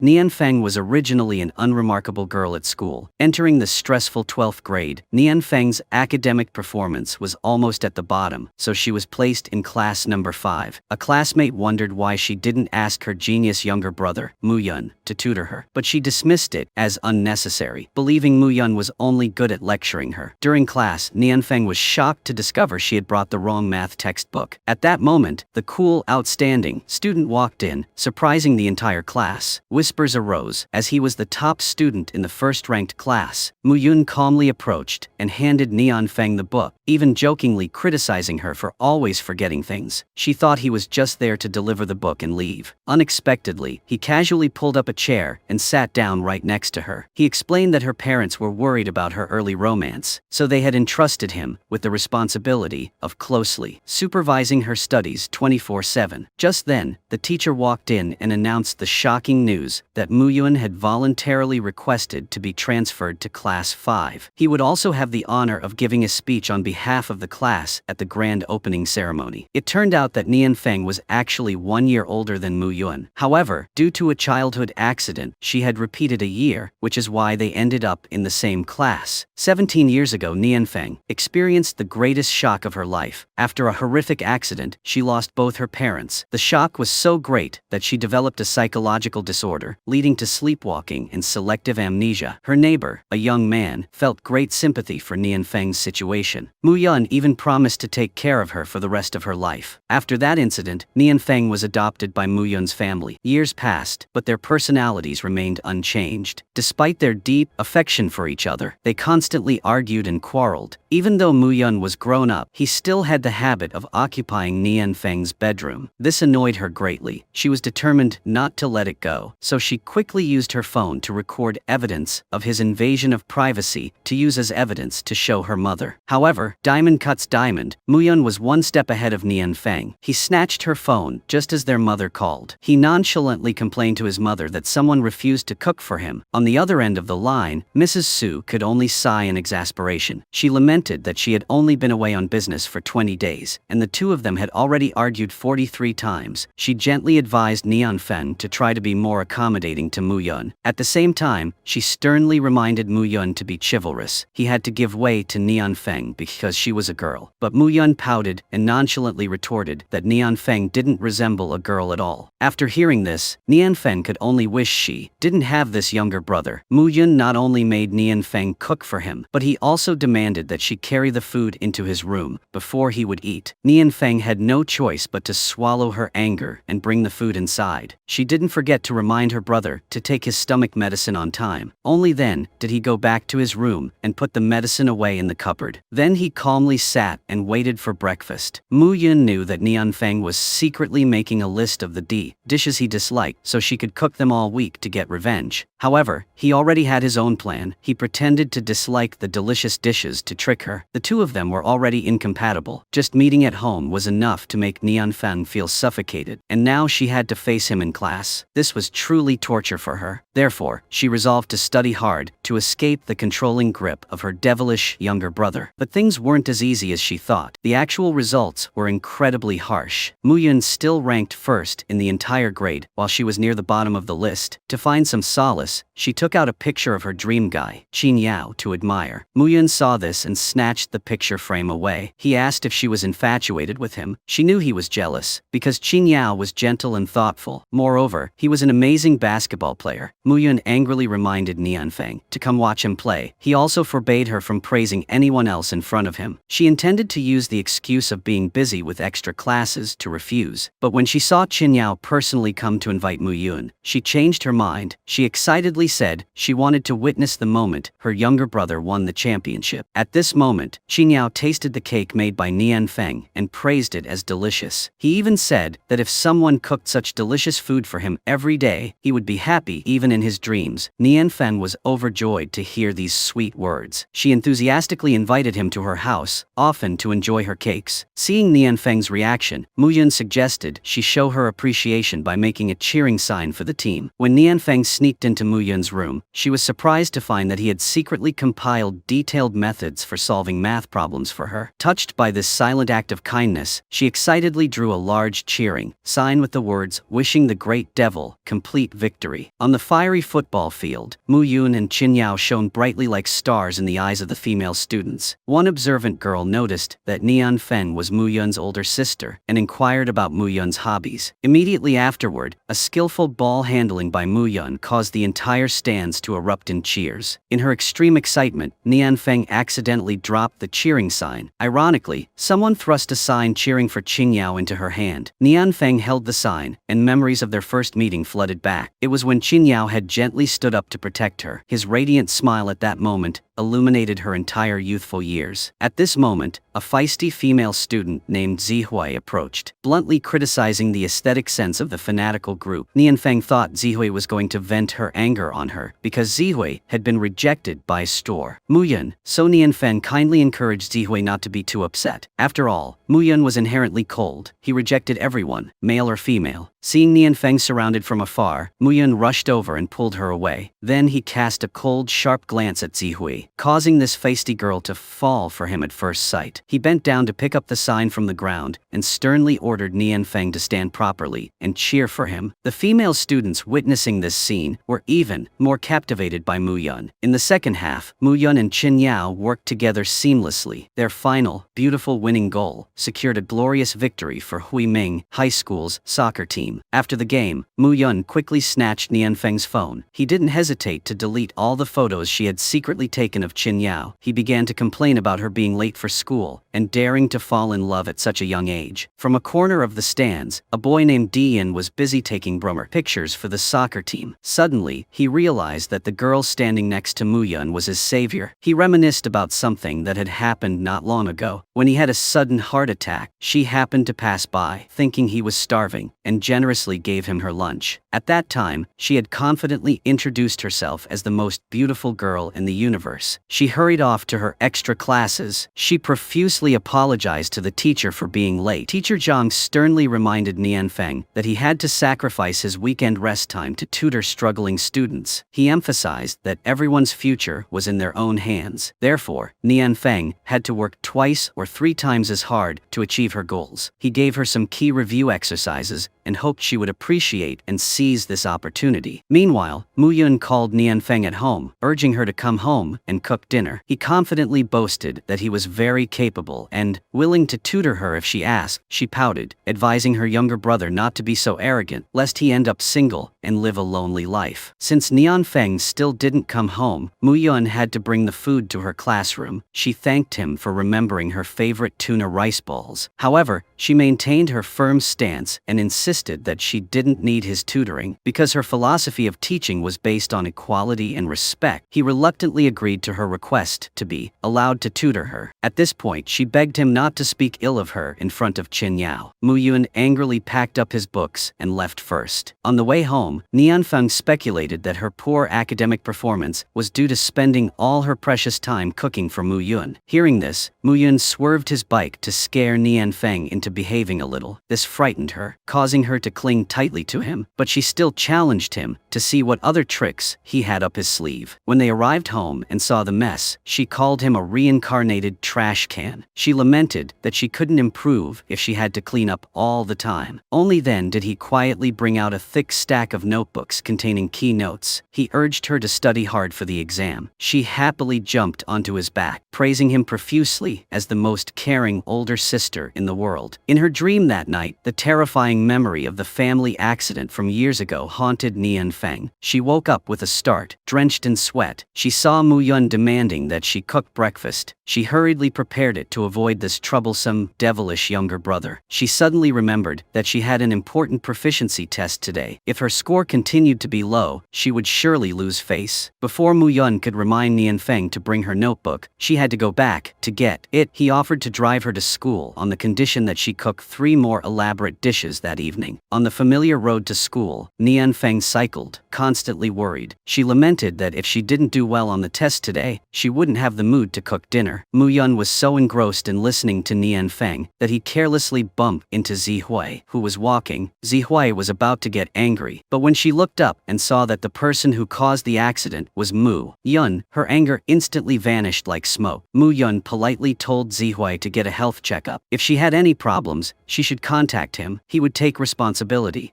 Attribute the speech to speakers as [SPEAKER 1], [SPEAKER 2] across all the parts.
[SPEAKER 1] Nianfeng was originally an unremarkable girl at school. Entering the stressful 12th grade, Nianfeng's academic performance was almost at the bottom, so she was placed in class number 5. A classmate wondered why she didn't ask her genius younger brother, Muyun, to tutor her, but she dismissed it as unnecessary, believing Muyun was only good at lecturing her. During class, Nianfeng was shocked to discover she had brought the wrong math textbook. At that moment, the cool, outstanding student walked in, surprising the entire class. Whispers arose, as he was the top student in the first-ranked class. Muyun calmly approached and handed Nianfeng the book, even jokingly criticizing her for always forgetting things. She thought he was just there to deliver the book and leave. Unexpectedly, he casually pulled up a chair and sat down right next to her. He explained that her parents were worried about her early romance, so they had entrusted him with the responsibility of closely supervising her studies 24/7. Just then, the teacher walked in and announced the shocking news that Muyun had voluntarily requested to be transferred to class 5. He would also have the honor of giving a speech on behalf of the class at the grand opening ceremony. It turned out that Nianfeng was actually 1 year older than Muyun. However, due to a childhood accident, she had repeated a year, which is why they ended up in the same class. 17 years ago, Nianfeng experienced the greatest shock of her life. After a horrific accident, she lost both her parents. The shock was so great that she developed a psychological disorder, leading to sleepwalking and selective amnesia. Her neighbor, a young man, felt great sympathy for Nianfeng's situation. Muyun even promised to take care of her for the rest of her life. After that incident, Nianfeng was adopted by Muyun's family. Years passed, but their personalities remained unchanged. Despite their deep affection for each other, they constantly argued and quarreled. Even though Muyun was grown up, he still had the habit of occupying Nianfeng's bedroom. This annoyed her greatly. She was determined not to let it go, so she quickly used her phone to record evidence of his invasion of privacy to use as evidence to show her mother. However, diamond cuts diamond. Muyun was one step ahead of Nianfeng. He snatched her phone just as their mother called. He nonchalantly complained to his mother that someone refused to cook for him. On the other end of the line, Mrs. Su could only sigh in exasperation. She lamented that she had only been away on business for 20 days, and the two of them had already argued 43 times. She gently advised Nianfeng to try to be more accommodating to Muyun. At the same time, she sternly reminded Muyun to be chivalrous. He had to give way to Nianfeng because she was a girl. But Muyun pouted and nonchalantly retorted that Nianfeng didn't resemble a girl at all. After hearing this, Nianfeng could only wish she didn't have this younger brother. Muyun not only made Nianfeng cook for him, but he also demanded that she carry the food into his room before he would eat. Nianfeng had no choice but to swallow her anger and bring the food inside. She didn't forget to remind her brother to take his stomach medicine on time. Only then did he go back to his room and put the medicine away in the cupboard. Then he calmly sat and waited for breakfast. Muyun knew that Nianfeng was secretly making a list of the dishes he disliked so she could cook them all week to get revenge. However, he already had his own plan. He pretended to dislike the delicious dishes to trick her. The two of them were already incompatible. Just meeting at home was enough to make Nianfeng feel suffocated, and now she had to face him in class. This was truly torture for her. Therefore, she resolved to study hard to escape the controlling grip of her devilish younger brother. But things weren't as easy as she thought. The actual results were incredibly harsh. Muyun still ranked first in the entire grade, while she was near the bottom of the list. To find some solace, she took out a picture of her dream guy, Qin Yao, to admire. Muyun saw this and snatched the picture frame away. He asked if she was infatuated with him. She knew he was jealous, because Qin Yao was gentle and thoughtful. Moreover, he was an amazing basketball player. Muyun angrily reminded Nianfeng to come watch him play. He also forbade her from praising anyone else in front of him. She intended to use the excuse of being busy with extra classes to refuse. But when she saw Qin Yao personally come to invite Muyun, she changed her mind. She excitedly said she wanted to witness the moment her younger brother won the championship. At this moment, Qin Yao tasted the cake made by Nianfeng and praised it as delicious. He even said that if someone cooked such delicious food for him every day, he would be happy even in his dreams. Nianfeng was overjoyed to hear these sweet words. She enthusiastically invited him to her house, often to enjoy her cakes. Seeing Nianfeng's reaction, Muyun suggested she show her appreciation by making a cheering sign for the team. When Nianfeng sneaked into Muyun's room, she was surprised to find that he had secretly compiled detailed methods for solving math problems for her. Touched by this silent act of kindness, she excitedly drew a large cheering sign with the words, "Wishing the great devil complete victory." On the fiery football field, Mu Yun and Qin Yao shone brightly like stars in the eyes of the female students. One observant girl noticed that Nian Feng was Mu Yun's older sister and inquired about Mu Yun's hobbies. Immediately afterward, a skillful ball handling by Mu Yun caused the entire stands to erupt in cheers. In her extreme excitement, Nian Feng accidentally dropped the cheering sign. Ironically, someone thrust a sign cheering for Qin Yao into her hand. Nian Feng held the sign, and memories of their first meeting flooded back. It was when Qin Yao had gently stood up to protect her. His radiant smile at that moment illuminated her entire youthful years. At this moment, a feisty female student named Zihui approached, bluntly criticizing the aesthetic sense of the fanatical group. Nian Feng thought Zihui was going to vent her anger on her because Zihui had been rejected by a store. Mu Yun, so Nian Feng kindly encouraged Zihui not to be too upset. After all, Mu Yun was inherently cold. He rejected everyone, male or female. Seeing Nian Feng surrounded from afar, Mu Yun rushed over and pulled her away. Then he cast a cold, sharp glance at Zihui, causing this feisty girl to fall for him at first sight. He bent down to pick up the sign from the ground and sternly ordered Nian Feng to stand properly and cheer for him. The female students witnessing this scene were even more captivated by Mu Yun. In the second half, Mu Yun and Qin Yao worked together seamlessly. Their final, beautiful winning goal secured a glorious victory for Huiming High School's soccer team. After the game, Mu Yun quickly snatched Nian Feng's phone. He didn't hesitate to delete all the photos she had secretly taken of Qin Yao. He began to complain about her being late for school and daring to fall in love at such a young age. From a corner of the stands, a boy named Dian was busy taking Brummer pictures for the soccer team. Suddenly, he realized that the girl standing next to Mu Yun was his savior. He reminisced about something that had happened not long ago. When he had a sudden heart attack, she happened to pass by, thinking he was starving, and generously gave him her lunch. At that time, she had confidently introduced herself as the most beautiful girl in the universe. She hurried off to her extra classes. She profusely apologized to the teacher for being late. Teacher Zhang sternly reminded Nian Feng that he had to sacrifice his weekend rest time to tutor struggling students. He emphasized that everyone's future was in their own hands. Therefore, Nian Feng had to work twice or 3 times as hard to achieve her goals. He gave her some key review exercises and hoped she would appreciate and seize this opportunity. Meanwhile, Mu Yun called Nian Feng at home, urging her to come home and cook dinner. He confidently boasted that he was very capable and willing to tutor her if she asked. She pouted, advising her younger brother not to be so arrogant, lest he end up single and live a lonely life. Since Nian Feng still didn't come home, Mu Yun had to bring the food to her classroom. She thanked him for remembering her favorite tuna rice balls. However, she maintained her firm stance and insisted that she didn't need his tutoring because her philosophy of teaching was based on equality and respect. He reluctantly agreed to her request to be allowed to tutor her. At this point, she begged him not to speak ill of her in front of Qin Yao. Mu Yun angrily packed up his books and left first. On the way home, Nian Feng speculated that her poor academic performance was due to spending all her precious time cooking for Mu Yun. Hearing this, Mu Yun swerved his bike to scare Nian Feng into behaving a little. This frightened her, causing her to cling tightly to him, but she still challenged him to see what other tricks he had up his sleeve. When they arrived home and saw the mess, she called him a reincarnated trash can. She lamented that she couldn't improve if she had to clean up all the time. Only then did he quietly bring out a thick stack of notebooks containing key notes. He urged her to study hard for the exam. She happily jumped onto his back, praising him profusely as the most caring older sister in the world. In her dream that night, the terrifying memory of the family accident from years ago haunted Nian Feng. She woke up with a start, drenched in sweat. She saw Mu Yun demanding that she cook breakfast. She hurriedly prepared it to avoid this troublesome, devilish younger brother. She suddenly remembered that she had an important proficiency test today. If her score continued to be low, she would surely lose face. Before Mu Yun could remind Nian Feng to bring her notebook, she had to go back to get it. He offered to drive her to school on the condition that she cook 3 more elaborate dishes that evening. On the familiar road to school, Nianfeng cycled, constantly worried. She lamented that if she didn't do well on the test today, she wouldn't have the mood to cook dinner. Mu Yun was so engrossed in listening to Nianfeng that he carelessly bumped into Zihui, who was walking. Zihui was about to get angry, but when she looked up and saw that the person who caused the accident was Mu Yun, her anger instantly vanished like smoke. Mu Yun politely told Zihui to get a health checkup. If she had any problems, she should contact him. He would take responsibility.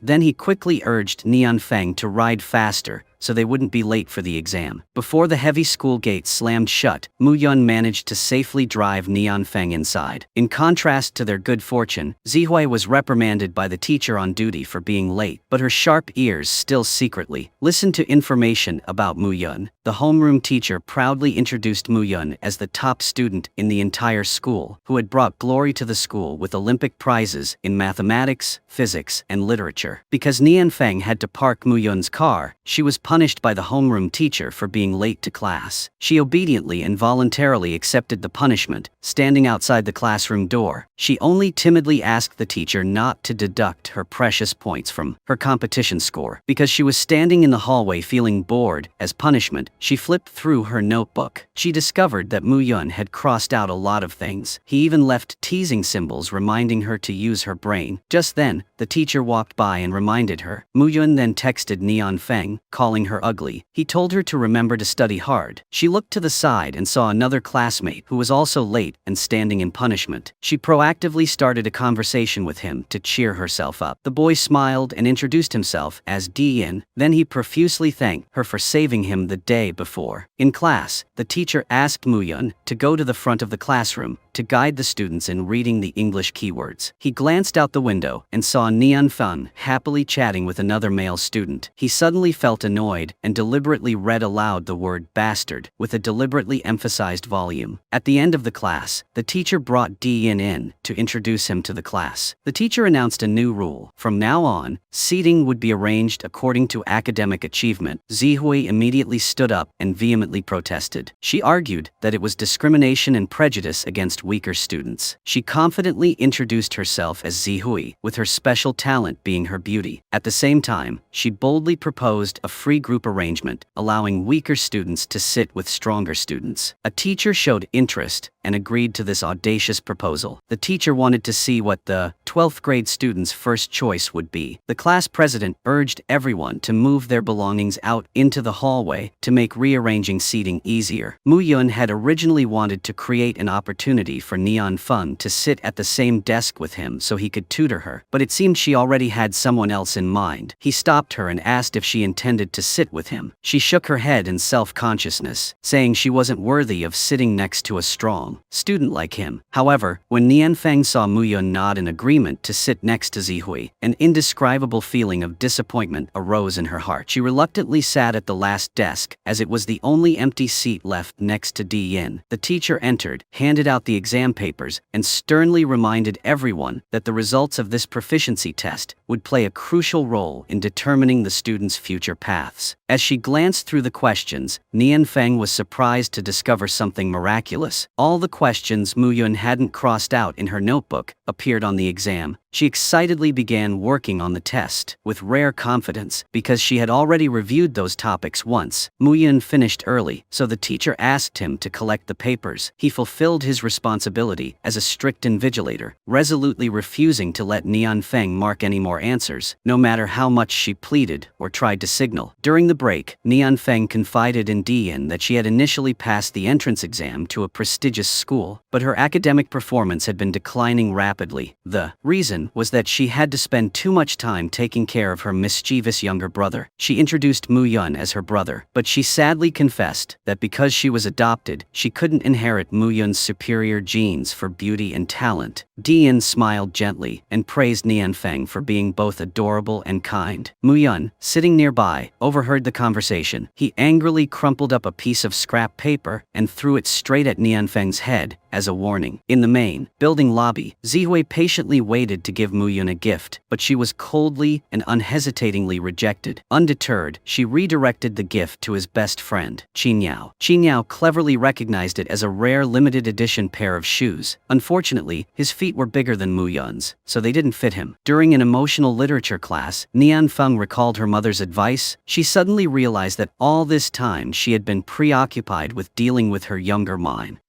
[SPEAKER 1] Then he quickly urged Nianfeng to ride faster, so they wouldn't be late for the exam. Before the heavy school gates slammed shut, Mu Yun managed to safely drive Nianfeng inside. In contrast to their good fortune, Zihui was reprimanded by the teacher on duty for being late, but her sharp ears still secretly listened to information about Mu Yun. The homeroom teacher proudly introduced Mu Yun as the top student in the entire school, who had brought glory to the school with Olympic prizes in mathematics, physics, and literature. Because Nianfeng had to park Mu Yun's car, she was punished by the homeroom teacher for being late to class. She obediently and voluntarily accepted the punishment, standing outside the classroom door. She only timidly asked the teacher not to deduct her precious points from her competition score. Because she was standing in the hallway feeling bored, as punishment, she flipped through her notebook. She discovered that Mu Yun had crossed out a lot of things. He even left teasing symbols reminding her to use her brain. Just then, the teacher walked by and reminded her. Mu Yun then texted Nianfeng, calling her ugly. He told her to remember to study hard. She looked to the side and saw another classmate who was also late and standing in punishment. She proactively started a conversation with him to cheer herself up. The boy smiled and introduced himself as Dian. Then he profusely thanked her for saving him the day before. In class, the teacher asked Mu Yun to go to the front of the classroom to guide the students in reading the English keywords. He glanced out the window and saw Nianfeng happily chatting with another male student. He suddenly felt annoyed and deliberately read aloud the word bastard with a deliberately emphasized volume. At the end of the class, the teacher brought Dian in to introduce him to the class. The teacher announced a new rule. From now on, seating would be arranged according to academic achievement. Zihui immediately stood up and vehemently protested. She argued that it was discrimination and prejudice against weaker students. She confidently introduced herself as Zihui, with her special talent being her beauty. At the same time, she boldly proposed a free group arrangement, allowing weaker students to sit with stronger students. A teacher showed interest and agreed to this audacious proposal. The teacher wanted to see what the 12th grade students' first choice would be. The class president urged everyone to move their belongings out into the hallway to make rearranging seating easier. Mu Yun had originally wanted to create an opportunity for Nianfeng to sit at the same desk with him so he could tutor her, but it seemed she already had someone else in mind. He stopped her and asked if she intended to sit with him. She shook her head in self-consciousness, saying she wasn't worthy of sitting next to a strong student like him. However, when Nianfeng saw Mu Yun nod in agreement to sit next to Zihui, an indescribable feeling of disappointment arose in her heart. She reluctantly sat at the last desk, as it was the only empty seat left next to Dian. The teacher entered, handed out the exam papers, and sternly reminded everyone that the results of this proficiency test would play a crucial role in determining the students' future paths. As she glanced through the questions, Nianfeng was surprised to discover something miraculous. All the questions Mu Yun hadn't crossed out in her notebook appeared on the exam. She excitedly began working on the test with rare confidence because she had already reviewed those topics once. Mu Yun finished early, so the teacher asked him to collect the papers. He fulfilled his responsibility as a strict invigilator, resolutely refusing to let Nianfeng mark any more answers, no matter how much she pleaded or tried to signal. During the break, Nianfeng confided in Dian that she had initially passed the entrance exam to a prestigious school, but her academic performance had been declining rapidly. The reason was that she had to spend too much time taking care of her mischievous younger brother. She introduced Mu Yun as her brother, but she sadly confessed that because she was adopted, she couldn't inherit Mu Yun's superior genes for beauty and talent. Dian smiled gently and praised Nianfeng for being both adorable and kind. Mu Yun, sitting nearby, overheard the conversation. He angrily crumpled up a piece of scrap paper and threw it straight at Nianfeng's head, as a warning. In the main building lobby, Zihui patiently waited to give Muyun a gift, but she was coldly and unhesitatingly rejected. Undeterred, she redirected the gift to his best friend, Qinyao. Qinyao cleverly recognized it as a rare limited edition pair of shoes. Unfortunately, his feet were bigger than Muyun's, so they didn't fit him. During an emotional literature class, Nianfeng recalled her mother's advice. She suddenly realized that all this time she had been preoccupied with dealing with her younger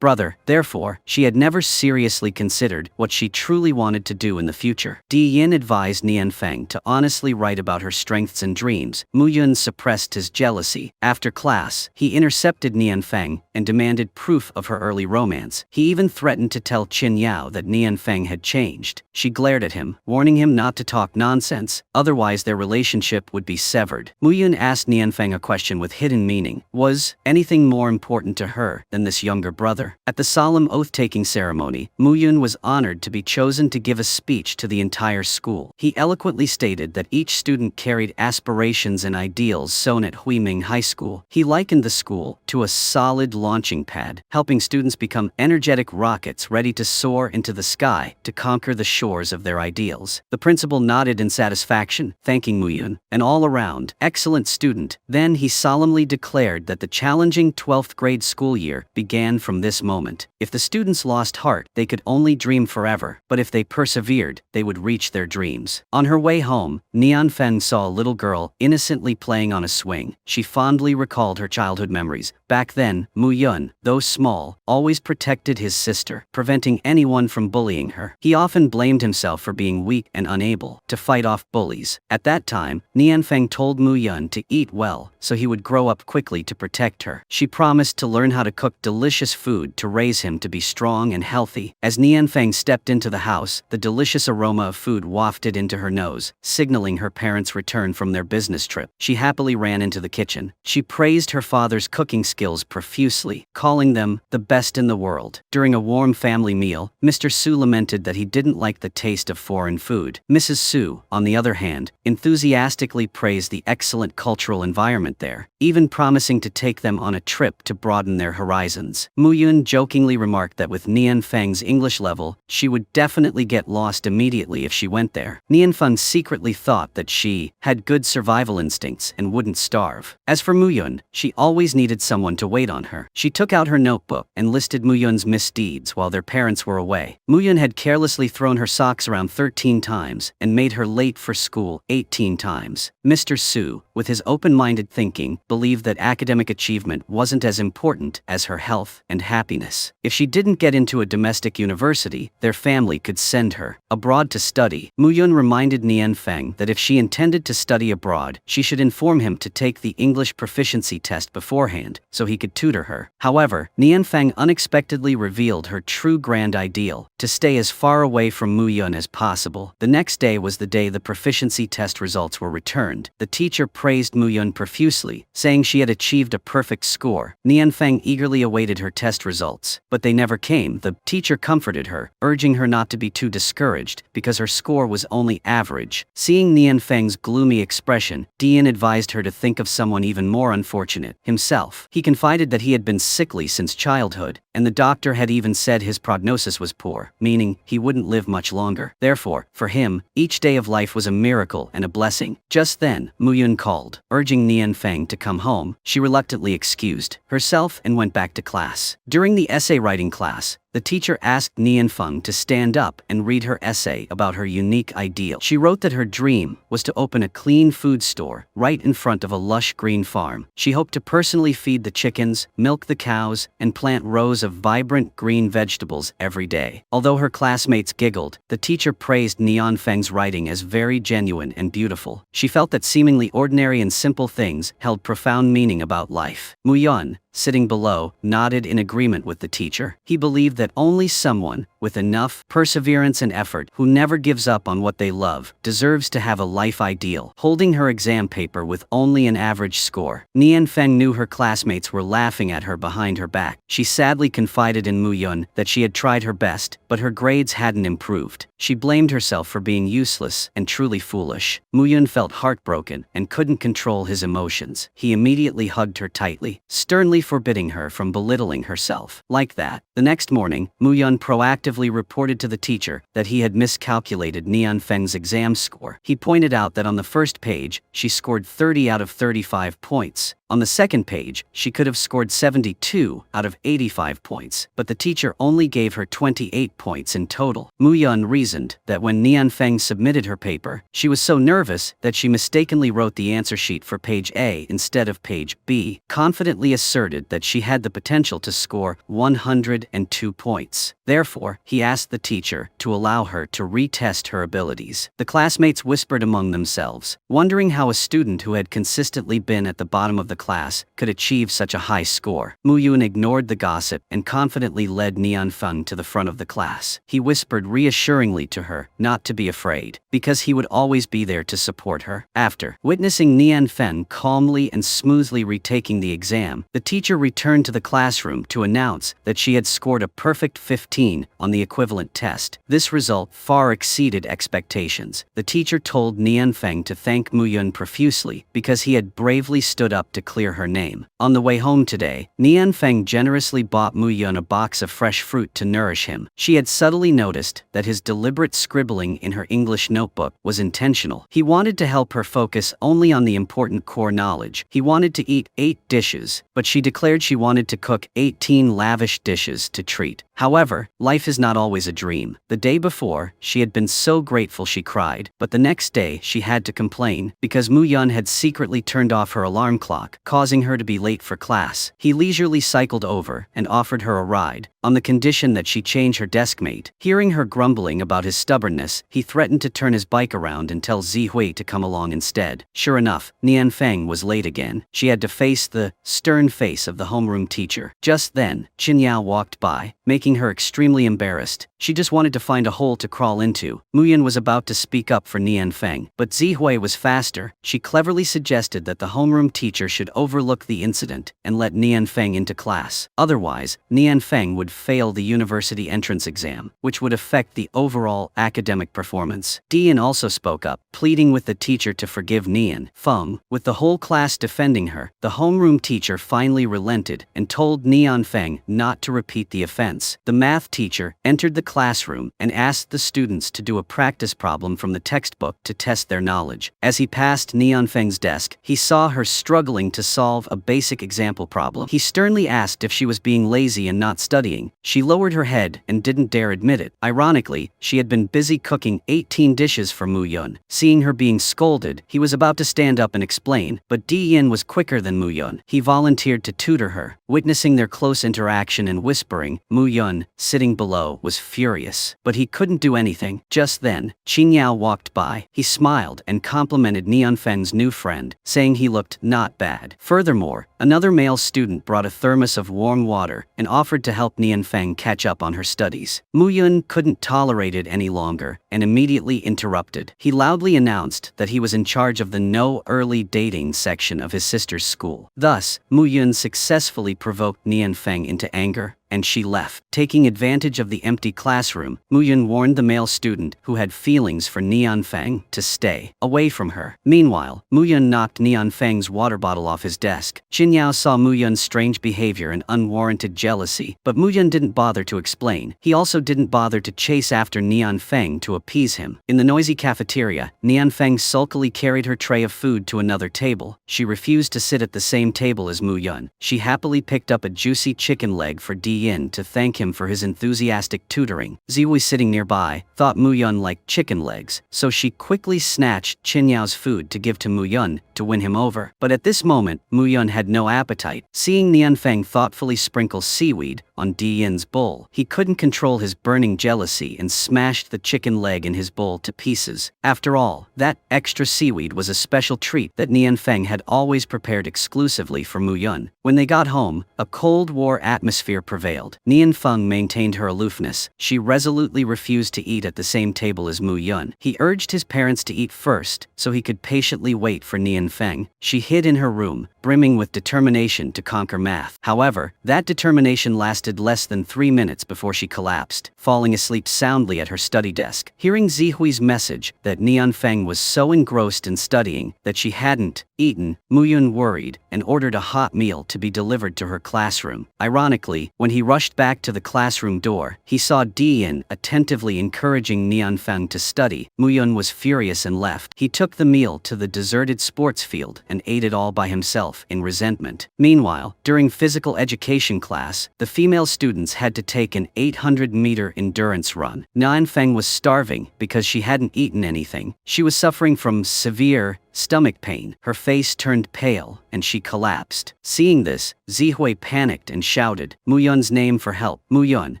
[SPEAKER 1] brother. Therefore, she had never seriously considered what she truly wanted to do in the future. Di Yin advised Nianfeng to honestly write about her strengths and dreams. Muyun suppressed his jealousy. After class, he intercepted Nianfeng and demanded proof of her early romance. He even threatened to tell Qin Yao that Nianfeng had changed. She glared at him, warning him not to talk nonsense, otherwise their relationship would be severed. Muyun asked Nianfeng a question with hidden meaning. Was anything more important to her than this younger brother? At the solemn oath-taking ceremony, Muyun was honored to be chosen to give a speech to the entire school. He eloquently stated that each student carried aspirations and ideals sown at Huiming High School. He likened the school to a solid launching pad, helping students become energetic rockets ready to soar into the sky to conquer the shores of their ideals. The principal nodded in satisfaction, thanking Muyun, an all-around excellent student. Then he solemnly declared that the challenging 12th grade school year began from this moment. If the students lost heart, they could only dream forever, but if they persevered, they would reach their dreams. On her way home, Nianfeng saw a little girl innocently playing on a swing. She fondly recalled her childhood memories. Back then, Muyun, though small, always protected his sister, preventing anyone from bullying her. He often blamed himself for being weak and unable to fight off bullies. At that time, Nianfeng told Muyun to eat well, so he would grow up quickly to protect her. She promised to learn how to cook delicious food to raise him to be strong and healthy. As Nianfeng stepped into the house, the delicious aroma of food wafted into her nose, signaling her parents' return from their business trip. She happily ran into the kitchen. She praised her father's cooking skills profusely, calling them the best in the world. During a warm family meal, Mr. Su lamented that he didn't like the taste of foreign food. Mrs. Su, on the other hand, enthusiastically praised the excellent cultural environment there, even promising to take them on a trip to broaden their horizons. Muyun jokingly remarked that with Nianfeng's English level, she would definitely get lost immediately if she went there. Nianfeng secretly thought that she had good survival instincts and wouldn't starve. As for Muyun, she always needed someone to wait on her. She took out her notebook and listed Muyun's misdeeds while their parents were away. Muyun had carelessly thrown her socks around 13 times and made her late for school 18 times. Mr. Su, with his open-minded thinking, believed that academic achievement wasn't as important as her health and happiness. If she didn't get into a domestic university, their family could send her abroad to study. Muyun reminded Nianfeng that if she intended to study abroad, she should inform him to take the English proficiency test beforehand, so he could tutor her. However, Nianfeng unexpectedly revealed her true grand ideal: to stay as far away from Muyun as possible. The next day was the day the proficiency test results were returned. The teacher praised Muyun profusely, saying she had achieved a perfect score. Nianfeng eagerly awaited her test results, but they never came. The teacher comforted her, urging her not to be too discouraged because her score was only average. Seeing Nianfeng's gloomy expression, Dian advised her to think of someone even more unfortunate: himself. He confided that he had been sickly since childhood, and the doctor had even said his prognosis was poor, meaning he wouldn't live much longer. Therefore, for him, each day of life was a miracle and a blessing. Just then, Muyun called, urging Nianfeng to come home. She reluctantly excused herself and went back to class. During the essay writing class, the teacher asked Nianfeng to stand up and read her essay about her unique ideal. She wrote that her dream was to open a clean food store right in front of a lush green farm. She hoped to personally feed the chickens, milk the cows, and plant rows of vibrant green vegetables every day. Although her classmates giggled, the teacher praised Nianfeng's writing as very genuine and beautiful. She felt that seemingly ordinary and simple things held profound meaning about life. Muyun, sitting below, nodded in agreement with the teacher. He believed that only someone with enough perseverance and effort, who never gives up on what they love, deserves to have a life ideal. Holding her exam paper with only an average score, Nianfeng knew her classmates were laughing at her behind her back. She sadly confided in Muyun that she had tried her best, but her grades hadn't improved. She blamed herself for being useless and truly foolish. Muyun felt heartbroken and couldn't control his emotions. He immediately hugged her tightly, sternly forbidding her from belittling herself. Like that, the next morning, morning, Mu Yun proactively reported to the teacher that he had miscalculated Nian Feng's exam score. He pointed out that on the first page, she scored 30 out of 35 points. On the second page, she could have scored 72 out of 85 points, but the teacher only gave her 28 points in total. Mu Yun reasoned that when Nian Feng submitted her paper, she was so nervous that she mistakenly wrote the answer sheet for page A instead of page B, confidently asserted that she had the potential to score 102 points. Therefore, he asked the teacher to allow her to retest her abilities. The classmates whispered among themselves, wondering how a student who had consistently been at the bottom of the class could achieve such a high score. Mu Yun ignored the gossip and confidently led Nian Feng to the front of the class. He whispered reassuringly to her not to be afraid, because he would always be there to support her. After witnessing Nian Feng calmly and smoothly retaking the exam, the teacher returned to the classroom to announce that she had scored a perfect 15 on the equivalent test. This result far exceeded expectations. The teacher told Nian Feng to thank Mu Yun profusely because he had bravely stood up to clear her name. On the way home today, Nian Feng generously bought Mu Yun a box of fresh fruit to nourish him. She had subtly noticed that his deliberate scribbling in her English notebook was intentional. He wanted to help her focus only on the important core knowledge. He wanted to eat 8 dishes, but she declared she wanted to cook 18 lavish dishes to treat. However, life is not always a dream. The day before, she had been so grateful she cried, but the next day she had to complain because Mu Yun had secretly turned off her alarm clock, causing her to be late for class. He leisurely cycled over and offered her a ride, on the condition that she change her deskmate. Hearing her grumbling about his stubbornness, he threatened to turn his bike around and tell Zi Hui to come along instead. Sure enough, Nian Feng was late again. She had to face the stern face of the homeroom teacher. Just then, Qin Yao walked by, making her extremely embarrassed. She just wanted to find a hole to crawl into. Mu Yun was about to speak up for Nian Feng, but Zi Hui was faster. She cleverly suggested that the homeroom teacher should overlook the incident and let Nian Feng into class. Otherwise, Nian Feng would fail the university entrance exam, which would affect the overall academic performance. Dian also spoke up, pleading with the teacher to forgive Nian Feng. With the whole class defending her, the homeroom teacher finally relented and told Nian Feng not to repeat the offense. The math teacher entered the classroom and asked the students to do a practice problem from the textbook to test their knowledge. As he passed Nian Feng's desk, he saw her struggling to solve a basic example problem. He sternly asked if she was being lazy and not studying. She lowered her head and didn't dare admit it. Ironically, she had been busy cooking 18 dishes for Mu Yun. Seeing her being scolded, he was about to stand up and explain, but Di Yin was quicker than Mu Yun. He volunteered to tutor her. Witnessing their close interaction and whispering, Mu Yun, sitting below, was furious. But he couldn't do anything. Just then, Qin Yao walked by. He smiled and complimented Nian Feng's new friend, saying he looked not bad. Furthermore, another male student brought a thermos of warm water and offered to help Nian Feng catch up on her studies. Mu Yun couldn't tolerate it any longer and immediately interrupted. He loudly announced that he was in charge of the no early dating section of his sister's school. Thus, Mu Yun successfully provoked Nian Feng into anger, and she left. Taking advantage of the empty classroom, Mu Yun warned the male student who had feelings for Nian Feng to stay away from her. Meanwhile, Mu Yun knocked Nian Feng's water bottle off his desk. Qin Yao saw Mu Yun's strange behavior and unwarranted jealousy, but Mu Yun didn't bother to explain. He also didn't bother to chase after Nian Feng to appease him. In the noisy cafeteria, Nian Feng sulkily carried her tray of food to another table. She refused to sit at the same table as Mu Yun. She happily picked up a juicy chicken leg for Di Yin to thank him for his enthusiastic tutoring. Ziwei, sitting nearby, thought Mu Yun liked chicken legs, so she quickly snatched Qin Yao's food to give to Mu Yun to win him over. But at this moment, Mu Yun had no appetite. Seeing Nian Feng thoughtfully sprinkle seaweed on Di Yin's bowl, he couldn't control his burning jealousy and smashed the chicken leg in his bowl to pieces. After all, that extra seaweed was a special treat that Nian Feng had always prepared exclusively for Mu Yun. When they got home, a Cold War atmosphere prevailed. Nian Feng maintained her aloofness. She resolutely refused to eat at the same table as Mu Yun. He urged his parents to eat first, so he could patiently wait for Nian Feng. She hid in her room, brimming with determination to conquer math. However, that determination lasted less than 3 minutes before she collapsed, falling asleep soundly at her study desk. Hearing Zihui's message that Nian Feng was so engrossed in studying that she hadn't eaten, Mu Yun worried and ordered a hot meal to be delivered to her classroom. Ironically, when he rushed back to the classroom door, he saw Dian attentively encouraging Nian Feng to study. Mu Yun was furious and left. He took the meal to the deserted sports field and ate it all by himself in resentment. Meanwhile, during physical education class, the female students had to take an 800-meter endurance run. Nian Feng was starving because she hadn't eaten anything. She was suffering from severe stomach pain. Her face turned pale, and she collapsed. Seeing this, Zihui panicked and shouted Mu Yun's name for help. Mu Yun,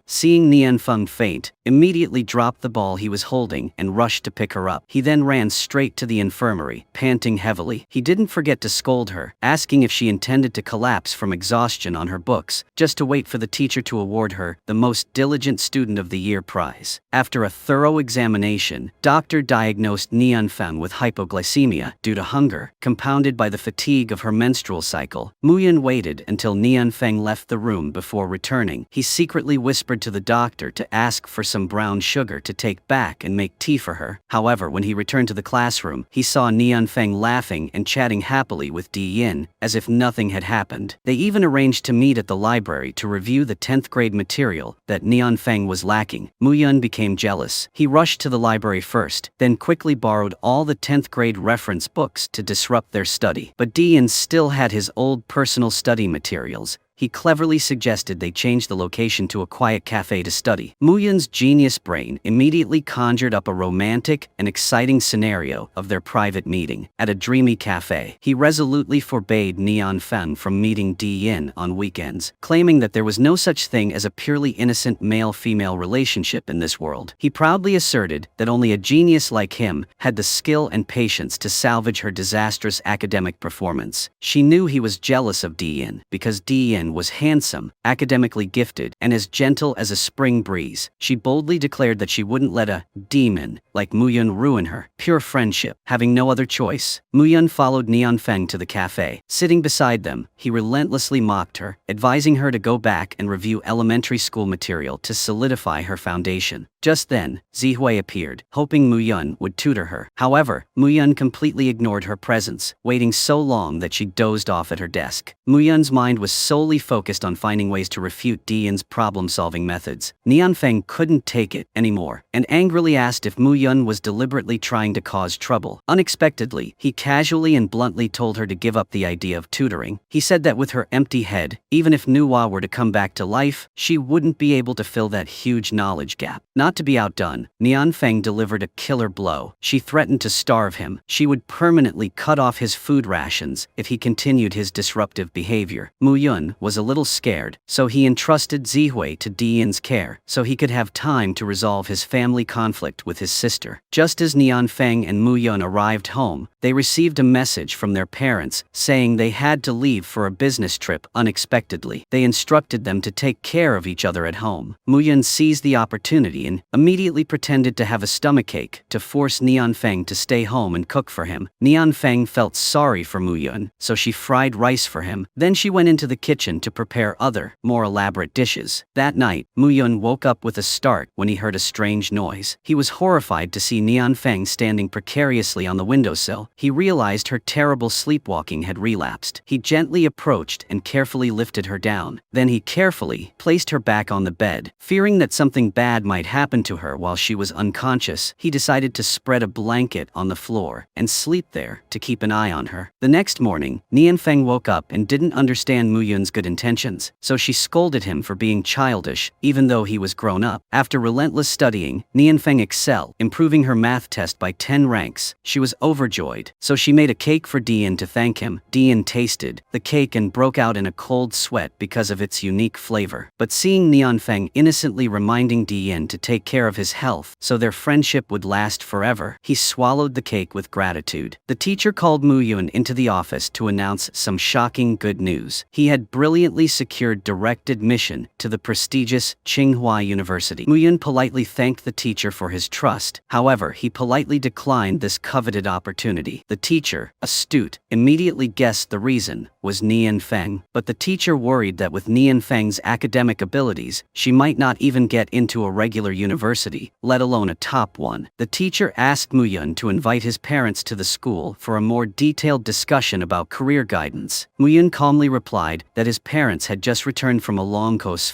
[SPEAKER 1] seeing Nian Feng faint, immediately dropped the ball he was holding and rushed to pick her up. He then ran straight to the infirmary, panting heavily. He didn't forget to scold her, asking if she intended to collapse from exhaustion on her books, just to wait for the teacher to award her the Most Diligent Student of the Year prize. After a thorough examination, doctor diagnosed Nian Feng with hypoglycemia due to hunger, compounded by the fatigue of her menstrual cycle. Mu Yun waited until Nian Feng left the room before returning. He secretly whispered to the doctor to ask for some brown sugar to take back and make tea for her. However, when he returned to the classroom, he saw Nian Feng laughing and chatting happily with Di Yin, as if nothing had happened. They even arranged to meet at the library to review the 10th grade material that Nian Feng was lacking. Mu Yun became jealous. He rushed to the library first, then quickly borrowed all the 10th grade reference books to disrupt their study. But Di Yin still had his old personal study materials. He cleverly suggested they change the location to a quiet cafe to study. Mu Yun's genius brain immediately conjured up a romantic and exciting scenario of their private meeting at a dreamy cafe. He resolutely forbade Nian Feng from meeting Di Yin on weekends, claiming that there was no such thing as a purely innocent male-female relationship in this world. He proudly asserted that only a genius like him had the skill and patience to salvage her disastrous academic performance. She knew he was jealous of Di Yin because Di Yin was handsome, academically gifted, and as gentle as a spring breeze. She boldly declared that she wouldn't let a demon like Mu Yun ruin her pure friendship. Having no other choice, Mu Yun followed Nian Feng to the cafe. Sitting beside them, he relentlessly mocked her, advising her to go back and review elementary school material to solidify her foundation. Just then, Zihui appeared, hoping Mu Yun would tutor her. However, Mu Yun completely ignored her presence, waiting so long that she dozed off at her desk. Mu Yun's mind was solely focused on finding ways to refute Di Yin's problem-solving methods. Nian Feng couldn't take it anymore, and angrily asked if Mu Yun was deliberately trying to cause trouble. Unexpectedly, he casually and bluntly told her to give up the idea of tutoring. He said that with her empty head, even if Nuwa were to come back to life, she wouldn't be able to fill that huge knowledge gap. Not to be outdone, Nian Feng delivered a killer blow. She threatened to starve him. She would permanently cut off his food rations if he continued his disruptive behavior. Mu Yun was a little scared, so he entrusted Zihui to Di Yin's care so he could have time to resolve his family conflict with his sister. Just as Nian Feng and Mu Yun arrived home, they received a message from their parents saying they had to leave for a business trip unexpectedly. They instructed them to take care of each other at home. Mu Yun seized the opportunity and immediately pretended to have a stomachache to force Nian Feng to stay home and cook for him. Nian Feng felt sorry for Mu Yun, so she fried rice for him. Then she went into the kitchen to prepare other, more elaborate dishes. That night, Mu Yun woke up with a start when he heard a strange noise. He was horrified to see Nian Feng standing precariously on the windowsill. He realized her terrible sleepwalking had relapsed. He gently approached and carefully lifted her down. Then he carefully placed her back on the bed. Fearing that something bad might happen to her while she was unconscious, he decided to spread a blanket on the floor and sleep there to keep an eye on her. The next morning, Nian Feng woke up and didn't understand Mu Yun's good intentions, so she scolded him for being childish, even though he was grown up. After relentless studying, Nian Feng excelled, improving her math test by 10 ranks. She was overjoyed, so she made a cake for Di Yin to thank him. Di Yin tasted the cake and broke out in a cold sweat because of its unique flavor. But seeing Nian Feng innocently reminding Di Yin to take care of his health so their friendship would last forever. He swallowed the cake with gratitude. The teacher called Mu-yun into the office to announce some shocking good news. He had brilliantly secured direct admission to the prestigious Tsinghua University. Mu-yun politely thanked the teacher for his trust. However, he politely declined this coveted opportunity. The teacher, astute, immediately guessed the reason was Nian Feng, but the teacher worried that with Nian Feng's academic abilities, she might not even get into a regular university, let alone a top one. The teacher asked Mu-yun to invite his parents to the school for a more detailed discussion about career guidance. Mu-yun calmly replied that his parents had just returned from a long-course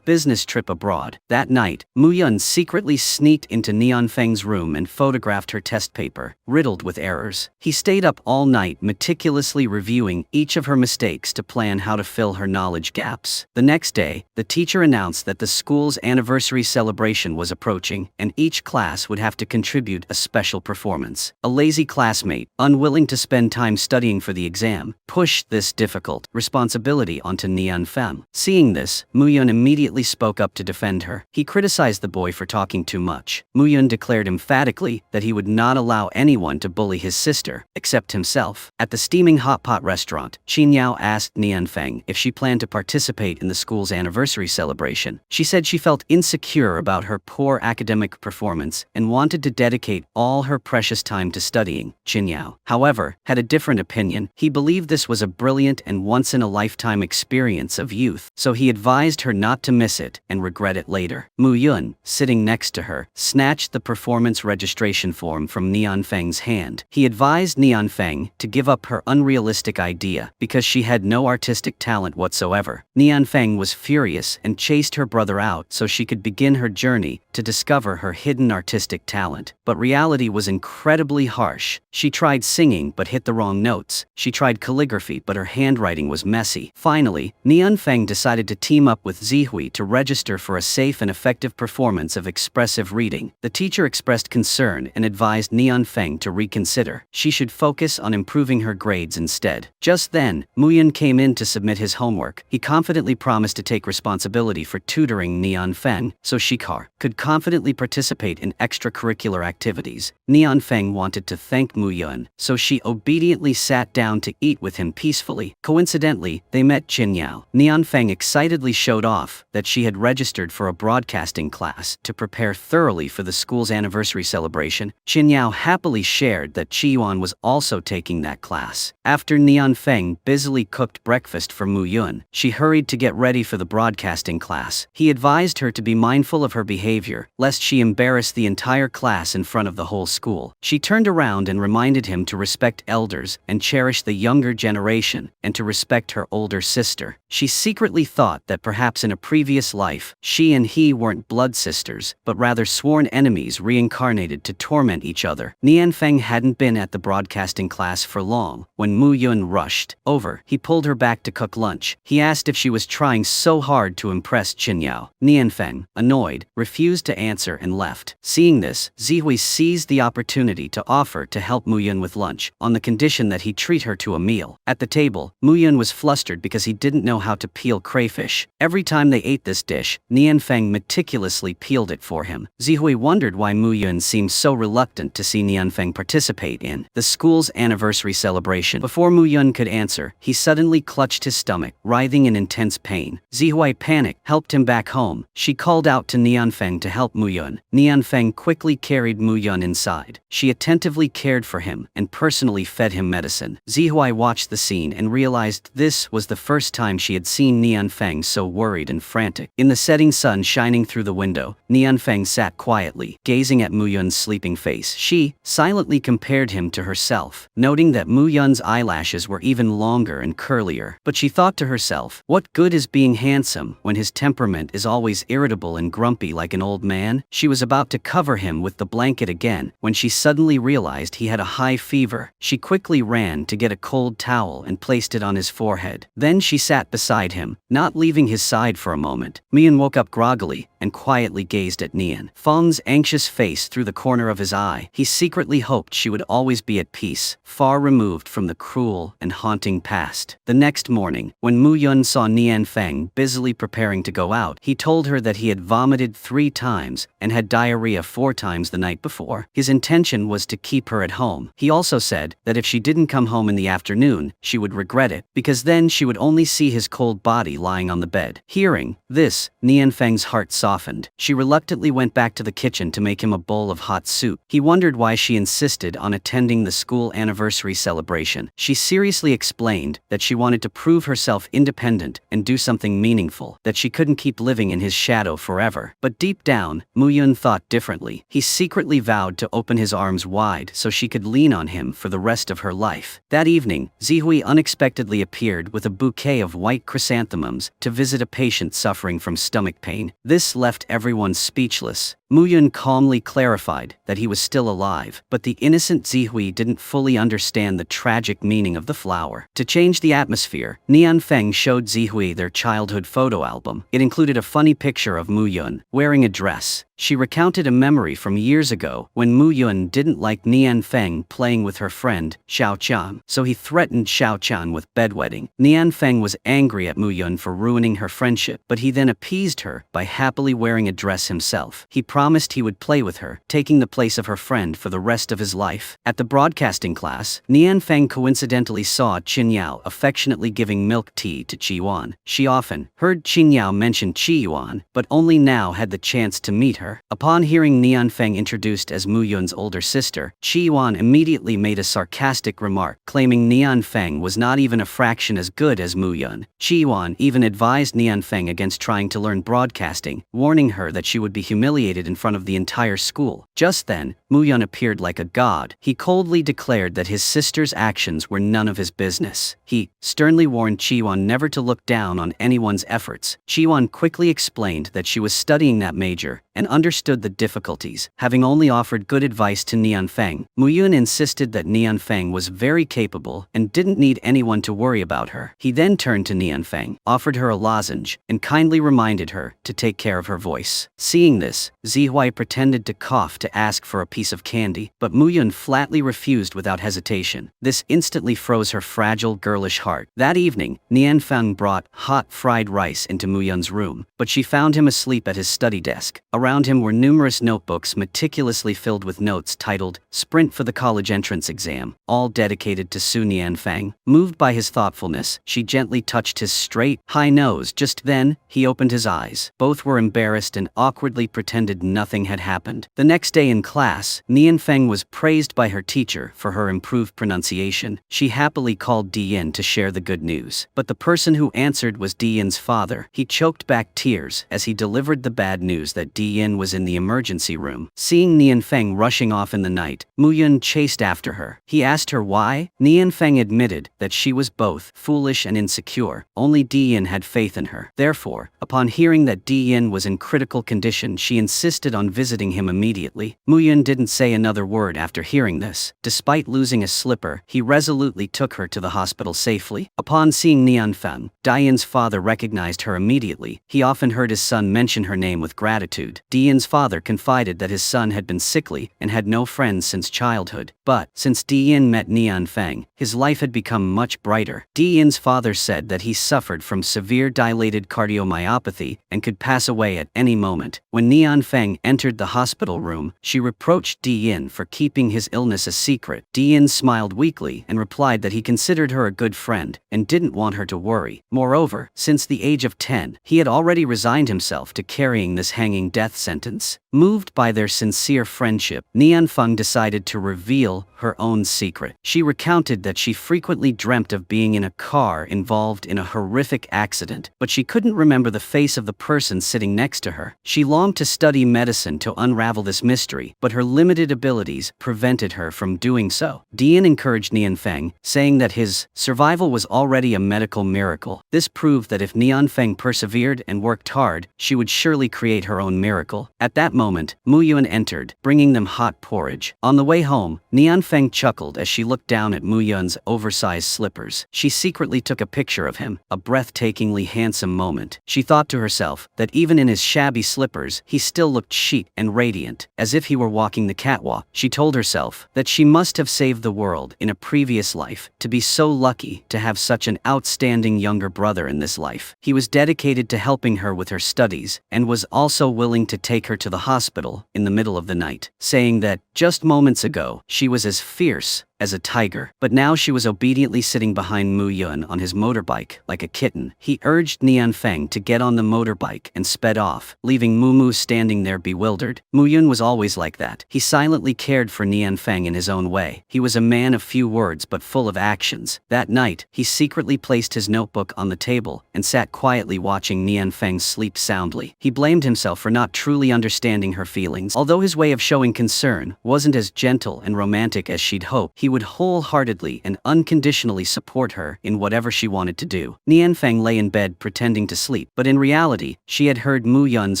[SPEAKER 1] business trip abroad. That night, Mu-yun secretly sneaked into Nian Feng's room and photographed her test paper, riddled with errors. He stayed up all night meticulously reviewing each of her mistakes to plan how to fill her knowledge gaps. The next day, the teacher announced that the school's anniversary celebration was approaching, and each class would have to contribute a special performance. A lazy classmate, unwilling to spend time studying for the exam, pushed this difficult responsibility onto Nian Feng. Seeing this, Mu-yun immediately spoke up to defend her. He criticized the boy for talking too much. Mu-yun declared emphatically that he would not allow anyone to bully his sister, except himself. At the steaming hot pot restaurant, Qin Yao asked Nian Feng if she planned to participate in the school's anniversary celebration. She said she felt insecure about her poor academic performance and wanted to dedicate all her precious time to studying. Qin Yao, however, had a different opinion. He believed this was a brilliant and once-in-a-lifetime experience of youth, so he advised her not to miss it and regret it later. Mu-yun, sitting next to her, snatched the performance registration form from Nian Feng's hand. He advised Nian Feng to give up her unrealistic idea because she had no artistic talent whatsoever. Nian Feng was furious and chased her brother out so she could begin her journey to discover her hidden artistic talent. But reality was incredibly harsh. She tried singing but hit the wrong notes. She tried calligraphy but her handwriting was messy. Finally, Nian Feng decided to team up with Zihui to register for a safe and effective performance of expressive reading. The teacher expressed concern and advised Nian Feng to reconsider. She should focus on improving her grades instead. Just then, Mu-yun came in to submit his homework. He confidently promised to take responsibility for tutoring Nian Feng so she could confidently participate in extracurricular activities. Nian Feng wanted to thank Mu-yun, so she obediently sat down to eat with him peacefully. Coincidentally, they met Qin Yao. Nian Feng excitedly showed off that she had registered for a broadcasting class to prepare thoroughly for the school's anniversary celebration. Qin Yao happily shared that Qiyuan was also taking that class. After Nian Feng busily cooked breakfast for Mu-yun, she hurried to get ready for the broadcasting class. He advised her to be mindful of her behavior, lest she embarrass the entire class in front of the whole school. She turned around and reminded him to respect elders and cherish the younger generation, and to respect her older sister. She secretly thought that perhaps in a previous life, she and he weren't blood sisters, but rather sworn enemies reincarnated to torment each other. Nian Feng hadn't been at the broadcasting class for long. When Mu-yun rushed over, he pulled her back to cook lunch. He asked if she was trying so hard to impress Qin Yao. Nian Feng, annoyed, refused to answer and left. Seeing this, Zihui seized the opportunity to offer to help Mu-yun with lunch, on the condition that he treat her to a meal. At the table, Mu-yun was flustered because he didn't know how to peel crayfish. Every time they ate this dish, Nian Feng meticulously peeled it for him. Zihui wondered why Mu-yun seemed so reluctant to see Nian Feng participate in the school's anniversary celebration. Before Mu-yun could answer, he suddenly clutched his stomach, writhing in intense pain. Zihui panicked, helped him back home. She called out to Nian Feng to help Mu-yun. Nian Feng quickly carried Mu-yun inside. She attentively cared for him and personally fed him medicine. Zihui watched the scene and realized this was the first time she had seen Nian Feng so worried and frantic. In the setting sun shining through the window, Nian Feng sat quietly, gazing at Mu-yun's sleeping face. She silently compared him to herself, noting that Mu-yun's eyelashes were even longer and curlier. But she thought to herself, what good is being handsome when his temperament is always irritable and grumpy like an old man? She was about to cover him with the blanket again when she suddenly realized he had a high fever. She quickly ran to get a cold towel and placed it on his forehead. Then she sat beside him, not leaving his side for a moment. Mu-yun woke up groggily and quietly gazed at Nian Feng's anxious face through the corner of his eye. He secretly hoped she would always be at peace, far removed from the cruel and haunting past. The next morning, when Mu-yun saw Nian Feng busily preparing to go out, he told her that he had vomited 3 times and had diarrhea 4 times the night before. His intention was to keep her at home. He also said that if she didn't come home in the afternoon, she would regret it, because then she would only see his cold body lying on the bed. Hearing this, Nianfeng's heart softened. She reluctantly went back to the kitchen to make him a bowl of hot soup. He wondered why she insisted on attending the school anniversary celebration. She seriously explained that she wanted to prove herself independent and do something meaningful, that she couldn't keep living in his shadow forever. But deep down, Muyun thought differently. He secretly vowed to open his arms wide so she could lean on him for the rest of her life. That evening, Zihui unexpectedly appeared with a bouquet of white chrysanthemums to visit a patient suffering from stomach pain. This left everyone speechless. Muyun calmly clarified that he was still alive, but the innocent Zihui didn't fully understand the tragic meaning of the flower. To change the atmosphere, Nianfeng showed Zihui their childhood photo album. It included a funny picture of Muyun wearing a dress. She recounted a memory from years ago when Muyun didn't like Nianfeng playing with her friend, Xiaoqian, so he threatened Xiaoqian with bedwetting. Nianfeng was angry at Muyun for ruining her friendship, but he then appeased her by happily wearing a dress himself. He promised he would play with her, taking the place of her friend for the rest of his life. At the broadcasting class, Nianfeng coincidentally saw Qinyao affectionately giving milk tea to Qiyuan. She often heard Qinyao mention Qiyuan, but only now had the chance to meet her. Upon hearing Nianfeng introduced as Muyun's older sister, Qiyuan immediately made a sarcastic remark, claiming Nianfeng was not even a fraction as good as Muyun. Qiyuan even advised Nianfeng against trying to learn broadcasting, warning her that she would be humiliated in front of the entire school. Just then, Muyun appeared like a god. He coldly declared that his sister's actions were none of his business. He sternly warned Qiyuan never to look down on anyone's efforts. Qiyuan quickly explained that she was studying that major and understood the difficulties, having only offered good advice to Nianfeng. Muyun insisted that Nianfeng was very capable and didn't need anyone to worry about her. He then turned to Nianfeng, offered her a lozenge, and kindly reminded her to take care of her voice. Seeing this, Zihui pretended to cough to ask for a piece of candy, but Muyun flatly refused without hesitation. This instantly froze her fragile, girlish heart. That evening, Nianfeng brought hot fried rice into Muyun's room, but she found him asleep at his study desk. Around him were numerous notebooks meticulously filled with notes titled, "Sprint for the College Entrance Exam," all dedicated to Su Nianfeng. Moved by his thoughtfulness, she gently touched his straight, high nose. Just then, he opened his eyes. Both were embarrassed and awkwardly pretended nothing had happened. The next day in class, Nianfeng was praised by her teacher for her improved pronunciation. She happily called Diyin to share the good news. But the person who answered was Diyin's father. He choked back tears as he delivered the bad news that Diyin was in the emergency room. Seeing Nianfeng rushing off in the night, Muyun chased after her. He asked her why. Nianfeng admitted that she was both foolish and insecure. Only Diyin had faith in her. Therefore, upon hearing that Diyin was in critical condition, she insisted on visiting him immediately. Muyun didn't say another word after hearing this. Despite losing a slipper, he resolutely took her to the hospital safely. Upon seeing Nianfeng, Diyin's father recognized her immediately. He often heard his son mention her name with gratitude. Diyin's father confided that his son had been sickly and had no friends since childhood. But, since Diyin met Nianfeng, his life had become much brighter. Diyin's father said that he suffered from severe dilated cardiomyopathy and could pass away at any moment. When Nianfeng entered the hospital room, she reproached Diyin for keeping his illness a secret. Diyin smiled weakly and replied that he considered her a good friend and didn't want her to worry. Moreover, since the age of 10, he had already resigned himself to carrying this hanging death sentence. Moved by their sincere friendship, Nianfeng decided to reveal her own secret. She recounted that she frequently dreamt of being in a car involved in a horrific accident, but she couldn't remember the face of the person sitting next to her. She longed to study medicine to unravel this mystery, but her limited abilities prevented her from doing so. Diyin encouraged Nianfeng, saying that his survival was already a medical miracle. This proved that if Nianfeng persevered and worked hard, she would surely create her own miracle. At that moment, moment, Mu Yun entered, bringing them hot porridge. On the way home, Nian Feng chuckled as she looked down at Mu Yun's oversized slippers. She secretly took a picture of him, a breathtakingly handsome moment. She thought to herself that even in his shabby slippers, he still looked chic and radiant, as if he were walking the catwalk. She told herself that she must have saved the world in a previous life to be so lucky to have such an outstanding younger brother in this life. He was dedicated to helping her with her studies and was also willing to take her to the hospital in the middle of the night, saying that just moments ago she was as fierce as a tiger, but now she was obediently sitting behind Mu Yun on his motorbike like a kitten. He urged Nian Feng to get on the motorbike and sped off, leaving Mu Mu standing there bewildered. Mu Yun was always like that. He silently cared for Nian Feng in his own way. He was a man of few words but full of actions. That night, he secretly placed his notebook on the table and sat quietly watching Nian Feng sleep soundly. He blamed himself for not truly understanding her feelings. Although his way of showing concern wasn't as gentle and romantic as she'd hoped, he would wholeheartedly and unconditionally support her in whatever she wanted to do. Nian Feng lay in bed pretending to sleep, but in reality, she had heard Mu Yun's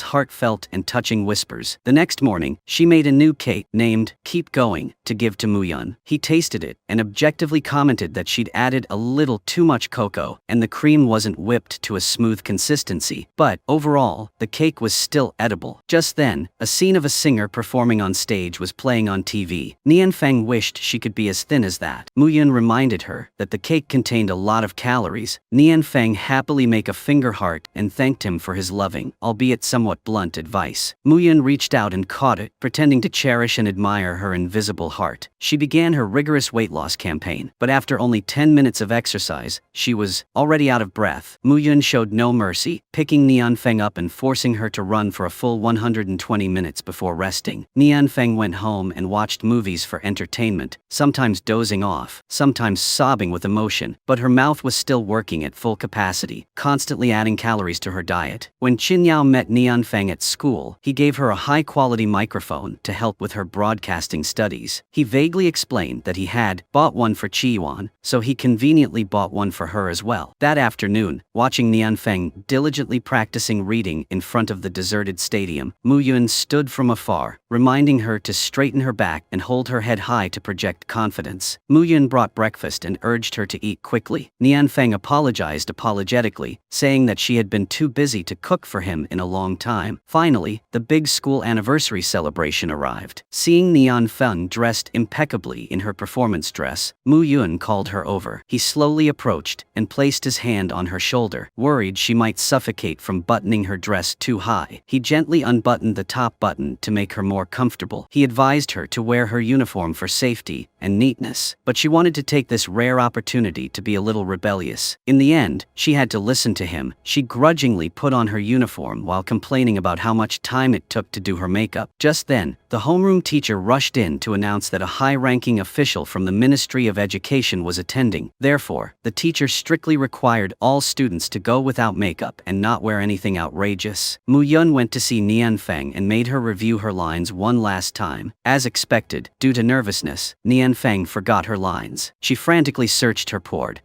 [SPEAKER 1] heartfelt and touching whispers. The next morning, she made a new cake named Keep Going to give to Mu Yun. He tasted it and objectively commented that she'd added a little too much cocoa and the cream wasn't whipped to a smooth consistency, but overall, the cake was still edible. Just then, a scene of a singer performing on stage was playing on TV. Nian Feng wished she could be as thin as that. Mu Yun reminded her that the cake contained a lot of calories. Nian Feng happily made a finger heart and thanked him for his loving, albeit somewhat blunt advice. Mu Yun reached out and caught it, pretending to cherish and admire her invisible heart. She began her rigorous weight loss campaign, but after only 10 minutes of exercise, she was already out of breath. Mu Yun showed no mercy, picking Nian Feng up and forcing her to run for a full 120 minutes before resting. Nian Feng went home and watched movies for entertainment, sometimes dozing off, sometimes sobbing with emotion, but her mouth was still working at full capacity, constantly adding calories to her diet. When Qin Yao met Nian Feng at school, he gave her a high-quality microphone to help with her broadcasting studies. He vaguely explained that he had bought one for Qi Yuan, so he conveniently bought one for her as well. That afternoon, watching Nian Feng diligently practicing reading in front of the deserted stadium, Mu Yun stood from afar, reminding her to straighten her back and hold her head high to project confidence. Mu Yun brought breakfast and urged her to eat quickly. Nian Feng apologized apologetically, saying that she had been too busy to cook for him in a long time. Finally, the big school anniversary celebration arrived. Seeing Nian Feng dressed impeccably in her performance dress, Mu Yun called her over. He slowly approached and placed his hand on her shoulder, worried she might suffocate from buttoning her dress too high. He gently unbuttoned the top button to make her more comfortable. He advised her to wear her uniform for safety and neatness, but she wanted to take this rare opportunity to be a little rebellious. In the end, she had to listen to him. She grudgingly put on her uniform while complaining about how much time it took to do her makeup. Just then, the homeroom teacher rushed in to announce that a high-ranking official from the Ministry of Education was attending. Therefore, the teacher strictly required all students to go without makeup and not wear anything outrageous. Mu Yun went to see Nian Feng and made her review her lines one last time. As expected, due to nervousness, Nian Feng forgot her lines. She frantically searched her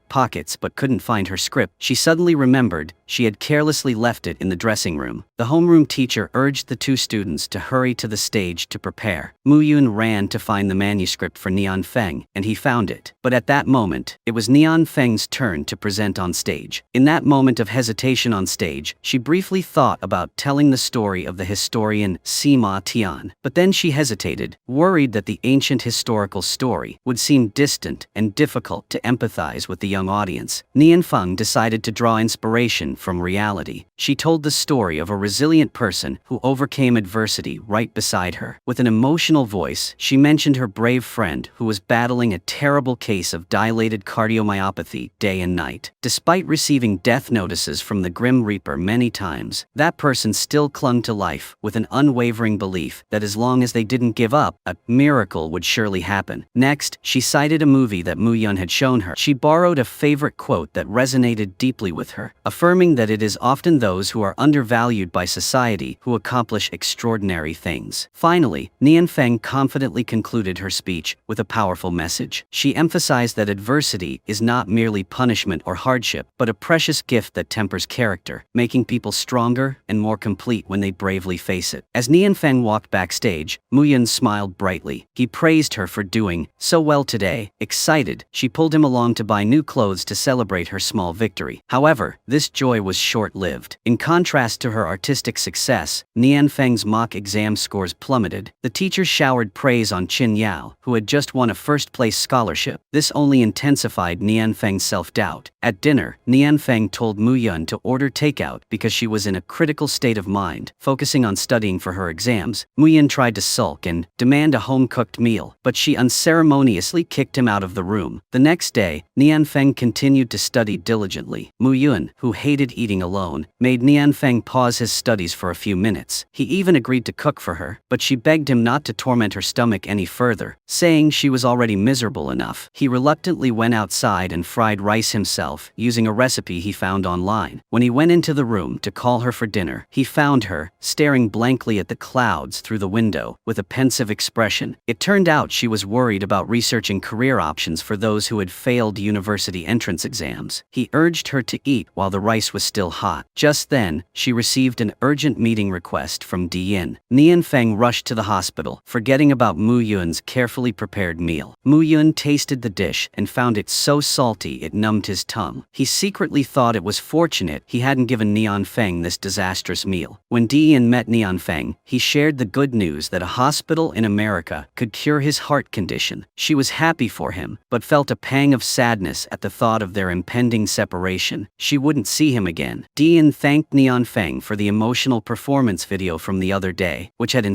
[SPEAKER 1] pockets but couldn't find her script. She suddenly remembered she had carelessly left it in the dressing room. The homeroom teacher urged the two students to hurry to the stage to prepare. Mu Yun ran to find the manuscript for Nian Feng, and he found it. But at that moment, it was Nian Feng's turn to present on stage. In that moment of hesitation on stage, she briefly thought about telling the story of the historian Sima Tian. But then she hesitated, worried that the ancient historical story would seem distant and difficult to empathize with the young audience. Nian Feng decided to draw inspiration from reality. She told the story of a resilient person who overcame adversity right beside her. With an emotional voice, she mentioned her brave friend who was battling a terrible case of dilated cardiomyopathy day and night. Despite receiving death notices from the Grim Reaper many times, that person still clung to life with an unwavering belief that as long as they didn't give up, a miracle would surely happen. Next, she cited a movie that Mu Yun had shown her. She borrowed a favorite quote that resonated deeply with her, affirming showing that it is often those who are undervalued by society who accomplish extraordinary things. Finally, Nianfeng confidently concluded her speech with a powerful message. She emphasized that adversity is not merely punishment or hardship, but a precious gift that tempers character, making people stronger and more complete when they bravely face it. As Nianfeng walked backstage, Muyun smiled brightly. He praised her for doing so well today. Excited, she pulled him along to buy new clothes to celebrate her small victory. However, this joy was short-lived. In contrast to her artistic success, Nianfeng's mock exam scores plummeted. The teacher showered praise on Qin Yao, who had just won a first-place scholarship. This only intensified Nianfeng's self-doubt. At dinner, Nianfeng told Muyun to order takeout because she was in a critical state of mind, focusing on studying for her exams. Muyun tried to sulk and demand a home-cooked meal, but she unceremoniously kicked him out of the room. The next day, Nianfeng continued to study diligently. Muyun, who hated eating alone, made Nianfeng pause his studies for a few minutes. He even agreed to cook for her, but she begged him not to torment her stomach any further, saying she was already miserable enough. He reluctantly went outside and fried rice himself, using a recipe he found online. When he went into the room to call her for dinner, he found her, staring blankly at the clouds through the window, with a pensive expression. It turned out she was worried about researching career options for those who had failed university entrance exams. He urged her to eat while the rice was still hot. Just then, she received an urgent meeting request from Dian. Nianfeng rushed to the hospital, forgetting about Muyun's carefully prepared meal. Muyun tasted the dish and found it so salty it numbed his tongue. He secretly thought it was fortunate he hadn't given Nianfeng this disastrous meal. When Dian met Nianfeng, he shared the good news that a hospital in America could cure his heart condition. She was happy for him, but felt a pang of sadness at the thought of their impending separation. She wouldn't see him again. Dian thanked Nianfeng for the emotional performance video from the other day, which had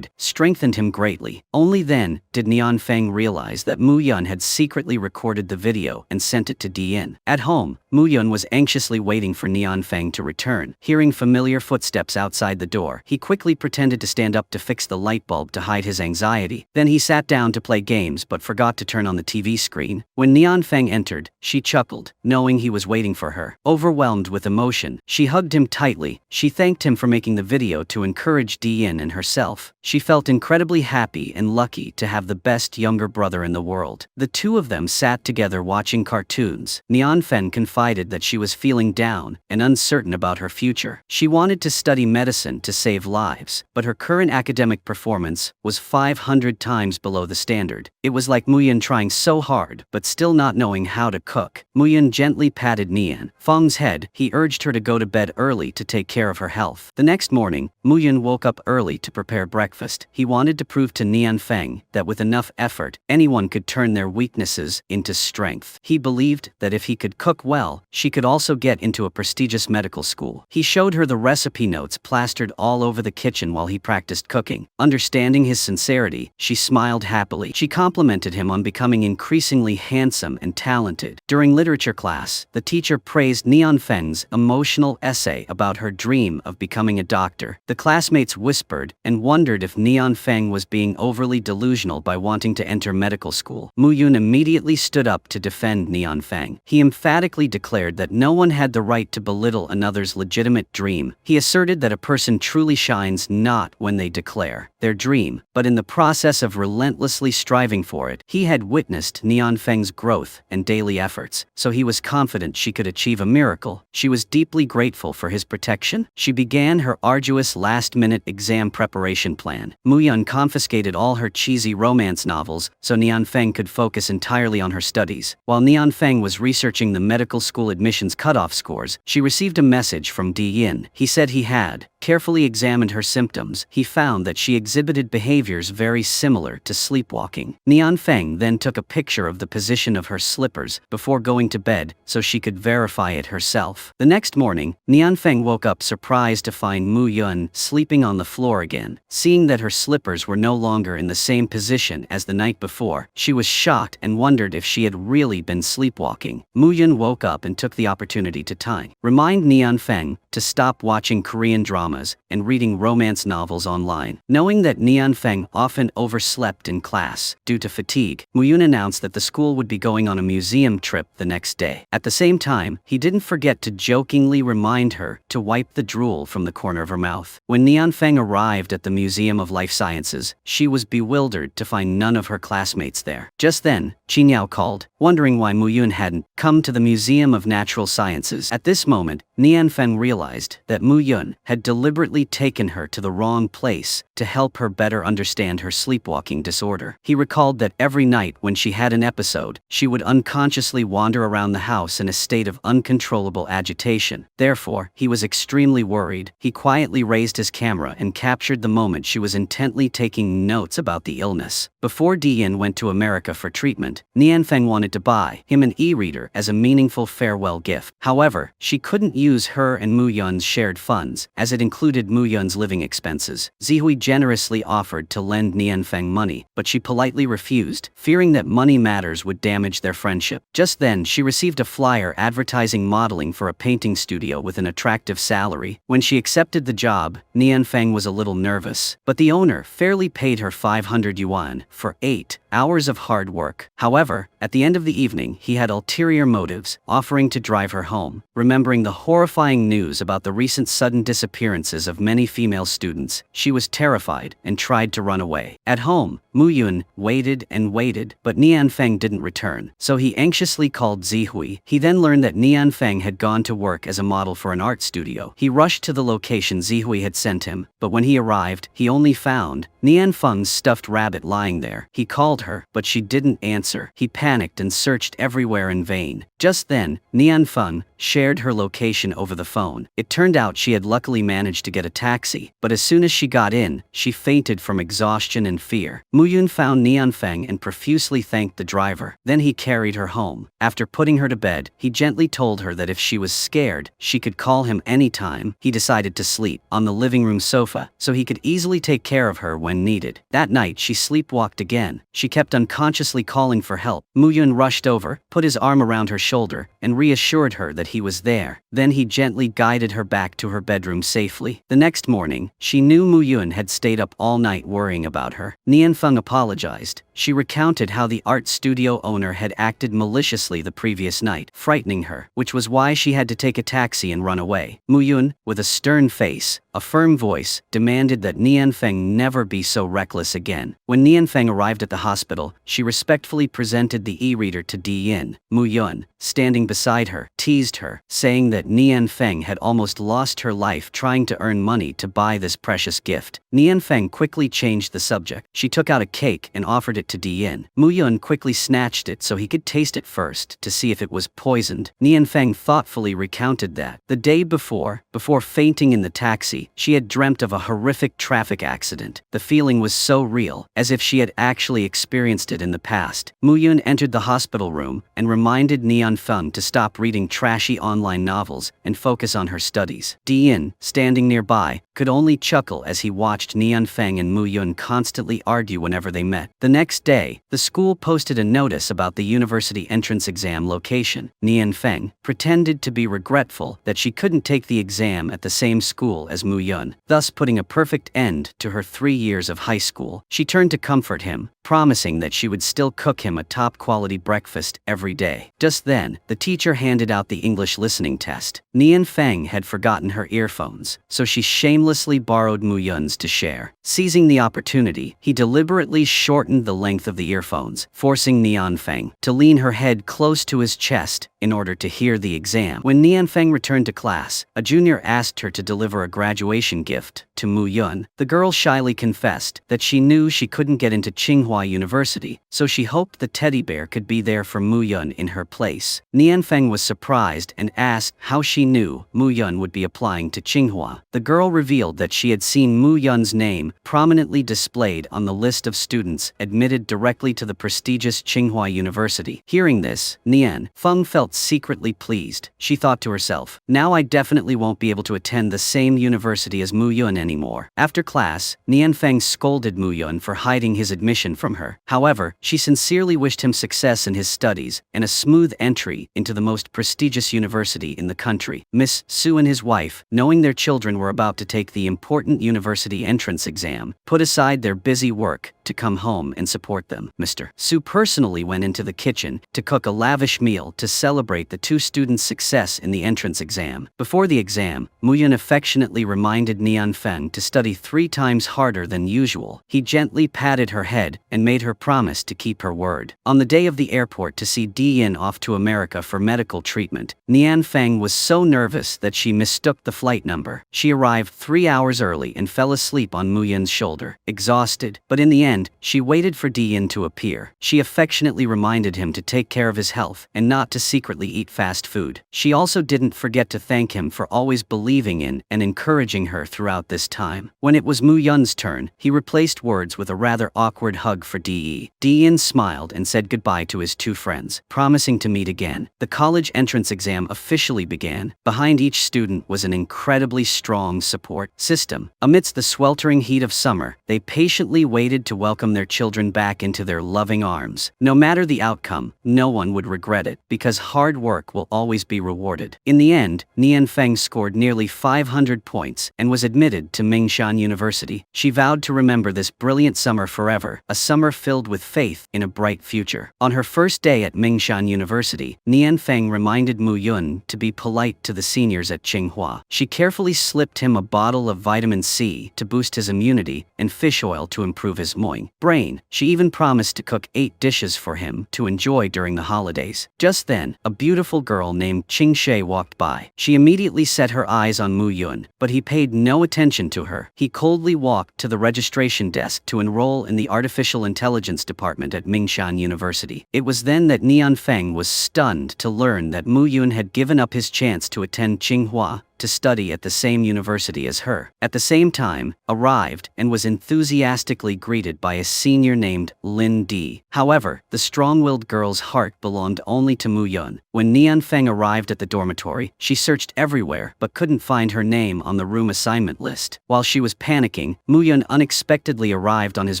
[SPEAKER 1] strengthened him greatly. Only then did Nianfeng realize that Muyun had secretly recorded the video and sent it to Dian. At home, Muyun was anxiously waiting for Nianfeng to return. Hearing familiar footsteps outside the door, he quickly pretended to stand up to fix the light bulb to hide his anxiety. Then he sat down to play games but forgot to turn on the TV screen. When Nianfeng entered, she chuckled, knowing he was waiting for her. Overwhelmed with emotion, she hugged him tightly. She thanked him for making the video to encourage Dian and herself. She felt incredibly happy and lucky to have the best younger brother in the world. The two of them sat together watching cartoons. Nianfeng confided that she was feeling down and uncertain about her future. She wanted to study medicine to save lives, but her current academic performance was 500 times below the standard. It was like Muyun trying so hard but still not knowing how to cook. Muyun gently patted Nianfeng's head. He urged her to go to bed early to take care of her health. The next morning, Muyun woke up early to prepare breakfast. He wanted to prove to Nianfeng that with enough effort, anyone could turn their weaknesses into strength. He believed that if he could cook well, she could also get into a prestigious medical school. He showed her the recipe notes plastered all over the kitchen while he practiced cooking. Understanding his sincerity, she smiled happily. She complimented him on becoming increasingly handsome and talented. During literature class, the teacher praised Nianfeng's emotional essay about her dream of becoming a doctor. The classmates whispered and wondered if Nianfeng was being overly delusional by wanting to enter medical school. Muyun immediately stood up to defend Nianfeng. He emphatically declared that no one had the right to belittle another's legitimate dream. He asserted that a person truly shines not when they declare their dream, but in the process of relentlessly striving for it. He had witnessed Nianfeng's growth and daily efforts, so he was confident she could achieve a miracle. She was deeply grateful for his protection. She began her arduous last-minute exam preparation plan. Muyun confiscated all her cheesy romance novels so Nianfeng could focus entirely on her studies. While Nianfeng was researching the medical school admissions cutoff scores, she received a message from Dian. He said he had carefully examined her symptoms. He found that she exhibited behaviors very similar to sleepwalking. Nianfeng then took a picture of the position of her slippers before going to bed so she could verify it herself. The next morning, Nianfeng woke up surprised to find Muyun sleeping on the floor again. Seeing that her slippers were no longer in the same position as the night before, she was shocked and wondered if she had really been sleepwalking. Muyun woke up and took the opportunity to remind Nianfeng to stop watching Korean dramas Cdramas and reading romance novels online. Knowing that Nianfeng often overslept in class due to fatigue, Muyun announced that the school would be going on a museum trip the next day. At the same time, he didn't forget to jokingly remind her to wipe the drool from the corner of her mouth. When Nianfeng arrived at the Museum of Life Sciences, she was bewildered to find none of her classmates there. Just then, Qingyao called, wondering why Muyun hadn't come to the Museum of Natural Sciences. At this moment, Nianfeng realized that Muyun had deliberately taken her to the wrong place to help her better understand her sleepwalking disorder. He recalled that every night when she had an episode, she would unconsciously wander around the house in a state of uncontrollable agitation. Therefore, he was extremely worried. He quietly raised his camera and captured the moment she was intently taking notes about the illness. Before Dian went to America for treatment, Nianfeng wanted to buy him an e-reader as a meaningful farewell gift. However, she couldn't use her and Muyun's shared funds, as it included Muyun's living expenses. Zihui generously offered to lend Nianfeng money, but she politely refused, fearing that money matters would damage their friendship. Just then, she received a flyer advertising modeling for a painting studio with an attractive salary. When she accepted the job, Nianfeng was a little nervous, but the owner fairly paid her 500 yuan for 8 hours of hard work. However, at the end of the evening, he had ulterior motives, offering to drive her home. Remembering the horrifying news about the recent sudden disappearances of many female students, she was terrified and tried to run away. At home, Muyun waited and waited, but Nianfeng didn't return, so he anxiously called Zihui. He then learned that Nianfeng had gone to work as a model for an art studio. He rushed to the location Zihui had sent him, but when he arrived, he only found Nianfeng's stuffed rabbit lying there. He called her, but she didn't answer. He panicked and searched everywhere in vain. Just then, Nianfeng shared her location over the phone. It turned out she had luckily managed to get a taxi, but as soon as she got in, she fainted from exhaustion and fear. Muyun found Nianfeng and profusely thanked the driver. Then he carried her home. After putting her to bed, he gently told her that if she was scared, she could call him anytime. He decided to sleep on the living room sofa, so he could easily take care of her when needed. That night, she sleepwalked again. She kept unconsciously calling for help. Muyun rushed over, put his arm around her shoulder, and reassured her that he was there. Then he gently guided her back to her bedroom safely. The next morning, she knew Muyun had stayed up all night worrying about her. Nianfeng apologized. She recounted how the art studio owner had acted maliciously the previous night, frightening her, which was why she had to take a taxi and run away. Muyun, with a stern face, a firm voice, demanded that Nianfeng never be so reckless again. When Nianfeng arrived at the hospital, she respectfully presented the e-reader to Dian. Muyun, standing beside her, teased her, saying that Nianfeng had almost lost her life trying to earn money to buy this precious gift. Nianfeng quickly changed the subject. She took out a cake and offered it to Dian. Muyun quickly snatched it so he could taste it first to see if it was poisoned. Nianfeng thoughtfully recounted that the day before fainting in the taxi, she had dreamt of a horrific traffic accident. The feeling was so real, as if she had actually experienced it in the past. Muyun entered the hospital room and reminded Nianfeng to stop reading trashy online novels and focus on her studies. Dian, standing nearby, could only chuckle as he watched Nianfeng and Muyun constantly argue whenever they met. The next day, the school posted a notice about the university entrance exam location. Nianfeng pretended to be regretful that she couldn't take the exam at the same school as Muyun, thus putting a perfect end to her 3 years of high school. She turned to comfort him, promising that she would still cook him a top-quality breakfast every day. Just then, the teacher handed out the English listening test. Nianfeng had forgotten her earphones, so she shamelessly borrowed Muyun's to share. Seizing the opportunity, he deliberately shortened the length of the earphones, forcing Nianfeng to lean her head close to his chest in order to hear the exam. When Nianfeng returned to class, a junior asked her to deliver a graduation gift to Muyun. The girl shyly confessed that she knew she couldn't get into Tsinghua University, so she hoped the teddy bear could be there for Muyun in her place. Nianfeng was surprised and asked how she knew Muyun would be applying to Tsinghua. The girl revealed that she had seen Muyun's name prominently displayed on the list of students admitted directly to the prestigious Tsinghua University. Hearing this, Nianfeng felt felt secretly pleased. She thought to herself, now I definitely won't be able to attend the same university as Mu Yun anymore. After class, Nianfeng scolded Mu Yun for hiding his admission from her. However, she sincerely wished him success in his studies and a smooth entry into the most prestigious university in the country. Miss Su and his wife, knowing their children were about to take the important university entrance exam, put aside their busy work to come home and support them. Mr. Su personally went into the kitchen to cook a lavish meal to celebrate the two students' success in the entrance exam. Before the exam, Mu Yun affectionately reminded Nianfeng to study 3 times harder than usual. He gently patted her head and made her promise to keep her word. On the day of the airport to see Di Yin off to America for medical treatment, Nianfeng was so nervous that she mistook the flight number. She arrived 3 hours early and fell asleep on Mu Yun's shoulder, exhausted, but in the end, she waited for Di Yin to appear. She affectionately reminded him to take care of his health and not to secretly eat fast food. She also didn't forget to thank him for always believing in and encouraging her throughout this time. When it was Mu Yun's turn, he replaced words with a rather awkward hug for Di Yin smiled and said goodbye to his 2 friends, promising to meet again. The college entrance exam officially began. Behind each student was an incredibly strong support system. Amidst the sweltering heat of summer, they patiently waited to welcome their children back into their loving arms. No matter the outcome, no one would regret it, because hard work will always be rewarded. In the end, Nianfeng scored nearly 500 points and was admitted to Mingshan University. She vowed to remember this brilliant summer forever, a summer filled with faith in a bright future. On her first day at Mingshan University, Nianfeng reminded Mu Yun to be polite to the seniors at Tsinghua. She carefully slipped him a bottle of vitamin C to boost his immunity and fish oil to improve his brain. She even promised to cook 8 dishes for him to enjoy during the holidays. Just then, a beautiful girl named Qing Shui walked by. She immediately set her eyes on Mu Yun, but he paid no attention to her. He coldly walked to the registration desk to enroll in the Artificial Intelligence Department at Mingshan University. It was then that Nianfeng was stunned to learn that Mu Yun had given up his chance to attend Tsinghua to study at the same university as her. At the same time, arrived and was enthusiastically greeted by a senior named Lin Di. However, the strong-willed girl's heart belonged only to Mu Yun. When Nianfeng arrived at the dormitory, she searched everywhere but couldn't find her name on the room assignment list. While she was panicking, Mu Yun unexpectedly arrived on his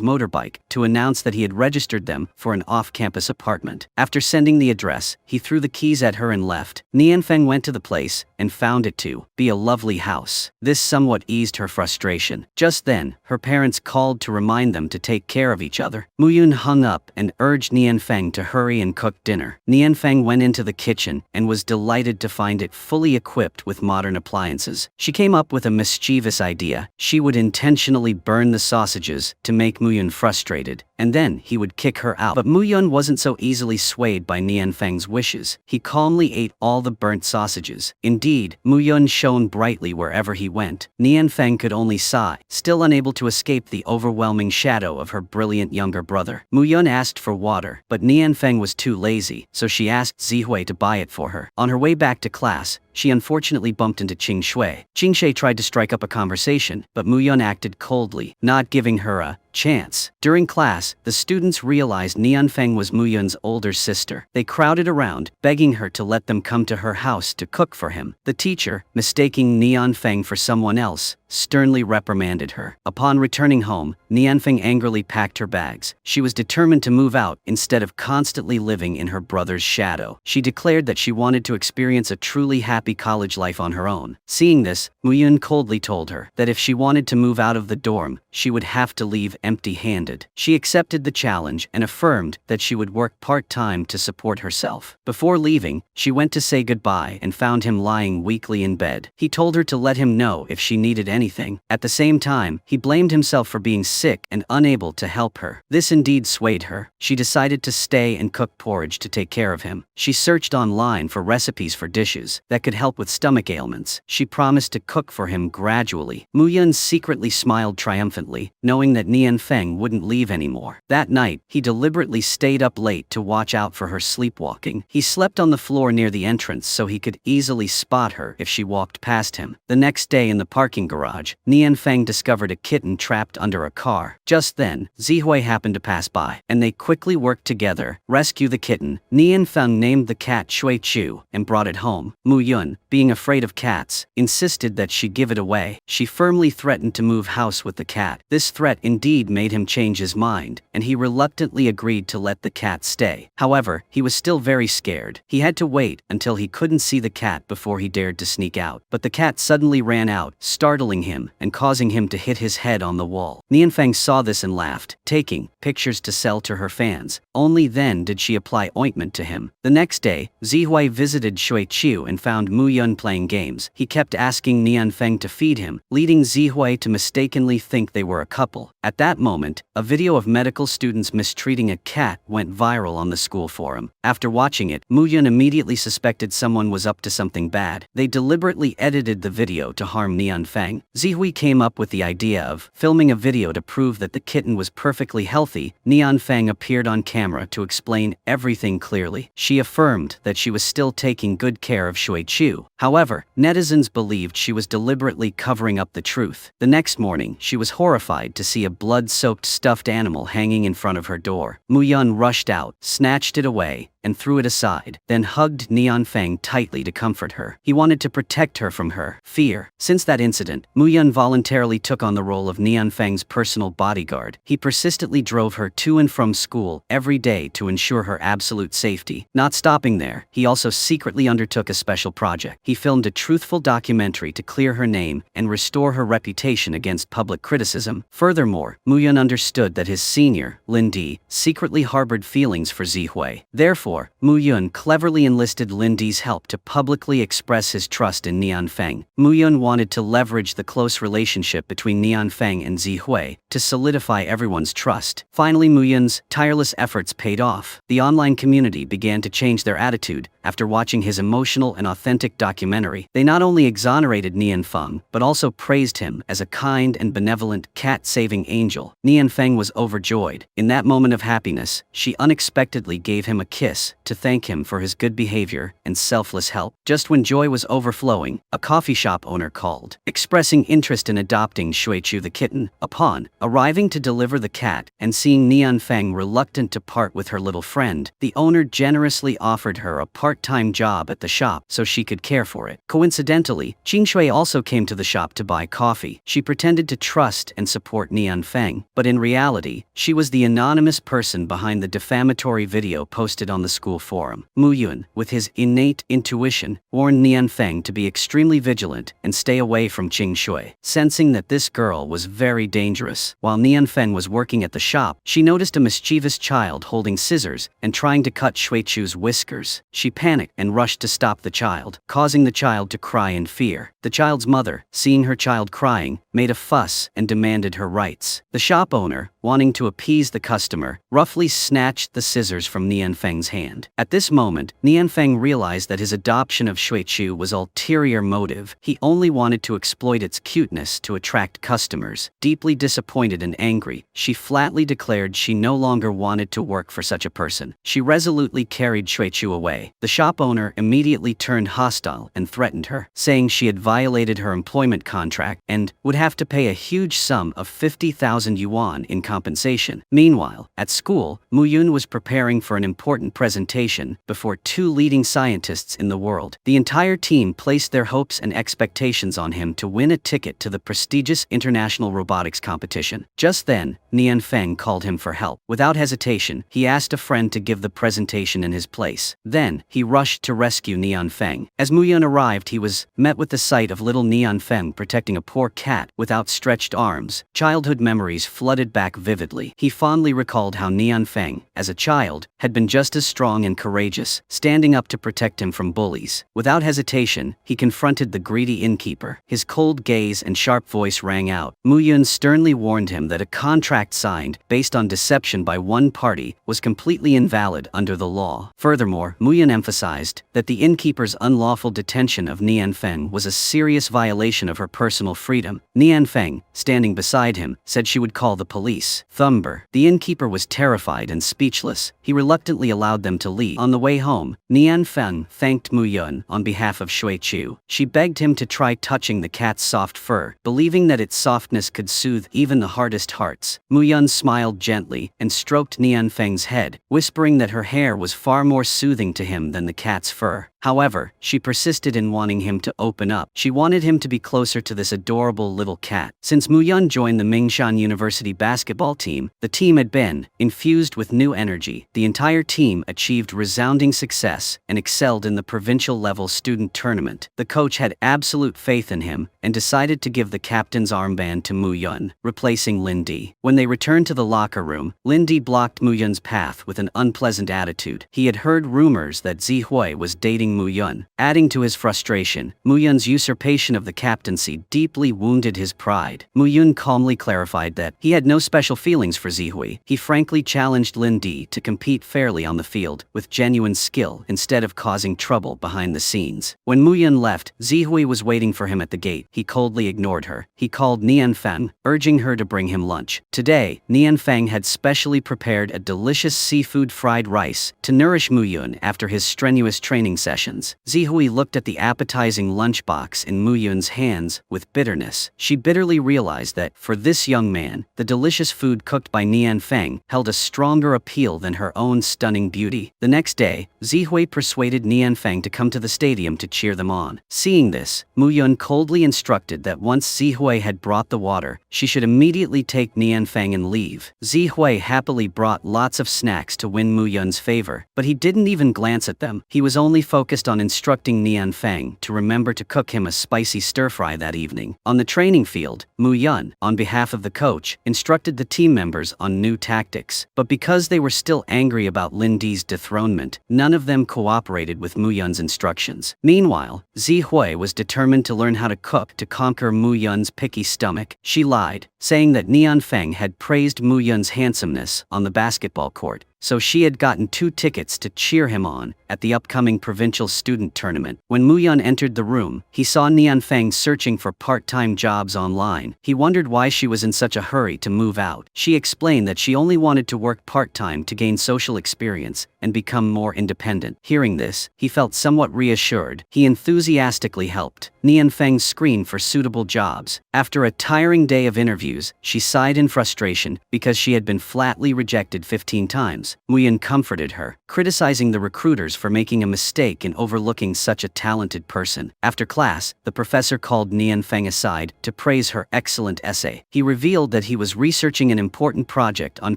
[SPEAKER 1] motorbike to announce that he had registered them for an off-campus apartment. After sending the address, he threw the keys at her and left. Nianfeng went to the place and found it to be a lovely house. This somewhat eased her frustration. Just then, her parents called to remind them to take care of each other. Mu Yun hung up and urged Nianfeng to hurry and cook dinner. Nianfeng went into the kitchen and was delighted to find it fully equipped with modern appliances. She came up with a mischievous idea. She would intentionally burn the sausages to make Mu Yun frustrated, and then he would kick her out. But Mu Yun wasn't so easily swayed by Nianfeng's wishes. He calmly ate all the burnt sausages. Indeed, Mu Yun shone brightly wherever he went. Nianfeng could only sigh, still unable to escape the overwhelming shadow of her brilliant younger brother. Mu Yun asked for water, but Nianfeng was too lazy, so she asked Zihui to buy it for her. On her way back to class, she unfortunately bumped into Qing Shui. Qing Shui tried to strike up a conversation, but Mu Yun acted coldly, not giving her a chance. During class, the students realized Nianfeng was Mu Yun's older sister. They crowded around, begging her to let them come to her house to cook for him. The teacher, mistaking Nianfeng for someone else, sternly reprimanded her. Upon returning home, Nianfeng angrily packed her bags. She was determined to move out instead of constantly living in her brother's shadow. She declared that she wanted to experience a truly happy college life on her own. Seeing this, Mu Yun coldly told her that if she wanted to move out of the dorm, she would have to leave empty-handed. She accepted the challenge and affirmed that she would work part-time to support herself. Before leaving, she went to say goodbye and found him lying weakly in bed. He told her to let him know if she needed anything. At the same time, he blamed himself for being sick and unable to help her. This indeed swayed her. She decided to stay and cook porridge to take care of him. She searched online for recipes for dishes that could help with stomach ailments. She promised to cook for him gradually. Mu Yun secretly smiled triumphantly silently, knowing that Nian Feng wouldn't leave anymore. That night, he deliberately stayed up late to watch out for her sleepwalking. He slept on the floor near the entrance so he could easily spot her if she walked past him. The next day in the parking garage, Nian Feng discovered a kitten trapped under a car. Just then, Zihui happened to pass by, and they quickly worked together, rescue the kitten. Nian Feng named the cat Shui Chu and brought it home. Mu Yun, being afraid of cats, insisted that she give it away. She firmly threatened to move house with the cat. This threat indeed made him change his mind, and he reluctantly agreed to let the cat stay. However, he was still very scared. He had to wait until he couldn't see the cat before he dared to sneak out. But the cat suddenly ran out, startling him and causing him to hit his head on the wall. Nian Feng saw this and laughed, taking pictures to sell to her fans. Only then did she apply ointment to him. The next day, Zihui visited Shui Chu and found Mu Yun playing games. He kept asking Nian Feng to feed him, leading Zihui to mistakenly think they were a couple. At that moment, a video of medical students mistreating a cat went viral on the school forum. After watching it, Mu Yun immediately suspected someone was up to something bad. They deliberately edited the video to harm Nian Feng. Zihui came up with the idea of filming a video to prove that the kitten was perfectly healthy. Nian Feng appeared on camera to explain everything clearly. She affirmed that she was still taking good care of Shui Chu. However, netizens believed she was deliberately covering up the truth. The next morning, she was horrified to see a blood-soaked stuffed animal hanging in front of her door. Mu Yun rushed out, snatched it away, and threw it aside, then hugged Nian Feng tightly to comfort her. He wanted to protect her from her fear. Since that incident, Mu Yun voluntarily took on the role of Nian Feng's personal bodyguard. He persistently drove her to and from school every day to ensure her absolute safety. Not stopping there, he also secretly undertook a special project. He filmed a truthful documentary to clear her name and restore her reputation against public criticism. Furthermore, Mu Yun understood that his senior, Lin Di, secretly harbored feelings for Zihui. Therefore, Mu Yun cleverly enlisted Lin Di's help to publicly express his trust in Nian Feng. Mu Yun wanted to leverage the close relationship between Nian Feng and Zihui to solidify everyone's trust. Finally, Mu Yun's tireless efforts paid off. The online community began to change their attitude after watching his emotional and authentic documentary. They not only exonerated Nian Feng, but also praised him as a kind and benevolent cat-saving angel. Nian Feng was overjoyed. In that moment of happiness, she unexpectedly gave him a kiss to thank him for his good behavior and selfless help. Just when joy was overflowing, a coffee shop owner called, expressing interest in adopting Shui Chu the kitten. Upon arriving to deliver the cat and seeing Nian Feng reluctant to part with her little friend, the owner generously offered her a part-time job at the shop so she could care for it. Coincidentally, Shui also came to the shop to buy coffee. She pretended to trust and support Nian Feng, but in reality, she was the anonymous person behind the defamatory video posted on the school forum. Mu Yun, with his innate intuition, warned Nian Feng to be extremely vigilant and stay away from Shui. Sensing that this girl was very dangerous, while Nian Feng was working at the shop, she noticed a mischievous child holding scissors and trying to cut Shui Chu's whiskers. She panicked and rushed to stop the child, causing the child to cry in fear. The child's mother, seeing her child crying, made a fuss and demanded her rights. The shop owner, wanting to appease the customer, roughly snatched the scissors from Nian Feng's hand. At this moment, Nian Feng realized that his adoption of Shui Chu was ulterior motive. He only wanted to exploit its cuteness to attract customers. Deeply disappointed and angry, she flatly declared she no longer wanted to work for such a person. She resolutely carried Shui Chu away. The shop owner immediately turned hostile and threatened her, saying she had violated her employment contract and would have to pay a huge sum of 50,000 yuan in compensation. Meanwhile, at school, Mu Yun was preparing for an important presentation before two leading scientists in the world. The entire team placed their hopes and expectations on him to win a ticket to the prestigious international robotics competition. Just then, Nian Feng called him for help. Without hesitation, he asked a friend to give the presentation in his place. Then, he rushed to rescue Nian Feng. As Mu Yun arrived, he was met with the sight of little Nian Feng protecting a poor cat with outstretched arms. Childhood memories flooded back vividly. He fondly recalled how Nian Feng, as a child, had been just as strong and courageous, standing up to protect him from bullies. Without hesitation, he confronted the greedy innkeeper. His cold gaze and sharp voice rang out. Mu Yun sternly warned him that a contract signed based on deception by one party was completely invalid under the law. Furthermore, Mu Yun emphasized emphasized that the innkeeper's unlawful detention of Nian Feng was a serious violation of her personal freedom. Nian Feng, standing beside him, said she would call the police. Thumber. The innkeeper was terrified and speechless. He reluctantly allowed them to leave. On the way home, Nian Feng thanked Mu Yun on behalf of Shui Chu. She begged him to try touching the cat's soft fur, believing that its softness could soothe even the hardest hearts. Mu Yun smiled gently and stroked Nian Feng's head, whispering that her hair was far more soothing to him than the cat's fur. However, she persisted in wanting him to open up. She wanted him to be closer to this adorable little cat. Since Mu Yun joined the Mingshan University basketball team, the team had been infused with new energy. The entire team achieved resounding success and excelled in the provincial-level student tournament. The coach had absolute faith in him and decided to give the captain's armband to Mu Yun, replacing Lin Di. When they returned to the locker room, Lin Di blocked Mu Yun's path with an unpleasant attitude. He had heard rumors that Zi Hui was dating Mu Yun. Adding to his frustration, Mu Yun's usurpation of the captaincy deeply wounded his pride. Mu Yun calmly clarified that he had no special feelings for Zi Hui. He frankly challenged Lin Di to compete fairly on the field, with genuine skill instead of causing trouble behind the scenes. When Mu Yun left, Zi Hui was waiting for him at the gate. He coldly ignored her. He called Nian Feng, urging her to bring him lunch. Today, Nian Feng had specially prepared a delicious seafood fried rice to nourish Mu Yun after his strenuous training sessions. Zi Hui looked at the appetizing lunchbox in Mu Yun's hands with bitterness. She bitterly realized that, for this young man, the delicious food cooked by Nian Feng held a stronger appeal than her own stunning beauty. The next day, Zi Hui persuaded Nian Feng to come to the stadium to cheer them on. Seeing this, Mu Yun coldly instructed that once Zi Hui had brought the water, she should immediately take Nian Feng and leave. Zi Hui happily brought lots of snacks to win Mu Yun's favor, but he didn't even glance at them. He was only focused on instructing Nian Feng to remember to cook him a spicy stir-fry that evening. On the training field, Mu Yun, on behalf of the coach, instructed the team members on new tactics. But because they were still angry about Lin Di's dethronement, none of them cooperated with Mu Yun's instructions. Meanwhile, Zi Hui was determined to learn how to cook to conquer Mu Yun's picky stomach. She lied, saying that Nian Feng had praised Mu Yun's handsomeness on the basketball court, so she had gotten 2 tickets to cheer him on at the upcoming provincial student tournament. When Mu Yun entered the room, he saw Nian Feng searching for part-time jobs online. He wondered why she was in such a hurry to move out. She explained that she only wanted to work part-time to gain social experience and become more independent. Hearing this, he felt somewhat reassured. He enthusiastically helped Nian Feng screen for suitable jobs. After a tiring day of interviews, she sighed in frustration because she had been flatly rejected 15 times. Mu Yun comforted her, criticizing the recruiters for making a mistake in overlooking such a talented person. After class, the professor called Nian Feng aside to praise her excellent essay. He revealed that he was researching an important project on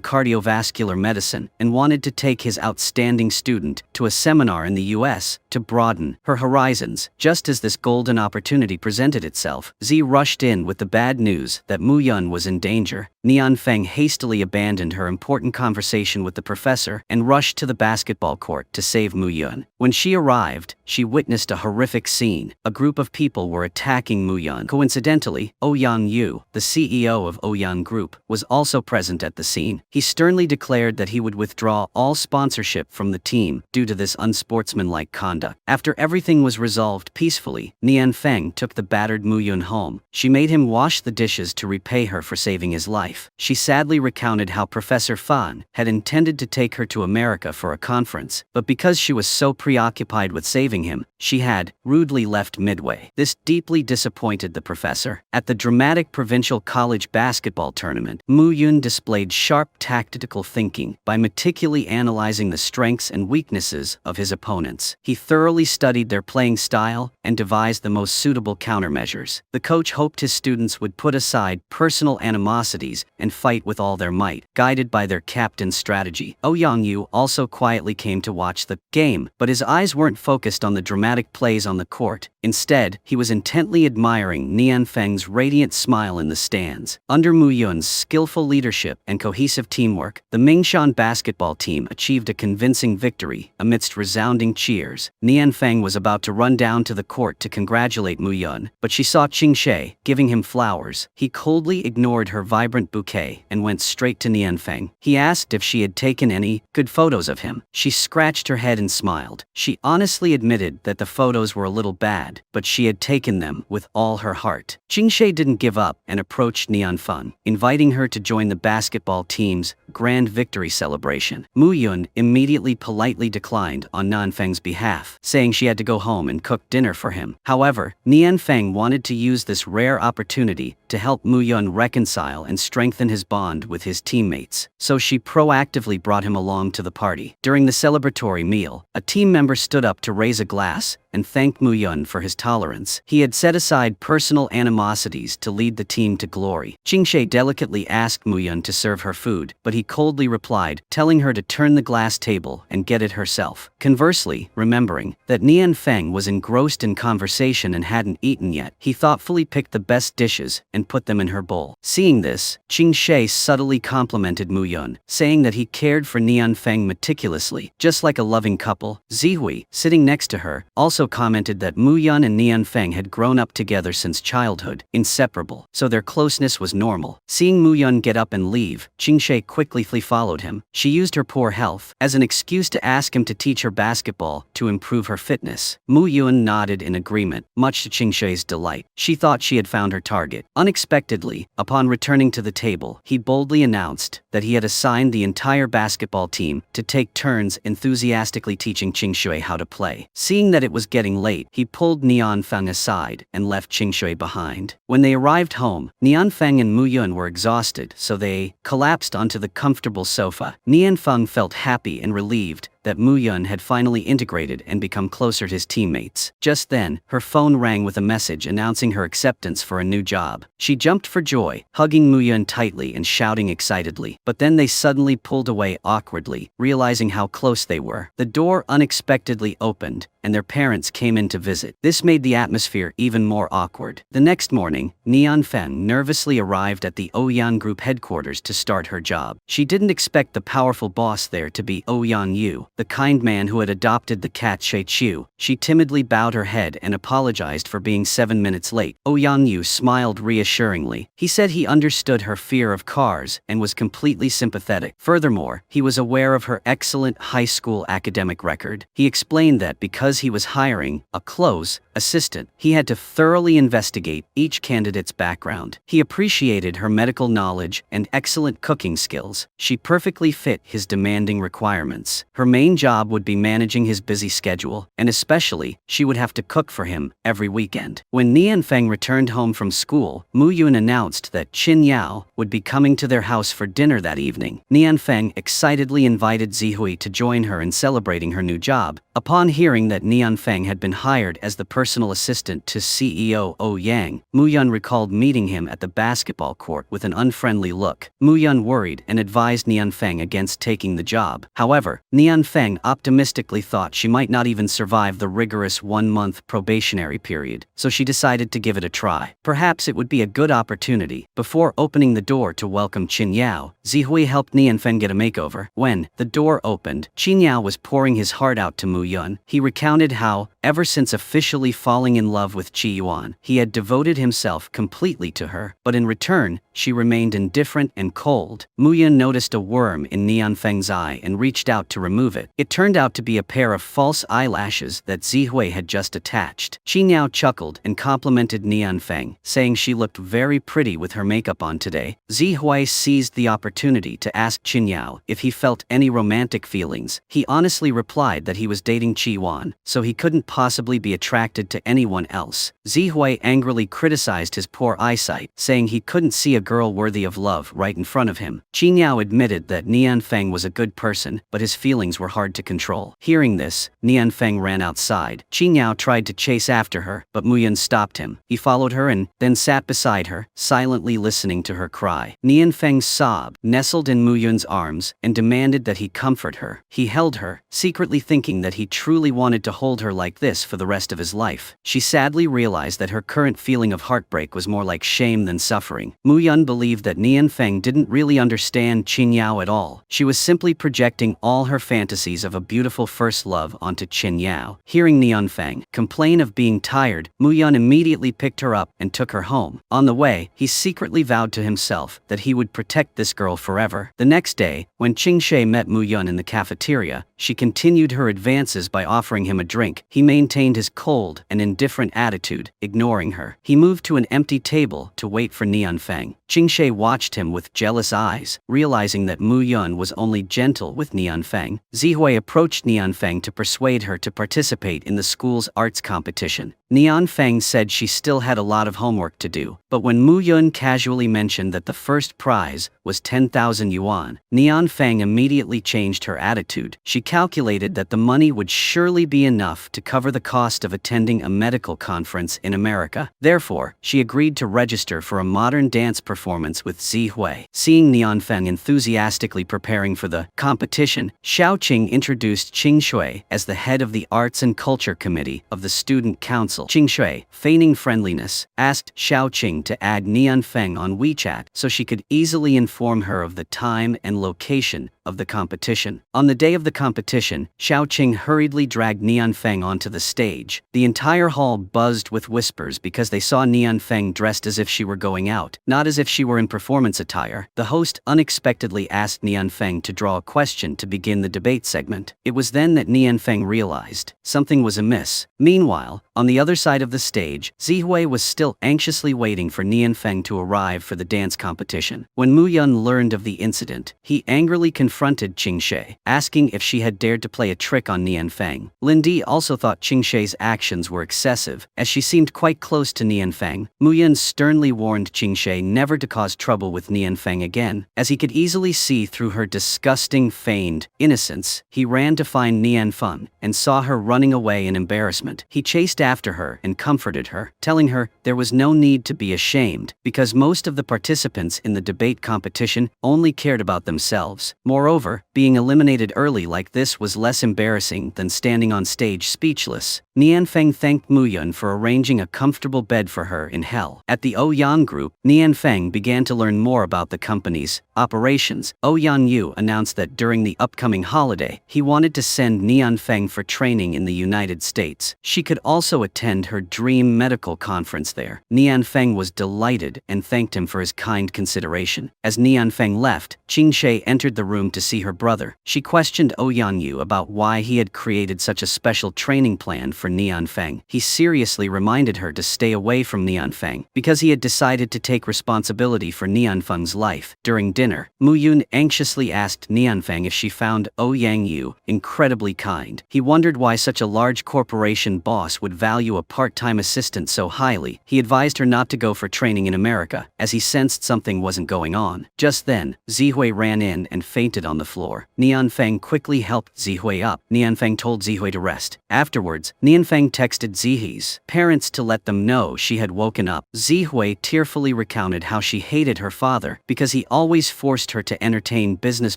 [SPEAKER 1] cardiovascular medicine and wanted to take his outstanding student to a seminar in the US to broaden her horizons. Just as this golden opportunity presented itself, Zi rushed in with the bad news that Mu Yun was in danger. Nian Feng hastily abandoned her important conversation with the professor and rushed to the basketball court to save Mu Yun. When she arrived, she witnessed a horrific scene. A group of people were attacking Mu Yun. Coincidentally, Ouyang Yu, the CEO of Ouyang Group, was also present at the scene. He sternly declared that he would withdraw all sponsorship from the team due to this unsportsmanlike conduct. After everything was resolved peacefully, Nian Feng took the battered Mu Yun home. She made him wash the dishes to repay her for saving his life. She sadly recounted how Professor Fan had intended to take her to America for a conference, but because she was so preoccupied with saving him, she had rudely left midway. This deeply disappointed the professor. At the dramatic provincial college basketball tournament, Mu Yun displayed sharp tactical thinking by meticulously analyzing the strengths and weaknesses of his opponents. He thoroughly studied their playing style and devised the most suitable countermeasures. The coach hoped his students would put aside personal animosities and fight with all their might, guided by their captain's strategy. Ouyang Yu also quietly came to watch the game, but his eyes weren't focused on the dramatic plays on the court. Instead, he was intently admiring Nian Feng's radiant smile in the stands. Under Mu Yun's skillful leadership and cohesive teamwork, the Mingshan basketball team achieved a convincing victory. Amidst resounding cheers, Nian Feng was about to run down to the court to congratulate Mu Yun, but she saw Qing She, giving him flowers. He coldly ignored her vibrant bouquet and went straight to Nian Feng. He asked if she had taken any good photos of him. She scratched her head and smiled. She honestly admitted that the photos were a little bad, but she had taken them with all her heart. Qing She didn't give up and approached Nian Feng, inviting her to join the basketball team's grand victory celebration. Mu Yun immediately politely declined on Nian Feng's behalf, saying she had to go home and cook dinner for him. However, Nian Feng wanted to use this rare opportunity to help Mu Yun reconcile and strengthen his bond with his teammates, so she proactively brought him along to the party. During the celebratory meal, a team member stood up to raise a glass and thanked Mu Yun for his tolerance. He had set aside personal animosities to lead the team to glory. Qing She delicately asked Mu Yun to serve her food, but he coldly replied, telling her to turn the glass table and get it herself. Conversely, remembering that Nian Feng was engrossed in conversation and hadn't eaten yet, he thoughtfully picked the best dishes and put them in her bowl. Seeing this, Qing She subtly complimented Mu Yun, saying that he cared for Nian Feng meticulously, just like a loving couple. Zihui, sitting next to her, also commented that Mu Yun and Nian Feng had grown up together since childhood, inseparable, so their closeness was normal. Seeing Mu Yun get up and leave, Qing She quickly followed him. She used her poor health as an excuse to ask him to teach her basketball to improve her fitness. Mu Yun nodded in agreement, much to Qing She's delight. She thought she had found her target. Unexpectedly, upon returning to the table, he boldly announced that he had assigned the entire basketball team to take turns enthusiastically teaching Qing She how to play. Seeing that it was getting late, he pulled Nian Feng aside and left Qing She behind. When they arrived home, Nian Feng and Mu Yun were exhausted, so they collapsed onto the comfortable sofa. Nian Feng felt happy and relieved that Mu Yun had finally integrated and become closer to his teammates. Just then, her phone rang with a message announcing her acceptance for a new job. She jumped for joy, hugging Mu Yun tightly and shouting excitedly. But then they suddenly pulled away awkwardly, realizing how close they were. The door unexpectedly opened, and their parents came in to visit. This made the atmosphere even more awkward. The next morning, Nian Feng nervously arrived at the Ouyang Group headquarters to start her job. She didn't expect the powerful boss there to be Ouyang Yu, the kind man who had adopted the cat Shui Chu. She timidly bowed her head and apologized for being 7 minutes late. Ouyang Yu smiled reassuringly. He said he understood her fear of cars and was completely sympathetic. Furthermore, he was aware of her excellent high school academic record. He explained that because he was hiring a close assistant, he had to thoroughly investigate each candidate's background. He appreciated her medical knowledge and excellent cooking skills. She perfectly fit his demanding requirements. Her main job would be managing his busy schedule, and especially, she would have to cook for him every weekend. When Nian Feng returned home from school, Mu Yun announced that Qin Yao would be coming to their house for dinner that evening. Nian Feng excitedly invited Zihui to join her in celebrating her new job. Upon hearing that Nian Feng had been hired as the personal assistant to CEO Ouyang, Mu Yun recalled meeting him at the basketball court with an unfriendly look. Mu Yun worried and advised Nian Feng against taking the job. However, Nian Feng optimistically thought she might not even survive the rigorous 1-month probationary period, so she decided to give it a try. Perhaps it would be a good opportunity. Before opening the door to welcome Qin Yao, Zihui helped Nian Feng get a makeover. When the door opened, Qin Yao was pouring his heart out to Mu Yun. He recounted how, ever since officially falling in love with Qi Yuan, he had devoted himself completely to her, but in return, she remained indifferent and cold. Mu Yun noticed a worm in Nian Feng's eye and reached out to remove it. It turned out to be a pair of false eyelashes that Zihui had just attached. Qin Yao chuckled and complimented Nian Feng, saying she looked very pretty with her makeup on today. Zihui seized the opportunity to ask Qin Yao if he felt any romantic feelings. He honestly replied that he was dating Qi Yuan, so he couldn't possibly be attracted to anyone else. Zihui angrily criticized his poor eyesight, saying he couldn't see a girl worthy of love right in front of him. Qingyao admitted that Nianfeng was a good person, but his feelings were hard to control. Hearing this, Nianfeng ran outside. Qingyao tried to chase after her, but Muyun stopped him. He followed her and then sat beside her, silently listening to her cry. Nianfeng sobbed, nestled in Muyun's arms, and demanded that he comfort her. He held her, secretly thinking that he truly wanted to hold her like this for the rest of his life. She sadly realized that her current feeling of heartbreak was more like shame than suffering. Muyun believed that Nianfeng didn't really understand Qingyao at all. She was simply projecting all her fantasies of a beautiful first love onto Qingyao. Hearing Nianfeng complain of being tired, Muyun immediately picked her up and took her home. On the way, he secretly vowed to himself that he would protect this girl forever. The next day, when Qingshe met Muyun in the cafeteria, she continued her advances by offering him a drink. He maintained his cold and indifferent attitude, ignoring her. He moved to an empty table to wait for Nianfeng. Qingshe watched him with jealous eyes, realizing that Muyun was only gentle with Nianfeng. Zihui approached Nianfeng to persuade her to participate in the school's arts competition. Nianfeng said she still had a lot of homework to do, but when Muyun casually mentioned that the first prize was 10,000 yuan, Nianfeng immediately changed her attitude. She calculated that the money would surely be enough to cover the cost of attending a medical conference in America. Therefore, she agreed to register for a modern dance performance with Zihui. Seeing Nianfeng enthusiastically preparing for the competition, Xiaoqing introduced Qingshui as the head of the Arts and Culture Committee of the Student Council. Qingshui, feigning friendliness, asked Xiaoqing to add Nianfeng on WeChat so she could easily inform her of the time and location of the competition. On the day of the competition, Xiaoqing hurriedly dragged Nianfeng onto the stage. The entire hall buzzed with whispers because they saw Nianfeng dressed as if she were going out, not as if she were in performance attire. The host unexpectedly asked Nianfeng to draw a question to begin the debate segment. It was then that Nianfeng realized something was amiss. Meanwhile, on the other side of the stage, Zihui was still anxiously waiting for Nianfeng to arrive for the dance competition. When Muyun learned of the incident, he angrily confronted Qingshe, asking if she had dared to play a trick on Nianfeng. Lindi also thought Qingshe's actions were excessive, as she seemed quite close to Nianfeng. Muyun sternly warned Qingshe never to cause trouble with Nianfeng again. As he could easily see through her disgusting feigned innocence, he ran to find Nianfeng and saw her running away in embarrassment. He chased after her and comforted her, telling her there was no need to be ashamed, because most of the participants in the debate competition only cared about themselves. Moreover, being eliminated early like this was less embarrassing than standing on stage speechless. Nianfeng thanked Muyun for arranging a comfortable bed for her in hell. At the Ouyang group, Nianfeng began to learn more about the company's operations. Ouyang Yu announced that during the upcoming holiday, he wanted to send Nianfeng for training in the United States. She could also attend her dream medical conference there. Nianfeng was delighted and thanked him for his kind consideration. As Nianfeng left, Qingshe entered the room to see her brother. She questioned Ouyang Yu about why he had created such a special training plan for Nianfeng. He seriously reminded her to stay away from Nianfeng because he had decided to take responsibility for Nianfeng's life. During dinner, Muyun anxiously asked Nianfeng if she found Ouyang Yu incredibly kind. He wondered why such a large corporation boss would value a part-time assistant so highly. He advised her not to go for training in America, as he sensed something wasn't going on. Just then, Zihui ran in and fainted on the floor. Nianfeng quickly helped Zihui up. Nianfeng told Zihui to rest. Afterwards, Nianfeng texted Zihui's parents to let them know she had woken up. Zihui tearfully recounted how she hated her father because he always forced her to entertain business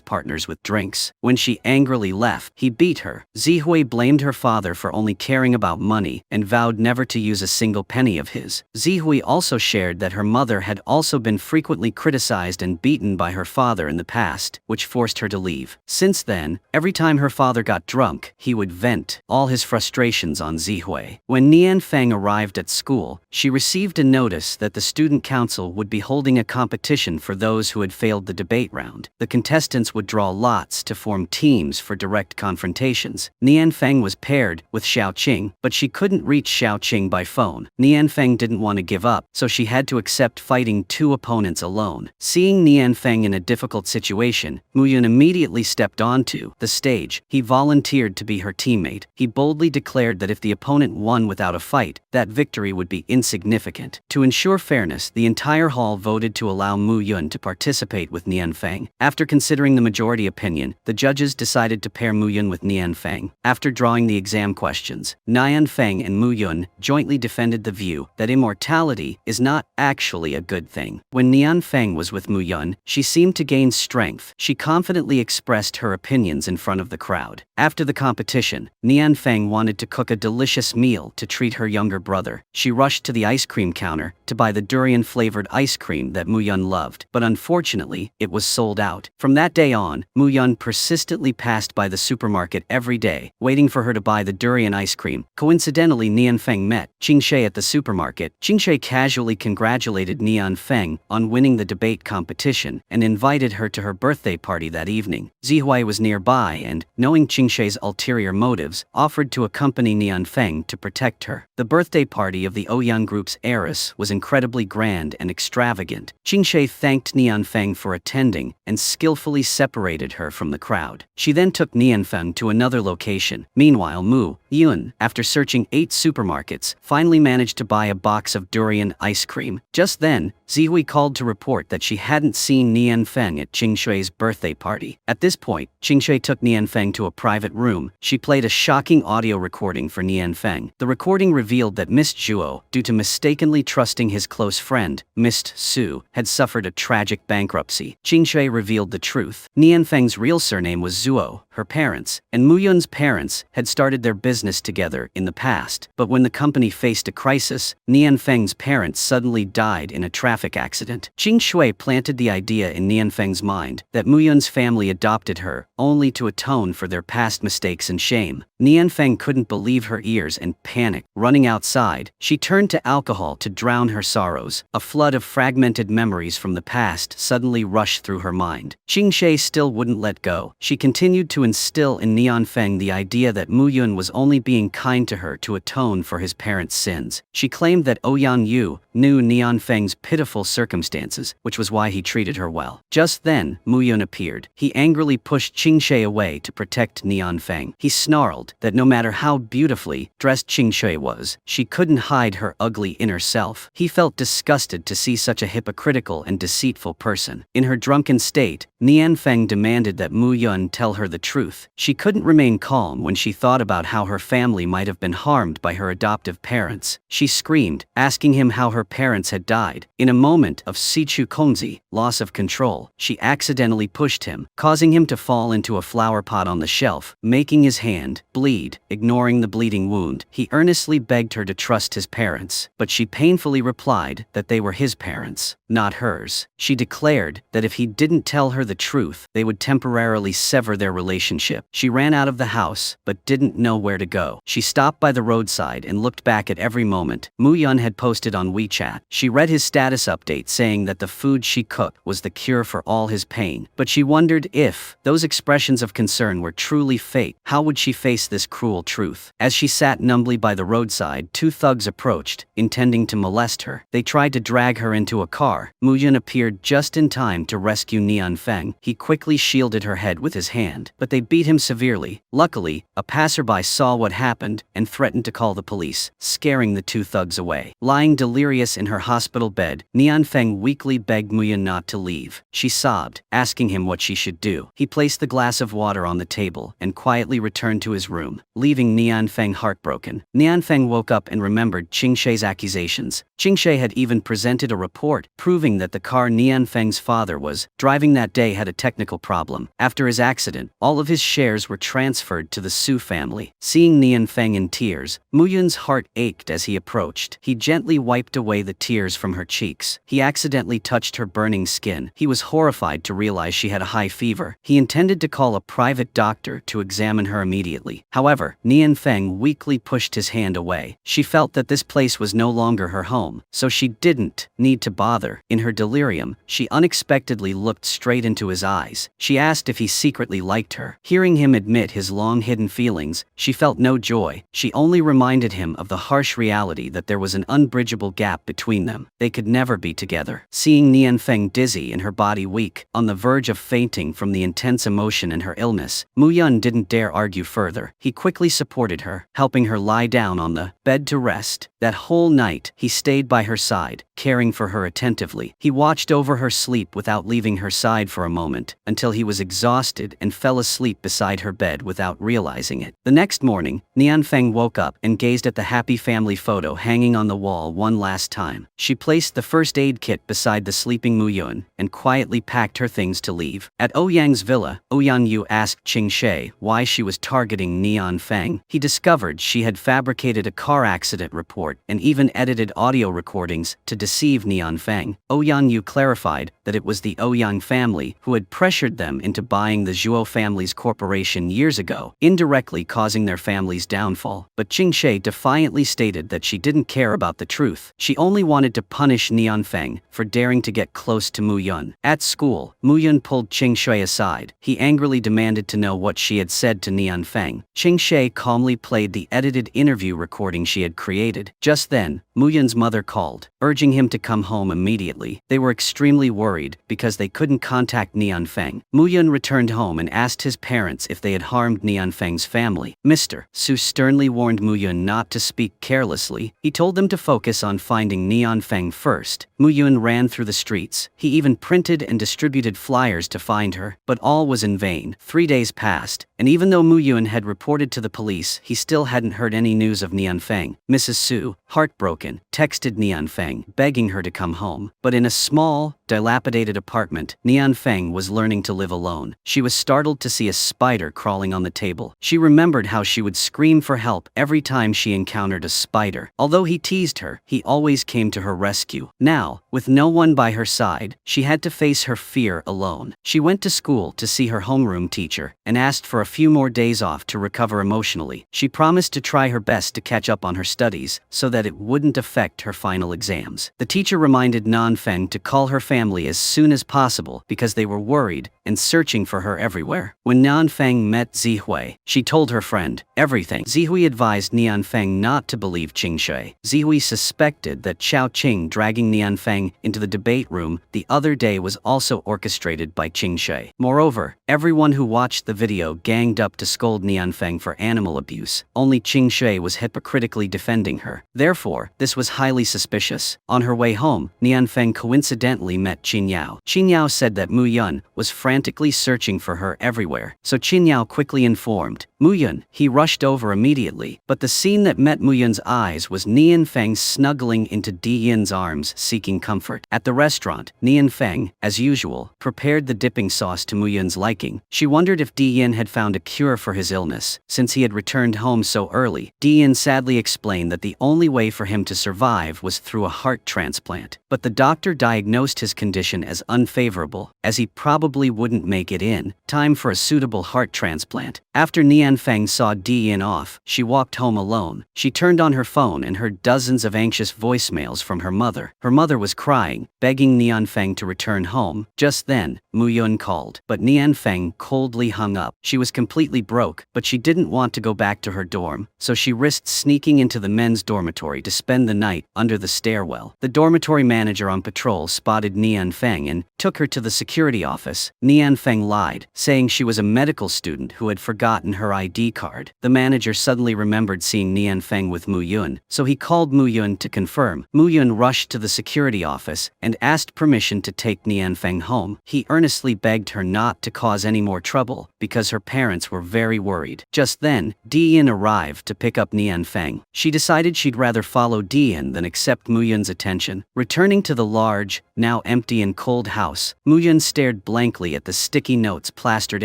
[SPEAKER 1] partners with drinks. When she angrily left, he beat her. Zihui blamed her father for only caring about money and vowed never to use a single penny of his. Zihui also shared that her mother had also been frequently criticized and beaten by her father in the past, which forced her to leave. Since then, every time her father got drunk, he would vent all his frustrations on Zihui. When Nianfeng arrived at school, she received a notice that the student council would be holding a competition for those who had failed the debate round. The contestants would draw lots to form teams for direct confrontations. Nianfeng was paired with Xiaoqing, but she couldn't reach Xiaoqing by phone. Nianfeng didn't want to give up, so she had to accept fighting two opponents alone. Seeing Nianfeng in a difficult situation, Muyun Muyun immediately stepped onto the stage. He volunteered to be her teammate. He boldly declared that if the opponent won without a fight, that victory would be insignificant. To ensure fairness, the entire hall voted to allow Muyun to participate with Nianfeng. After considering the majority opinion, the judges decided to pair Muyun with Nianfeng. After drawing the exam questions, Nianfeng and Muyun jointly defended the view that immortality is not actually a good thing. When Nianfeng was with Muyun, she seemed to gain strength. She confidently expressed her opinions in front of the crowd. After the competition, Nianfeng wanted to cook a delicious meal to treat her younger brother. She rushed to the ice cream counter to buy the durian-flavored ice cream that Muyun loved, but unfortunately, it was sold out. From that day on, Muyun persistently passed by the supermarket every day, waiting for her to buy the durian ice cream. Coincidentally, Nianfeng met Qingshui at the supermarket. Qingshui casually congratulated Nianfeng on winning the debate competition and invited her to her birthday party that evening. Zihui was nearby and, knowing Qingshui's ulterior motives, offered to accompany Nianfeng to protect her. The birthday party of the Ouyang group's heiress was incredibly grand and extravagant. Qingshui thanked Nianfeng for attending and skillfully separated her from the crowd. She then took Nianfeng to another location. Meanwhile, Muyun, after searching 8 supermarkets, finally managed to buy a box of durian ice cream. Just then, Zihui called to report that she hadn't seen Nianfeng at Qingshui's birthday party. At this point, Qingshui took Nianfeng to a private room. She played a shocking audio recording for Nianfeng. The recording revealed that Miss Zhuo, due to mistakenly trusting his close friend, Miss Su, had suffered a tragic bankruptcy. Qingshui revealed the truth. Nianfeng's real surname was Zhuo. Her parents, and Muyun's parents, had started their business together in the past. But when the company faced a crisis, Nianfeng's parents suddenly died in a traffic accident. Qingshui planted the idea in Nianfeng's mind that Muyun's family adopted her only to atone for their past mistakes and shame. Nianfeng couldn't believe her ears and panicked. Running outside, she turned to alcohol to drown her sorrows. A flood of fragmented memories from the past suddenly rushed through her mind. Qingshui still wouldn't let go. She continued to instill in Nianfeng the idea that Muyun was only being kind to her to atone for his parents' sins. She claimed that Ouyang Yu knew Nianfeng's pitiful circumstances, which was why he treated her well. Just then, Muyun appeared. He angrily pushed Qingshui away to protect Nianfeng. He snarled that no matter how beautifully dressed Qingshui was, she couldn't hide her ugly inner self. He felt disgusted to see such a hypocritical and deceitful person. In her drunken state, Nianfeng demanded that Muyun tell her the truth. She couldn't remain calm when she thought about how her family might have been harmed by her adoptive parents. She screamed, asking him how her parents had died. In a moment of Sichu Kongzi, loss of control, she accidentally pushed him, causing him to fall into a flower pot on the shelf, making his hand bleed. Ignoring the bleeding wound, he earnestly begged her to trust his parents, but she painfully replied that they were his parents, not hers. She declared that if he didn't tell her the truth, they would temporarily sever their relationship. She ran out of the house, but didn't know where to go. She stopped by the roadside and looked back at every moment. Muyun had posted on WeChat. She read his status update saying that the food she cooked was the cure for all his pain, but she wondered if those expressions of concern were truly fake. How would she face this cruel truth? As she sat numbly by the roadside, 2 thugs approached, intending to molest her. They tried to drag her into a car. Muyun appeared just in time to rescue Nianfeng. He quickly shielded her head with his hand, but they beat him severely. Luckily, a passerby saw what happened and threatened to call the police, scaring the 2 thugs away. Lying delirious in her hospital bed, Nianfeng weakly begged Muyun not to leave. She sobbed, asking him what she should do. He placed the glass of water on the table and quietly returned to his room, leaving Nianfeng heartbroken. Nianfeng woke up and remembered Qingshui's accusations. Qingshui had even presented a report proving that the car Nianfeng's father was driving that day had a technical problem. After his accident, all of his shares were transferred to the Su family. Seeing Nianfeng in tears, Muyun's heart ached as he approached. He gently wiped away the tears from her cheeks. He accidentally touched her burning skin. He was horrified to realize she had a high fever. He intended to to call a private doctor to examine her immediately. However, Nian Feng weakly pushed his hand away. She felt that this place was no longer her home, so she didn't need to bother. In her delirium, she unexpectedly looked straight into his eyes. She asked if he secretly liked her. Hearing him admit his long-hidden feelings, she felt no joy. She only reminded him of the harsh reality that there was an unbridgeable gap between them. They could never be together. Seeing Nian Feng dizzy and her body weak, on the verge of fainting from the intense emotion and her illness, Mu Yun didn't dare argue further. He quickly supported her, helping her lie down on the bed to rest. That whole night, he stayed by her side, caring for her attentively. He watched over her sleep without leaving her side for a moment, until he was exhausted and fell asleep beside her bed without realizing it. The next morning, Nian Feng woke up and gazed at the happy family photo hanging on the wall one last time. She placed the first aid kit beside the sleeping Mu Yun and quietly packed her things to leave. At Ouyang's villa, Ouyang Yu asked Qing She why she was targeting Nian Feng. He discovered she had fabricated a car accident report and even edited audio recordings to deceive Nian Feng. Ouyang Yu clarified that it was the Ouyang family who had pressured them into buying the Zhuo family's corporation years ago, indirectly causing their family's downfall. But Qing She defiantly stated that she didn't care about the truth. She only wanted to punish Nian Feng for daring to get close to Mu Yun. At school, Mu Yun pulled Qing She aside. He angrily demanded to know what she had said to Nian Feng. Qing She calmly played the edited interview recording she had created. Just then, Mu Yun's mother called, urging him to come home immediately. They were extremely worried because they couldn't contact Nian Feng. Mu Yun returned home and asked his parents if they had harmed Nian Feng's family. Mr. Su sternly warned Mu Yun not to speak carelessly. He told them to focus on finding Nian Feng first. Mu Yun ran through the streets. He even printed and distributed flyers to find her, but all was in vain. 3 days passed, and even though Mu Yun had reported to the police, he still hadn't heard any news of Nian Feng. Mrs. Su, heartbroken, texted Nian Feng, begging her to come home. But in a small, dilapidated apartment, Nian Feng was learning to live alone. She was startled to see a spider crawling on the table. She remembered how she would scream for help every time she encountered a spider. Although he teased her, he always came to her rescue. Now, with no one by her side, she had to face her fear alone. She went to school to see her homeroom teacher and asked for a few more days off to recover emotionally. She promised to try her best to catch up on her studies so that it wouldn't affect her final exams. The teacher reminded Nian Feng to call her family as soon as possible because they were worried and searching for her everywhere. When Nian Feng met Zihui, she told her friend everything. Zihui advised Nian Feng not to believe Qing Shi. Zihui suspected that Xiao Qing dragging Nian Feng into the debate room the other day was also orchestrated by Qing Shi. Moreover, everyone who watched the video ganged up to scold Nian Feng for animal abuse. Only Qing Shi was hypocritically defending her. Therefore, this was highly suspicious. On her way home, Nian Feng coincidentally met Qin Yao. Qin Yao said that Mu Yun was frantically searching for her everywhere, so Qin Yao quickly informed Mu Yun. He rushed over immediately, but the scene that met Mu Yun's eyes was Nian Feng snuggling into Di Yin's arms seeking comfort. At the restaurant, Nian Feng, as usual, prepared the dipping sauce to Mu Yun's liking. She wondered if Di Yin had found a cure for his illness. Since he had returned home so early, Di Yin sadly explained that the only way for him to survive was through a heart transplant. But the doctor diagnosed his condition as unfavorable, as he probably wouldn't make it in time for a suitable heart transplant. After Nian Feng saw Di Yin off, she walked home alone. She turned on her phone and heard dozens of anxious voicemails from her mother. Her mother was crying, begging Nian Feng to return home. Just then, Mu Yun called, but Nian Feng coldly hung up. She was completely broke, but she didn't want to go back to her dorm, so she risked sneaking into the men's dormitory to spend the night under the stairwell. The dormitory manager on patrol spotted Nian Feng and took her to the security office. Nian Feng lied, saying she was a medical student who had forgotten her ID card. The manager suddenly remembered seeing Nian Feng with Mu Yun, so he called Mu Yun to confirm. Mu Yun rushed to the security office and asked permission to take Nian Feng home. He earnestly begged her not to cause any more trouble because her parents were very worried. Just then, Di Yin arrived to pick up Nian Feng. She decided she'd rather follow Di Yin than accept Mu Yun's attention. Returning to the large, now empty and cold house house. Muyun stared blankly at the sticky notes plastered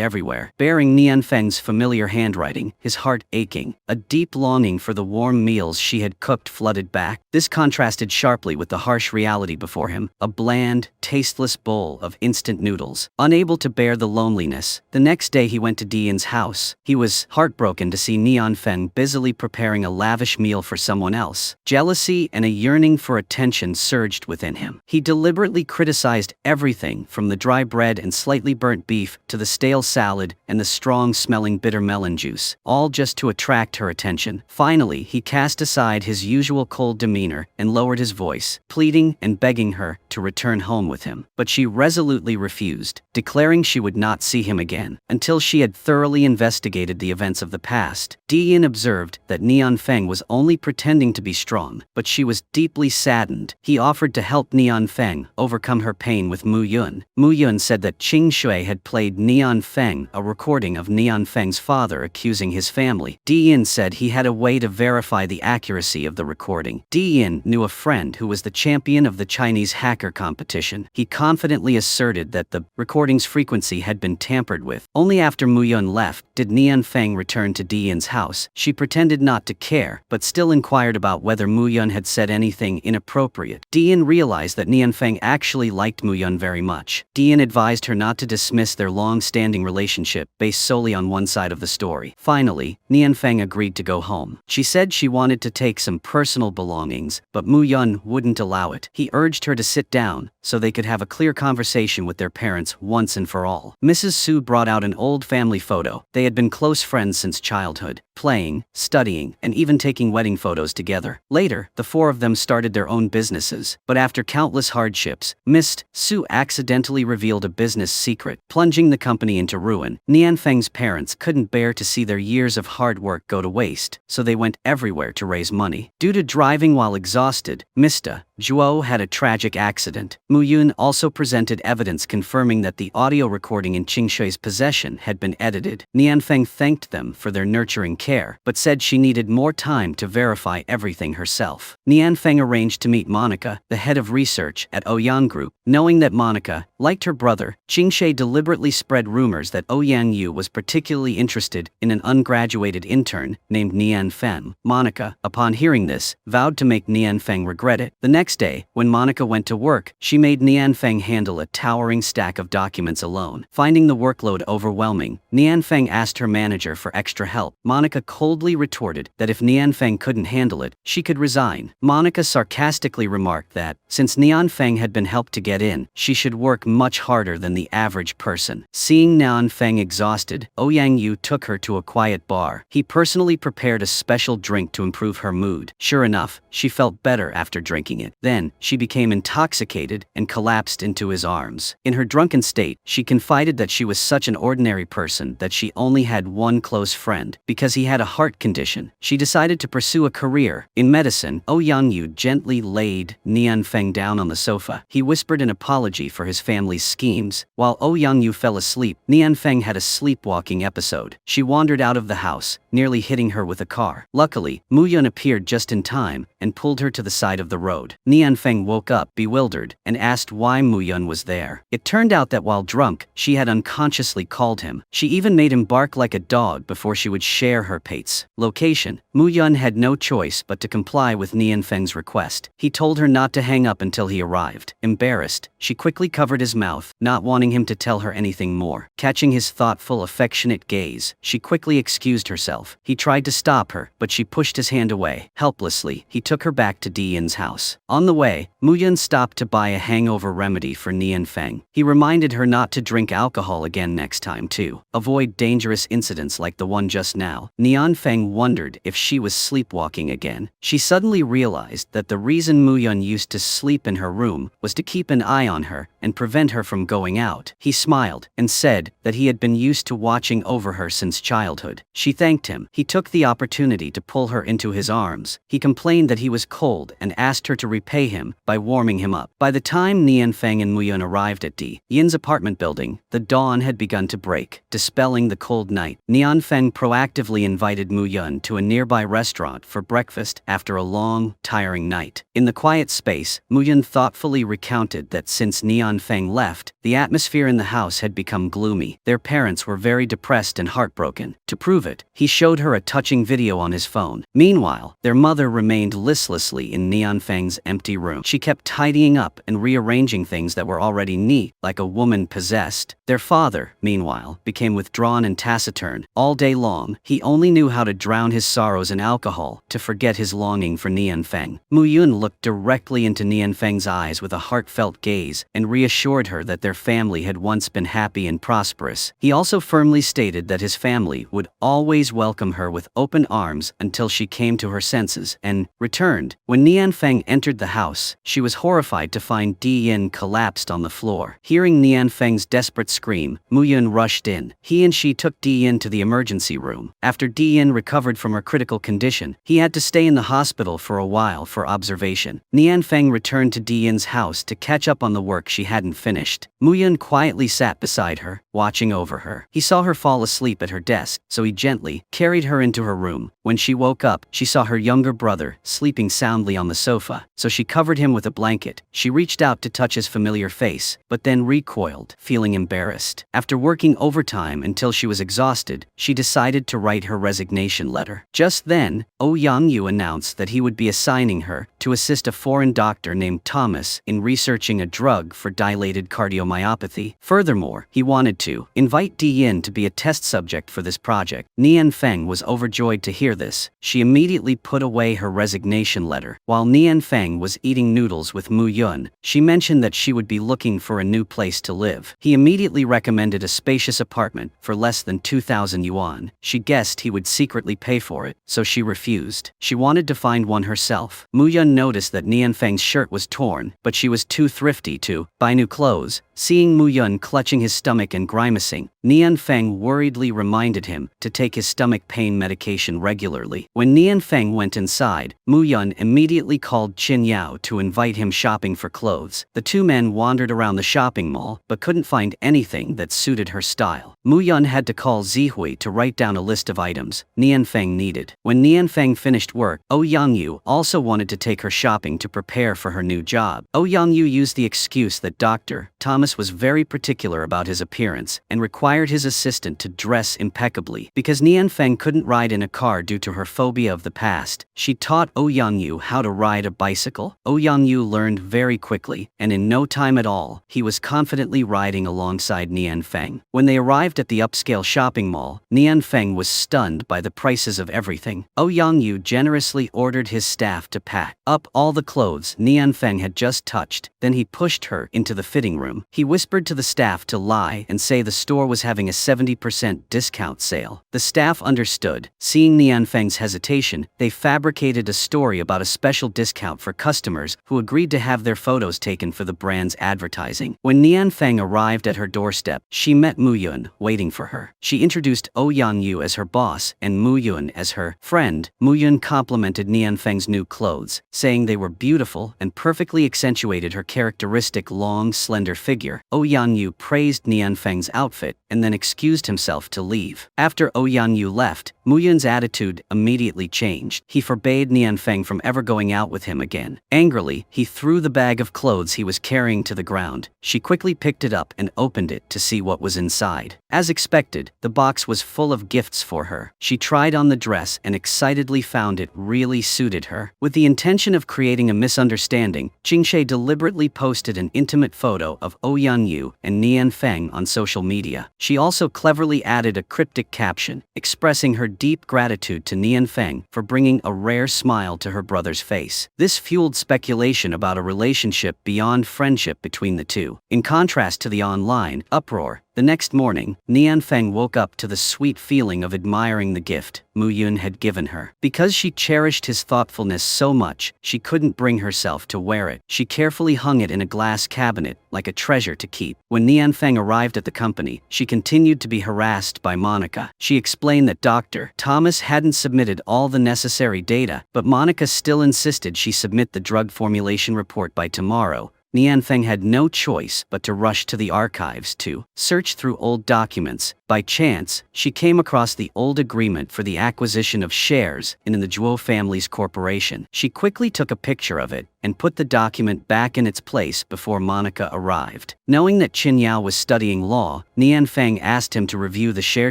[SPEAKER 1] everywhere, bearing Nianfeng's familiar handwriting, his heart aching. A deep longing for the warm meals she had cooked flooded back. This contrasted sharply with the harsh reality before him, a bland, tasteless bowl of instant noodles. Unable to bear the loneliness, the next day he went to Dian's house. He was heartbroken to see Nianfeng busily preparing a lavish meal for someone else. Jealousy and a yearning for attention surged within him. He deliberately criticized everything from the dry bread and slightly burnt beef to the stale salad and the strong-smelling bitter melon juice, all just to attract her attention. Finally, he cast aside his usual cold demeanor and lowered his voice, pleading and begging her to return home with him. But she resolutely refused, declaring she would not see him again until she had thoroughly investigated the events of the past. Dian observed that Nianfeng was only pretending to be strong, but she was deeply saddened. He offered to help Nianfeng overcome her pain with Muyun. Muyun said that Qing Shui had played Nianfeng a recording of Nianfeng's father accusing his family. Dian said he had a way to verify the accuracy of the recording. Dian knew a friend who was the champion of the Chinese hacker competition. He confidently asserted that the recording's frequency had been tampered with. Only after Muyun left did Nianfeng return to Dian's house. She pretended not to care, but still inquired about whether Muyun had said anything inappropriate. Dian realized that Nianfeng actually liked Muyun very much. Dian advised her not to dismiss their long-standing relationship based solely on one side of the story. Finally, Nianfeng agreed to go home. She said she wanted to take some personal belongings, but Muyun wouldn't allow it. He urged her to sit down so they could have a clear conversation with their parents once and for all. Mrs. Su brought out an old family photo. They had been close friends since childhood, playing, studying, and even taking wedding photos together. Later, the four of them started their own businesses, but after countless hardships, Mrs. Su accidentally revealed a business secret, plunging the company into ruin. Nianfeng's parents couldn't bear to see their years of hard work go to waste, so they went everywhere to raise money. Due to driving while exhausted, Mr. Zhuo had a tragic accident. Muyun also presented evidence confirming that the audio recording in Qing Shui's possession had been edited. Nianfeng thanked them for their nurturing care, but said she needed more time to verify everything herself. Nianfeng arranged to meet Monica, the head of research at Ouyang Group. Knowing that Monica liked her brother, Qing Shui deliberately spread rumors that Ouyang Yu was particularly interested in an ungraduated intern named Nianfeng. Monica, upon hearing this, vowed to make Nianfeng regret it. The next day, when Monica went to work, she made Nianfeng handle a towering stack of documents alone. Finding the workload overwhelming, Nianfeng asked her manager for extra help. Monica coldly retorted that if Nianfeng couldn't handle it, she could resign. Monica sarcastically remarked that, since Nianfeng had been helped to get in, she should work much harder than the average person. Seeing Nianfeng exhausted, Ouyang Yu took her to a quiet bar. He personally prepared a special drink to improve her mood. Sure enough, she felt better after drinking it. Then, she became intoxicated and collapsed into his arms. In her drunken state, she confided that she was such an ordinary person that she only had one close friend. Because he had a heart condition, she decided to pursue a career in medicine. Ouyang Yu gently laid Nianfeng down on the sofa. He whispered an apology for his family's schemes. While Ouyang Yu fell asleep, Nianfeng had a sleepwalking episode. She wandered out of the house, nearly hitting her with a car. Luckily, Muyun appeared just in time and pulled her to the side of the road. Nianfeng woke up, bewildered, and asked why Muyun was there. It turned out that while drunk, she had unconsciously called him. She even made him bark like a dog before she would share her pate's location. Muyun had no choice but to comply with Nianfeng's request. He told her not to hang up until he arrived. Embarrassed, she quickly covered his mouth, not wanting him to tell her anything more. Catching his thoughtful, affectionate gaze, she quickly excused herself. He tried to stop her, but she pushed his hand away. Helplessly, he took her back to Dian's house. On the way, Muyun stopped to buy a hangover remedy for Nianfeng. He reminded her not to drink alcohol again next time to avoid dangerous incidents like the one just now. Nianfeng wondered if she was sleepwalking again. She suddenly realized that the reason Muyun used to sleep in her room was to keep an eye on her and prevent her from going out. He smiled and said that he had been used to watching over her since childhood. She thanked him. He took the opportunity to pull her into his arms. He complained that he was cold and asked her to repair repay him by warming him up. By the time Nianfeng and Muyun arrived at Yin's apartment building, the dawn had begun to break, dispelling the cold night. Nianfeng proactively invited Muyun to a nearby restaurant for breakfast after a long, tiring night. In the quiet space, Muyun thoughtfully recounted that since Nianfeng left, the atmosphere in the house had become gloomy. Their parents were very depressed and heartbroken. To prove it, he showed her a touching video on his phone. Meanwhile, their mother remained listlessly in Nianfeng's empty room. She kept tidying up and rearranging things that were already neat, like a woman possessed. Their father, meanwhile, became withdrawn and taciturn. All day long, he only knew how to drown his sorrows in alcohol, to forget his longing for Nianfeng. Muyun looked directly into Nianfeng's eyes with a heartfelt gaze, and reassured her that their family had once been happy and prosperous. He also firmly stated that his family would always welcome her with open arms until she came to her senses and returned. When Nianfeng entered the house, she was horrified to find Yin collapsed on the floor. Hearing Nianfeng's desperate scream, Muyun rushed in. He and she took Yin to the emergency room. After Yin recovered from her critical condition, he had to stay in the hospital for a while for observation. Nianfeng returned to Yin's house to catch up on the work she hadn't finished. Muyun quietly sat beside her, watching over her. He saw her fall asleep at her desk, so he gently carried her into her room. When she woke up, she saw her younger brother sleeping soundly on the sofa, so she covered him with a blanket. She reached out to touch his familiar face, but then recoiled, feeling embarrassed. After working overtime until she was exhausted, she decided to write her resignation letter. Just then, Yang announced that he would be assigning her to assist a foreign doctor named Thomas in researching a drug for dilated cardiomyopathy. Furthermore, he wanted to invite Yin to be a test subject for this project. Nianfeng was overjoyed to hear this. She immediately put away her resignation letter. While Nianfeng was eating noodles with Muyun, she mentioned that she would be looking for a new place to live. He immediately recommended a spacious apartment for less than 2,000 yuan. She guessed he would secretly pay for it, so she refused. She wanted to find one herself. Muyun noticed that Nianfeng's shirt was torn, but she was too thrifty to buy new clothes. Seeing Muyun clutching his stomach and grimacing, Nianfeng worriedly reminded him to take his stomach pain medication regularly. When Nianfeng went inside, Muyun immediately called Qin Yao to invite him shopping for clothes. The two men wandered around the shopping mall, but couldn't find anything that suited her style. Muyun had to call Zihui to write down a list of items Nianfeng needed. When Nianfeng finished work, Yang also wanted to take her shopping to prepare for her new job. Yang used the excuse that Dr. Thomas was very particular about his appearance and required his assistant to dress impeccably. Because Nianfeng couldn't ride in a car due to her phobia of the past, she taught Yang how to ride a bicycle. Yang learned very quickly, and in no time at all, he was confidently riding alongside Nianfeng. When they arrived at the upscale shopping mall, Nianfeng was stunned by the prices of everything. Yang generously ordered his staff to pack up all the clothes Nianfeng had just touched. Then he pushed her into the fitting room. He whispered to the staff to lie and say the store was having a 70% discount sale. The staff understood. Seeing Nianfeng's hesitation, they fabricated a story about a special discount for customers who agreed to have their photos taken for the brand's advertising. When Nianfeng arrived at her doorstep, she met Muyun waiting for her. She introduced Yang as her boss and Muyun as her friend. Muyun complimented Nianfeng's new clothes, saying they were beautiful and perfectly accentuated her characteristic long, slender figure. Yang praised Nianfeng's outfit and then excused himself to leave. After Yang left, Muyun's attitude immediately changed. He forbade Nianfeng from ever going out with him again. Angrily, he threw the bag of clothes he was carrying to the ground. She quickly picked it up and opened it to see what was inside. As expected, the box was full of gifts for her. She tried on the dress and excitedly found it really suited her. With the intention of creating a misunderstanding, Jingshe deliberately posted an intimate photo of Yang and Nianfeng on social media. She also cleverly added a cryptic caption, expressing her deep gratitude to Nianfeng for bringing a rare smile to her brother's face. This fueled speculation about a relationship beyond friendship between the two. In contrast to the online uproar, the The next morning, Nianfeng woke up to the sweet feeling of admiring the gift Mu Yun had given her. Because she cherished his thoughtfulness so much, she couldn't bring herself to wear it. She carefully hung it in a glass cabinet, like a treasure to keep. When Nianfeng arrived at the company, she continued to be harassed by Monica. She explained that Dr. Thomas hadn't submitted all the necessary data, but Monica still insisted she submit the drug formulation report by tomorrow. Nianfeng had no choice but to rush to the archives to search through old documents. By chance, she came across the old agreement for the acquisition of shares in the Zhuo family's corporation. She quickly took a picture of it and put the document back in its place before Monica arrived. Knowing that Qin Yao was studying law, Nianfeng asked him to review the share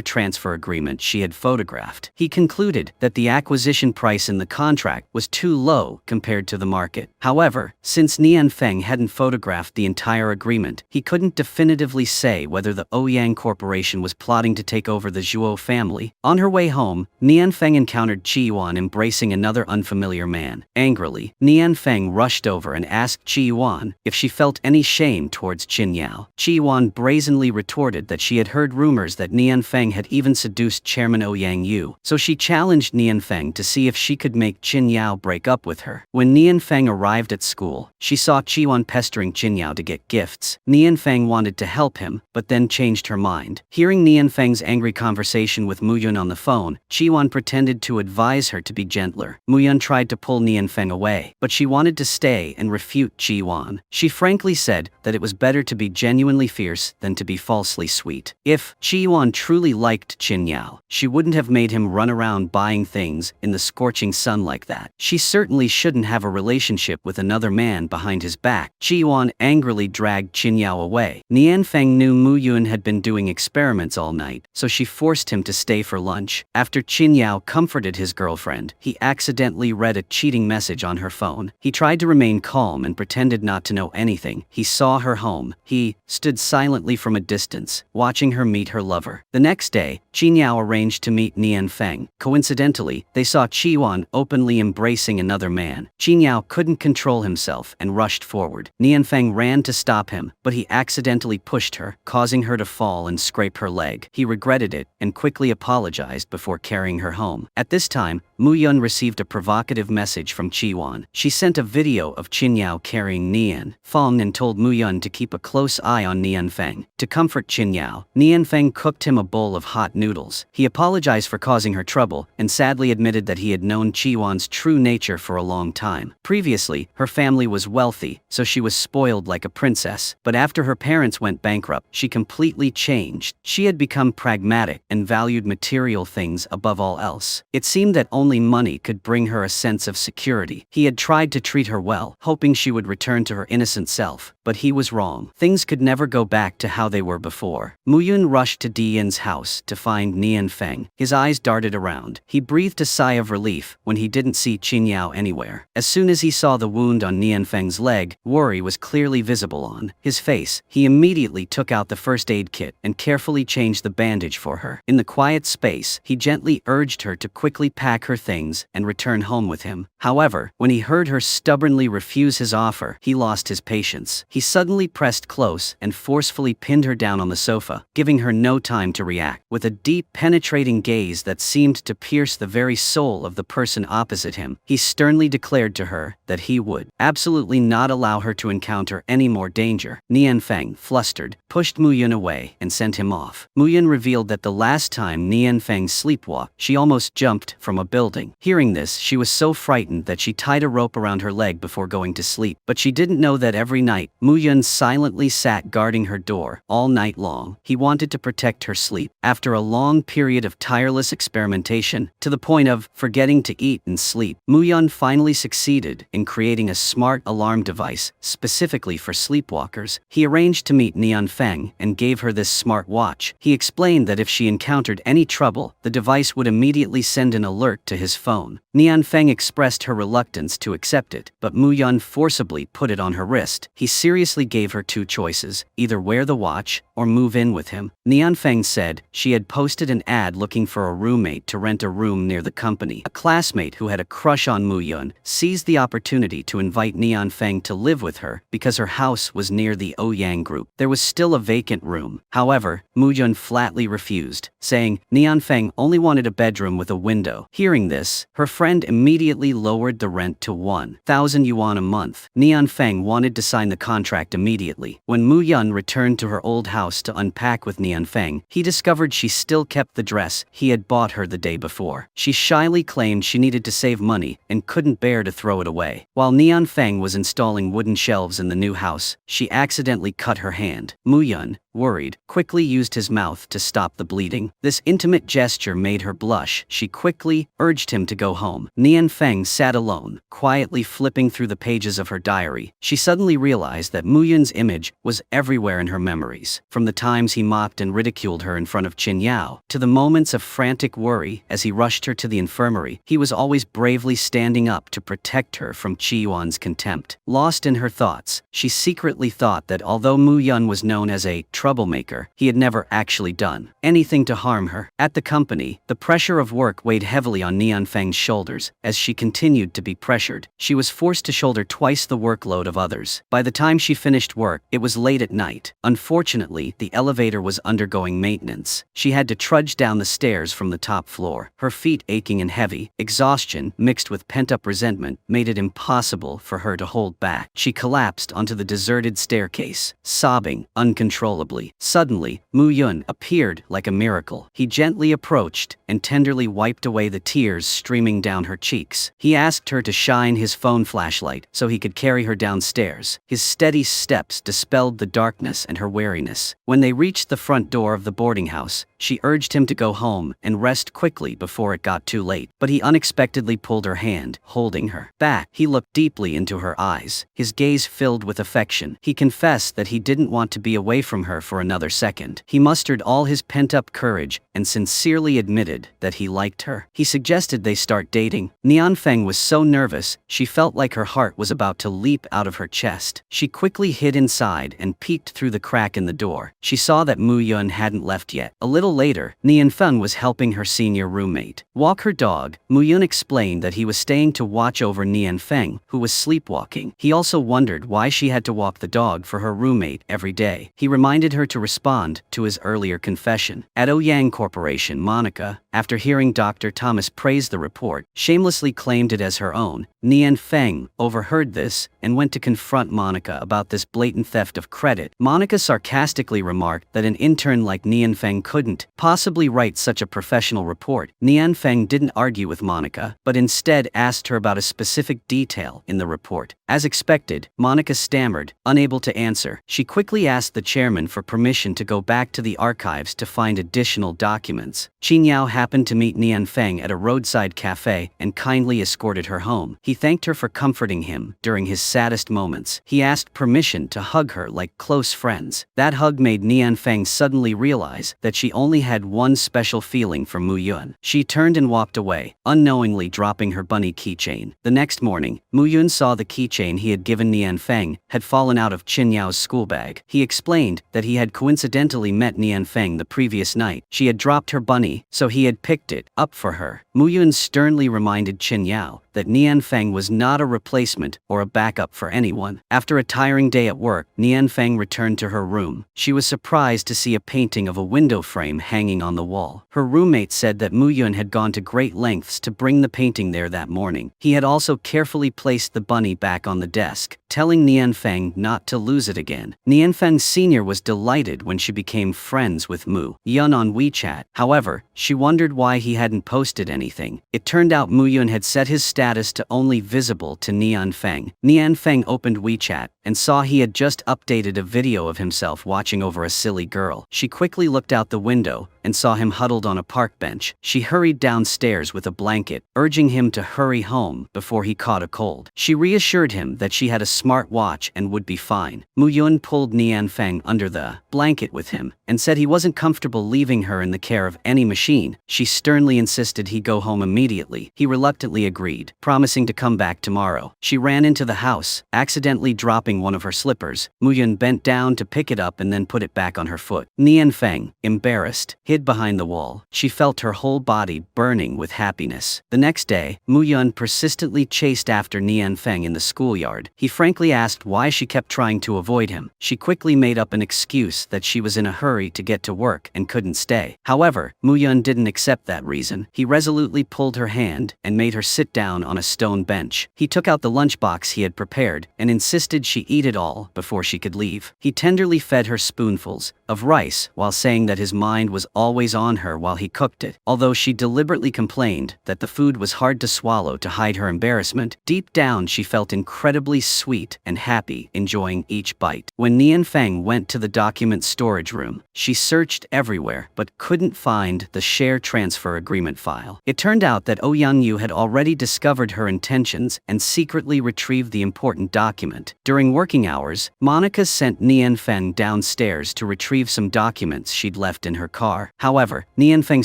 [SPEAKER 1] transfer agreement she had photographed. He concluded that the acquisition price in the contract was too low compared to the market. However, since Nianfeng hadn't photographed the entire agreement, he couldn't definitively say whether the Ouyang Corporation was plotting to take over the Zhuo family. On her way home, Nianfeng encountered Qi Yuan embracing another unfamiliar man. Angrily, Nianfeng rushed over and asked Qi Yuan if she felt any shame towards Qin Yao. Qi Yuan brazenly retorted that she had heard rumors that Nianfeng had even seduced Chairman Ouyang Yu, so she challenged Nianfeng to see if she could make Qin Yao break up with her. When Nianfeng arrived at school, she saw Qi Yuan pestering Qin Yao to get gifts. Nianfeng wanted to help him, but then changed her mind. Hearing Nianfeng's angry conversation with Mu Yun on the phone, Qi Yuan pretended to advise her to be gentler. Mu Yun tried to pull Nianfeng away, but she wanted to stay and refute Qi Yuan. She frankly said that it was better to be genuinely fierce than to be falsely sweet. If Qi Yuan truly liked Qin Yao, she wouldn't have made him run around buying things in the scorching sun like that. She certainly shouldn't have a relationship with another man behind his back. Qi Yuan angrily dragged Qin Yao away. Nianfeng knew Mu Yun had been doing experiments all night, so she forced him to stay for lunch. After Qin Yao comforted his girlfriend, he accidentally read a cheating message on her phone. He tried to remain calm and pretended not to know anything. He saw her home. He stood silently from a distance, watching her meet her lover. The next day, Qin Yao arranged to meet Nianfeng. Coincidentally, they saw Qi Yuan openly embracing another man. Qin Yao couldn't control himself and rushed forward. Nianfeng ran to stop him, but he accidentally pushed her, causing her to fall and scrape her leg. He regretted it and quickly apologized before carrying her home. At this time, Mu Yun received a provocative message from Qi Yuan. She sent a video of Qin Yao carrying Nianfeng and told Mu Yun to keep a close eye on Nianfeng. To comfort Qin Yao, Nianfeng cooked him a bowl of hot noodles. He apologized for causing her trouble and sadly admitted that he had known Qi Yuan's true nature for a long time. Previously, her family was wealthy, so she was spoiled like a princess. But after her parents went bankrupt, she completely changed. She had become pragmatic and valued material things above all else. It seemed that only money could bring her a sense of security. He had tried to treat her well, hoping she would return to her innocent self, but he was wrong. Things could never go back to how they were before. Mu Yun rushed to Di Yin's house to find Nianfeng. His eyes darted around. He breathed a sigh of relief when he didn't see Qin Yao anywhere. As soon as he saw the wound on Nianfeng's leg, worry was clearly visible on his face. He immediately took out the first aid kit and carefully changed the bandage for her. In the quiet space, he gently urged her to quickly pack her things and return home with him. However, when he heard her stubbornly refuse his offer, he lost his patience. He suddenly pressed close and forcefully pinned her down on the sofa, giving her no time to react. With a deep, penetrating gaze that seemed to pierce the very soul of the person opposite him, he sternly declared to her that he would absolutely not allow her to encounter any more danger. Nianfeng, flustered, pushed Mu Yun away and sent him off. Mu Yun revealed that the last time Nianfeng sleepwalked, she almost jumped from a building. Hearing this, she was so frightened that she tied a rope around her leg before going to sleep. But she didn't know that every night, Mu Yun silently sat guarding her door all night long. He wanted to protect her sleep. After a long period of tireless experimentation, to the point of forgetting to eat and sleep, Mu Yun finally succeeded in creating a smart alarm device specifically for sleepwalkers. He arranged to meet Nianfeng and gave her this smart watch. He explained that if she encountered any trouble, the device would immediately send an alert to his phone. Nian Feng expressed her reluctance to accept it, but Mu Yun forcibly put it on her wrist. He seriously gave her two choices, either wear the watch or move in with him. Nian Feng said she had posted an ad looking for a roommate to rent a room near the company. A classmate who had a crush on Mu Yun seized the opportunity to invite Nian Feng to live with her because her house was near the Ouyang group. There was still a vacant room. However, Mu Yun flatly refused, saying Nian Feng only wanted a bedroom with a window. Hearing this, her friend immediately lowered the rent to 1,000 yuan a month. Nian Feng wanted to sign the contract immediately. When Mu Yun returned to her old house to unpack with Nian Feng, he discovered she still kept the dress he had bought her the day before. She shyly claimed she needed to save money and couldn't bear to throw it away. While Nian Feng was installing wooden shelves in the new house, she accidentally cut her hand. Mu Yun, worried, quickly used his mouth to stop the bleeding. This intimate gesture made her blush. She quickly urged him to go home. Nian Feng sat alone, quietly flipping through the pages of her diary. She suddenly realized that Mu Yun's image was everywhere in her memories, from the times he mocked and ridiculed her in front of Qin Yao, to the moments of frantic worry as he rushed her to the infirmary. He was always bravely standing up to protect her from Qi Yuan's contempt. Lost in her thoughts, she secretly thought that although Mu Yun was known as a troublemaker, he had never actually done anything to harm her. At the company, the pressure of work weighed heavily on Nian Feng's shoulders. As she continued to be pressured, she was forced to shoulder twice the workload of others. By the time she finished work, it was late at night. Unfortunately, the elevator was undergoing maintenance. She had to trudge down the stairs from the top floor, her feet aching and heavy. Exhaustion, mixed with pent-up resentment, made it impossible for her to hold back. She collapsed onto the deserted staircase, sobbing uncontrollably. Suddenly, Mu Yun appeared like a miracle. He gently approached and tenderly wiped away the tears streaming down her cheeks. He asked her to shine his phone flashlight so he could carry her downstairs. His steady steps dispelled the darkness and her weariness. When they reached the front door of the boarding house, she urged him to go home and rest quickly before it got too late. But he unexpectedly pulled her hand, holding her back. He looked deeply into her eyes, his gaze filled with affection. He confessed that he didn't want to be away from her for another second. He mustered all his pent-up courage and sincerely admitted that he liked her. He suggested they start dating. Nian Feng was so nervous, she felt like her heart was about to leap out of her chest. She quickly hid inside and peeked through the crack in the door. She saw that Mu Yun hadn't left yet. A little later, Nian Feng was helping her senior roommate walk her dog. Mu Yun explained that he was staying to watch over Nian Feng, who was sleepwalking. He also wondered why she had to walk the dog for her roommate every day. He reminded her to respond to his earlier confession. At Ouyang Corporation, Monica, after hearing Dr. Thomas praise the report, shamelessly claimed it as her own. Nian Feng overheard this and went to confront Monica about this blatant theft of credit. Monica sarcastically remarked that an intern like Nian Feng couldn't possibly write such a professional report. Nian Feng didn't argue with Monica, but instead asked her about a specific detail in the report. As expected, Monica stammered, unable to answer. She quickly asked the chairman for permission to go back to the archives to find additional documents. Qin Yao happened to meet Nian Feng at a roadside cafe and kindly escorted her home. He thanked her for comforting him during his saddest moments. He asked permission to hug her like close friends. That hug made Nian Feng suddenly realize that she only had one special feeling for Mu Yun. She turned and walked away, unknowingly dropping her bunny keychain. The next morning, Mu Yun saw the keychain he had given Nian Feng had fallen out of Qin Yao's school bag. He explained that he had coincidentally met Nian Feng the previous night. She had dropped her bunny, so he had picked it up for her. Mu Yun sternly reminded Qin Yao that Nian Feng was not a replacement or a backup for anyone. After a tiring day at work, Nian Feng returned to her room. She was surprised to see a painting of a window frame hanging on the wall. Her roommate said that Mu Yun had gone to great lengths to bring the painting there that morning. He had also carefully placed the bunny back on the desk, telling Nian Feng not to lose it again. Nian Feng Sr. was delighted when she became friends with Mu Yun on WeChat. However, she wondered why he hadn't posted anything. It turned out Mu Yun had set his status to only visible to Nian Feng. Nian Feng opened WeChat and saw he had just updated a video of himself watching over a silly girl. She quickly looked out the window and saw him huddled on a park bench. She hurried downstairs with a blanket, urging him to hurry home before he caught a cold. She reassured him that she had a smart watch and would be fine. Mu-yun pulled Nianfeng under the blanket with him and said he wasn't comfortable leaving her in the care of any machine. She sternly insisted he go home immediately. He reluctantly agreed, promising to come back tomorrow. She ran into the house, accidentally dropping one of her slippers. Mu-yun bent down to pick it up and then put it back on her foot. Nianfeng, embarrassed, hid behind the wall. She felt her whole body burning with happiness. The next day, Mu-yun persistently chased after Nianfeng in the schoolyard. He frankly asked why she kept trying to avoid him. She quickly made up an excuse that she was in a hurry to get to work and couldn't stay. However, Mu-yun didn't accept that reason. He resolutely pulled her hand and made her sit down on a stone bench. He took out the lunchbox he had prepared and insisted she eat it all before she could leave. He tenderly fed her spoonfuls of rice while saying that his mind was always on her while he cooked it. Although she deliberately complained that the food was hard to swallow to hide her embarrassment, deep down she felt incredibly sweet and happy, enjoying each bite. When Nianfeng went to the document storage room, she searched everywhere but couldn't find the share transfer agreement file. It turned out that Ouyang had already discovered her intentions and secretly retrieved the important document. During working hours, Monica sent Nianfeng downstairs to retrieve some documents she'd left in her car. However, Nianfeng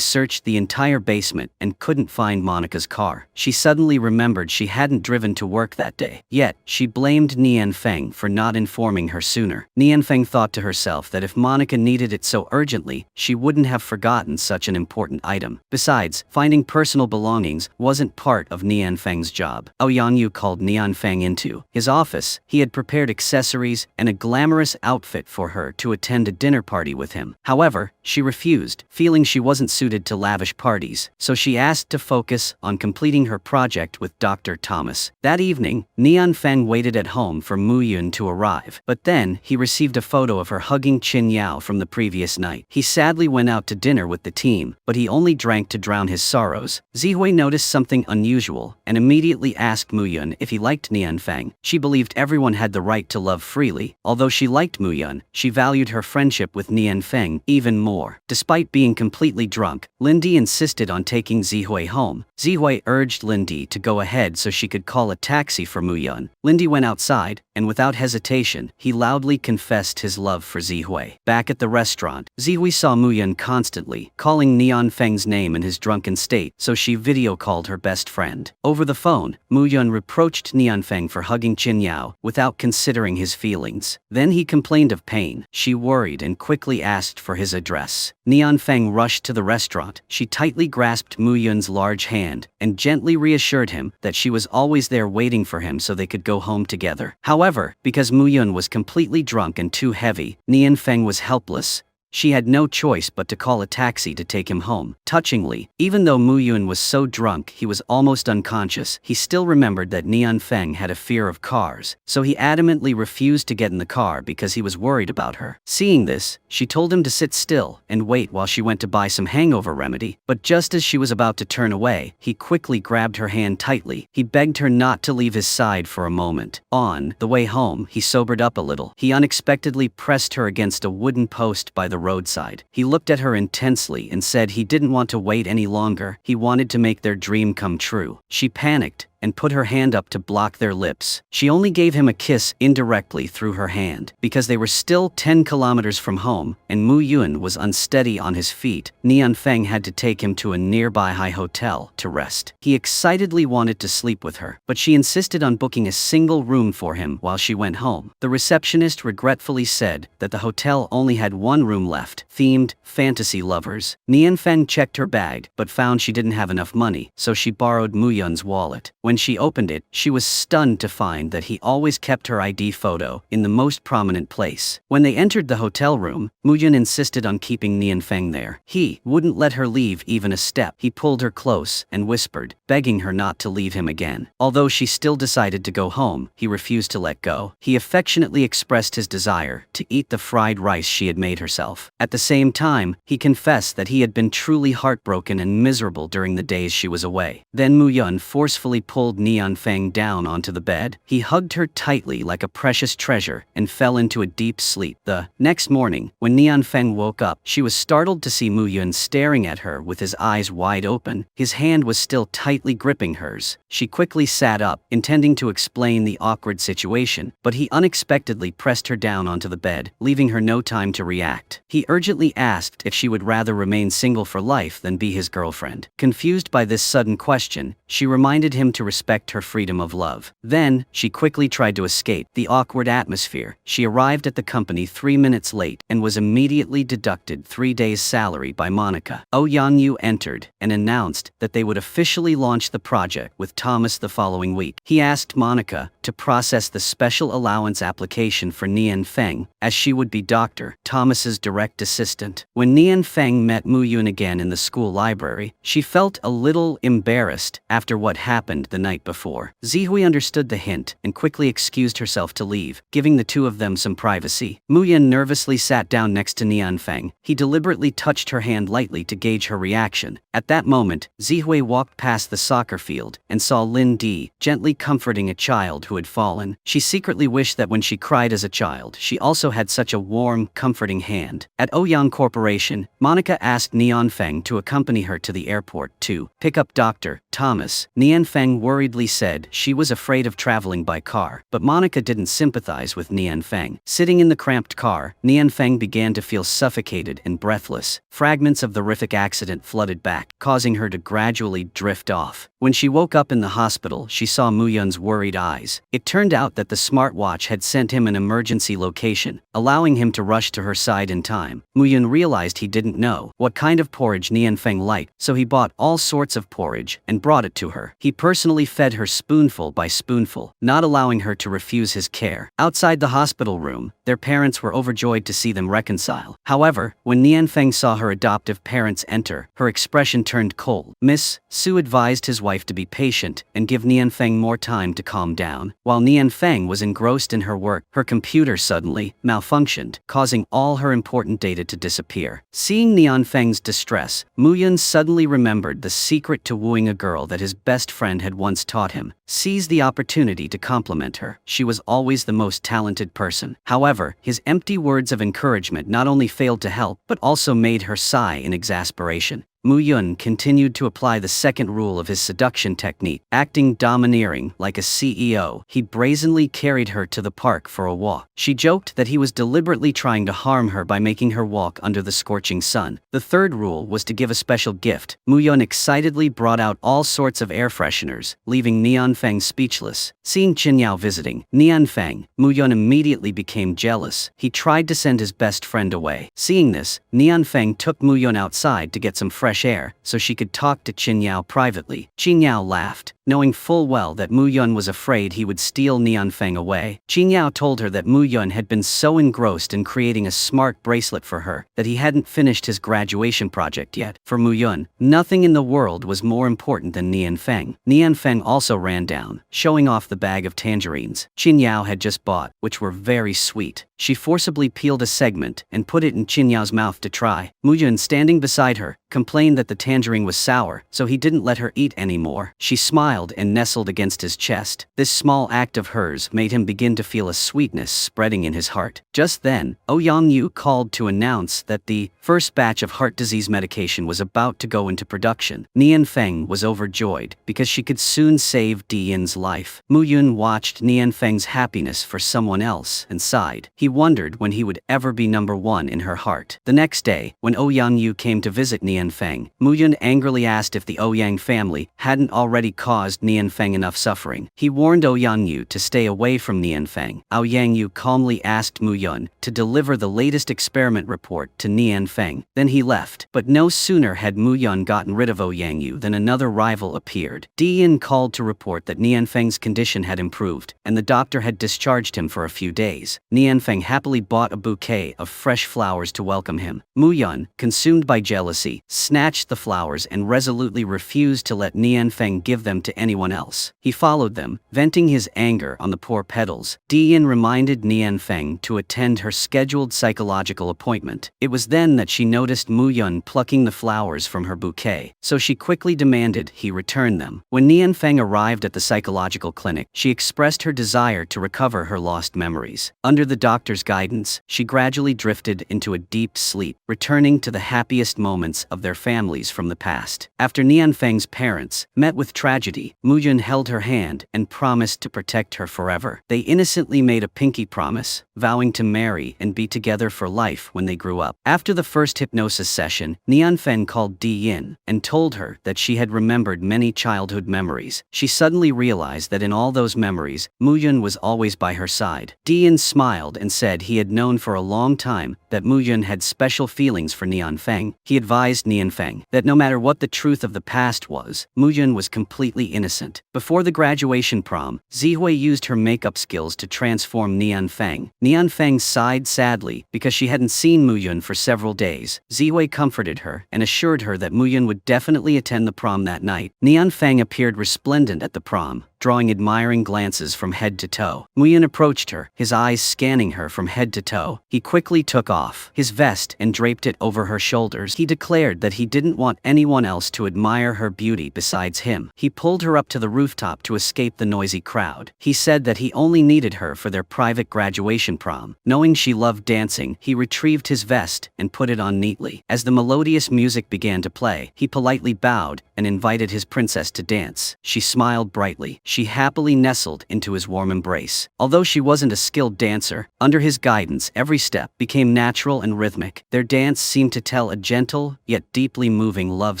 [SPEAKER 1] searched the entire basement and couldn't find Monica's car. She suddenly remembered she hadn't driven to work that day. Yet, she blamed Nianfeng for not informing her sooner. Nianfeng thought to herself that if Monica needed it so urgently, she wouldn't have forgotten such an important item. Besides, finding personal belongings wasn't part of Nianfeng's job. Ouyang called Nianfeng into his office. He had prepared accessories and a glamorous outfit for her to attend a dinner party with him. However, she refused, feeling she wasn't suited to lavish parties, so she asked to focus on completing her project with Dr. Thomas. That evening, Nianfeng waited at home for Mu-yun to arrive, but then he received a photo of her hugging Qin Yao from the previous night. He sadly went out to dinner with the team, but he only drank to drown his sorrows. Zihui noticed something unusual and immediately asked Mu-yun if he liked Nianfeng. She believed everyone had the right to love freely. Although she liked Mu-yun, she valued her friendship with Nianfeng even more. Despite being completely drunk, Lindy insisted on taking Zihui home. Zihui urged Lindy to go ahead so she could call a taxi for Mu-yun. Lindy went outside, and without hesitation, he loudly confessed his love for Zihui. Back at the restaurant, Zihui saw Mu-yun constantly calling Nianfeng's name in his drunken state, so she video-called her best friend. Over the phone, Mu-yun reproached Nianfeng for hugging Qin Yao without considering his feelings. Then he complained of pain. She worried and quickly asked for his address. Nianfeng rushed to the restaurant. She tightly grasped Mu-yun's large hand and gently reassured him that she was always there waiting for him so they could go home together. However, because Mu-yun was completely drunk and too heavy, Nianfeng was helpless. She had no choice but to call a taxi to take him home. Touchingly, even though Mu-yun was so drunk he was almost unconscious, he still remembered that Nianfeng had a fear of cars, so he adamantly refused to get in the car because he was worried about her. Seeing this, she told him to sit still and wait while she went to buy some hangover remedy, but just as she was about to turn away, he quickly grabbed her hand tightly. He begged her not to leave his side for a moment. On the way home, he sobered up a little. He unexpectedly pressed her against a wooden post by the roadside. He looked at her intensely and said he didn't want to wait any longer. He wanted to make their dream come true. She panicked and put her hand up to block their lips. She only gave him a kiss indirectly through her hand. Because they were still 10 kilometers from home and Mu-yun was unsteady on his feet, Nianfeng had to take him to a nearby high hotel to rest. He excitedly wanted to sleep with her, but she insisted on booking a single room for him while she went home. The receptionist regretfully said that the hotel only had one room left, themed fantasy lovers. Nianfeng checked her bag but found she didn't have enough money, so she borrowed Mu-yun's wallet. When she opened it, she was stunned to find that he always kept her ID photo in the most prominent place. When they entered the hotel room, Mu-yun insisted on keeping Nianfeng there. He wouldn't let her leave even a step. He pulled her close and whispered, begging her not to leave him again. Although she still decided to go home, he refused to let go. He affectionately expressed his desire to eat the fried rice she had made herself. At the same time, he confessed that he had been truly heartbroken and miserable during the days she was away. Then Mu-yun forcefully pulled pulled Nian Feng down onto the bed. He hugged her tightly like a precious treasure and fell into a deep sleep. The next morning, when Nian Feng woke up, she was startled to see Mu Yun staring at her with his eyes wide open. His hand was still tightly gripping hers. She quickly sat up, intending to explain the awkward situation, but he unexpectedly pressed her down onto the bed, leaving her no time to react. He urgently asked if she would rather remain single for life than be his girlfriend. Confused by this sudden question, she reminded him to respect her freedom of love. Then, she quickly tried to escape the awkward atmosphere. She arrived at the company 3 minutes late and was immediately deducted 3 days' salary by Monica. Yang entered and announced that they would officially launch the project with Thomas the following week. He asked Monica to process the special allowance application for Nian Feng, as she would be Dr. Thomas's direct assistant. When Nian Feng met Mu Yun again in the school library, she felt a little embarrassed after what happened the night before. Zihui understood the hint and quickly excused herself to leave, giving the two of them some privacy. Mu Yun nervously sat down next to Nian Feng. He deliberately touched her hand lightly to gauge her reaction. At that moment, Zihui walked past the soccer field and saw Lin Di gently comforting a child who had fallen. She secretly wished that when she cried as a child, she also had such a warm, comforting hand. At Ouyang Corporation, Monica asked Nian Feng to accompany her to the airport to pick up Dr. Thomas. Nian Feng worriedly said she was afraid of traveling by car, but Monica didn't sympathize with Nian Feng. Sitting in the cramped car, Nian Feng began to feel suffocated and breathless. Fragments of the horrific accident flooded back, causing her to gradually drift off. When she woke up in the hospital, she saw Mu Yun's worried eyes. It turned out that the smartwatch had sent him an emergency location, allowing him to rush to her side in time. Mu Yun realized he didn't know what kind of porridge Nian Feng liked, so he bought all sorts of porridge and brought it to her. He personally fed her spoonful by spoonful, not allowing her to refuse his care. Outside the hospital room, their parents were overjoyed to see them reconcile. However, when Nian Feng saw her adoptive parents enter, her expression turned cold. Miss Su advised his wife to be patient and give Nian Feng more time to calm down. While Nian Feng was engrossed in her work, her computer suddenly malfunctioned, causing all her important data to disappear. Seeing Nian Feng's distress, Mu Yun suddenly remembered the secret to wooing a girl that his best friend had once taught him. Seized the opportunity to compliment her. She was always the most talented person. However, his empty words of encouragement not only failed to help, but also made her sigh in exasperation. Mu Yun continued to apply the second rule of his seduction technique, acting domineering like a CEO. He brazenly carried her to the park for a walk. She joked that he was deliberately trying to harm her by making her walk under the scorching sun. The third rule was to give a special gift. Mu Yun excitedly brought out all sorts of air fresheners, leaving Nian Feng speechless. Seeing Qin Yao visiting Nian Feng, Mu Yun immediately became jealous. He tried to send his best friend away. Seeing this, Nian Feng took Mu Yun outside to get some fresh air so she could talk to Qin Yao privately. Qin Yao laughed, knowing full well that Mu Yun was afraid he would steal Nian Feng away. Qin Yao told her that Mu Yun had been so engrossed in creating a smart bracelet for her that he hadn't finished his graduation project yet. For Mu Yun, nothing in the world was more important than Nian Feng. Nian Feng also ran down, showing off the bag of tangerines Qin Yao had just bought, which were very sweet. She forcibly peeled a segment and put it in Qin Yao's mouth to try. Mu Yun, standing beside her, complained that the tangerine was sour, so he didn't let her eat anymore. She smiled and nestled against his chest. This small act of hers made him begin to feel a sweetness spreading in his heart. Just then, Ouyang Yu called to announce that the first batch of heart disease medication was about to go into production. Nian Feng was overjoyed because she could soon save Diyin's life. Mu Yun watched Nian Feng's happiness for someone else and sighed. He wondered when he would ever be number one in her heart. The next day, when Ouyang Yu came to visit Nian Feng, Mu Yun angrily asked if the Ouyang family hadn't already caused Nian Feng enough suffering. He warned Ouyang Yu to stay away from Nian Feng. Ouyang Yu calmly asked Mu Yun to deliver the latest experiment report to Nian Feng. Then he left. But no sooner had Mu Yun gotten rid of Ouyang Yu than another rival appeared. Diyin called to report that Nian Feng's condition had improved, and the doctor had discharged him for a few days. Nian Feng happily bought a bouquet of fresh flowers to welcome him. Mu Yun, consumed by jealousy, snatched the flowers and resolutely refused to let Nian Feng give them to to anyone else. He followed them, venting his anger on the poor petals. Dian reminded Nianfeng to attend her scheduled psychological appointment. It was then that she noticed Mu Yun plucking the flowers from her bouquet, so she quickly demanded he return them. When Nianfeng arrived at the psychological clinic, she expressed her desire to recover her lost memories. Under the doctor's guidance, she gradually drifted into a deep sleep, returning to the happiest moments of their families from the past. After Nianfeng's parents met with tragedy, Mu Yun held her hand and promised to protect her forever. They innocently made a pinky promise, vowing to marry and be together for life when they grew up. After the first hypnosis session, Nianfeng called Di Yin and told her that she had remembered many childhood memories. She suddenly realized that in all those memories, Mu Yun was always by her side. Di Yin smiled and said he had known for a long time that Mu Yun had special feelings for Nianfeng. He advised Nianfeng that no matter what the truth of the past was, Mu Yun was completely innocent. Before the graduation prom, Zihui used her makeup skills to transform Nianfeng. Nianfeng sighed sadly because she hadn't seen Mu Yun for several days. Zihui comforted her and assured her that Mu Yun would definitely attend the prom that night. Nianfeng appeared resplendent at the prom, drawing admiring glances from head to toe. Mu Yun approached her, his eyes scanning her from head to toe. He quickly took off his vest and draped it over her shoulders. He declared that he didn't want anyone else to admire her beauty besides him. He pulled her up to the rooftop to escape the noisy crowd. He said that he only needed her for their private graduation prom. Knowing she loved dancing, he retrieved his vest and put it on neatly. As the melodious music began to play, he politely bowed and invited his princess to dance. She smiled brightly. She happily nestled into his warm embrace. Although she wasn't a skilled dancer, under his guidance every step became natural and rhythmic. Their dance seemed to tell a gentle, yet deeply moving love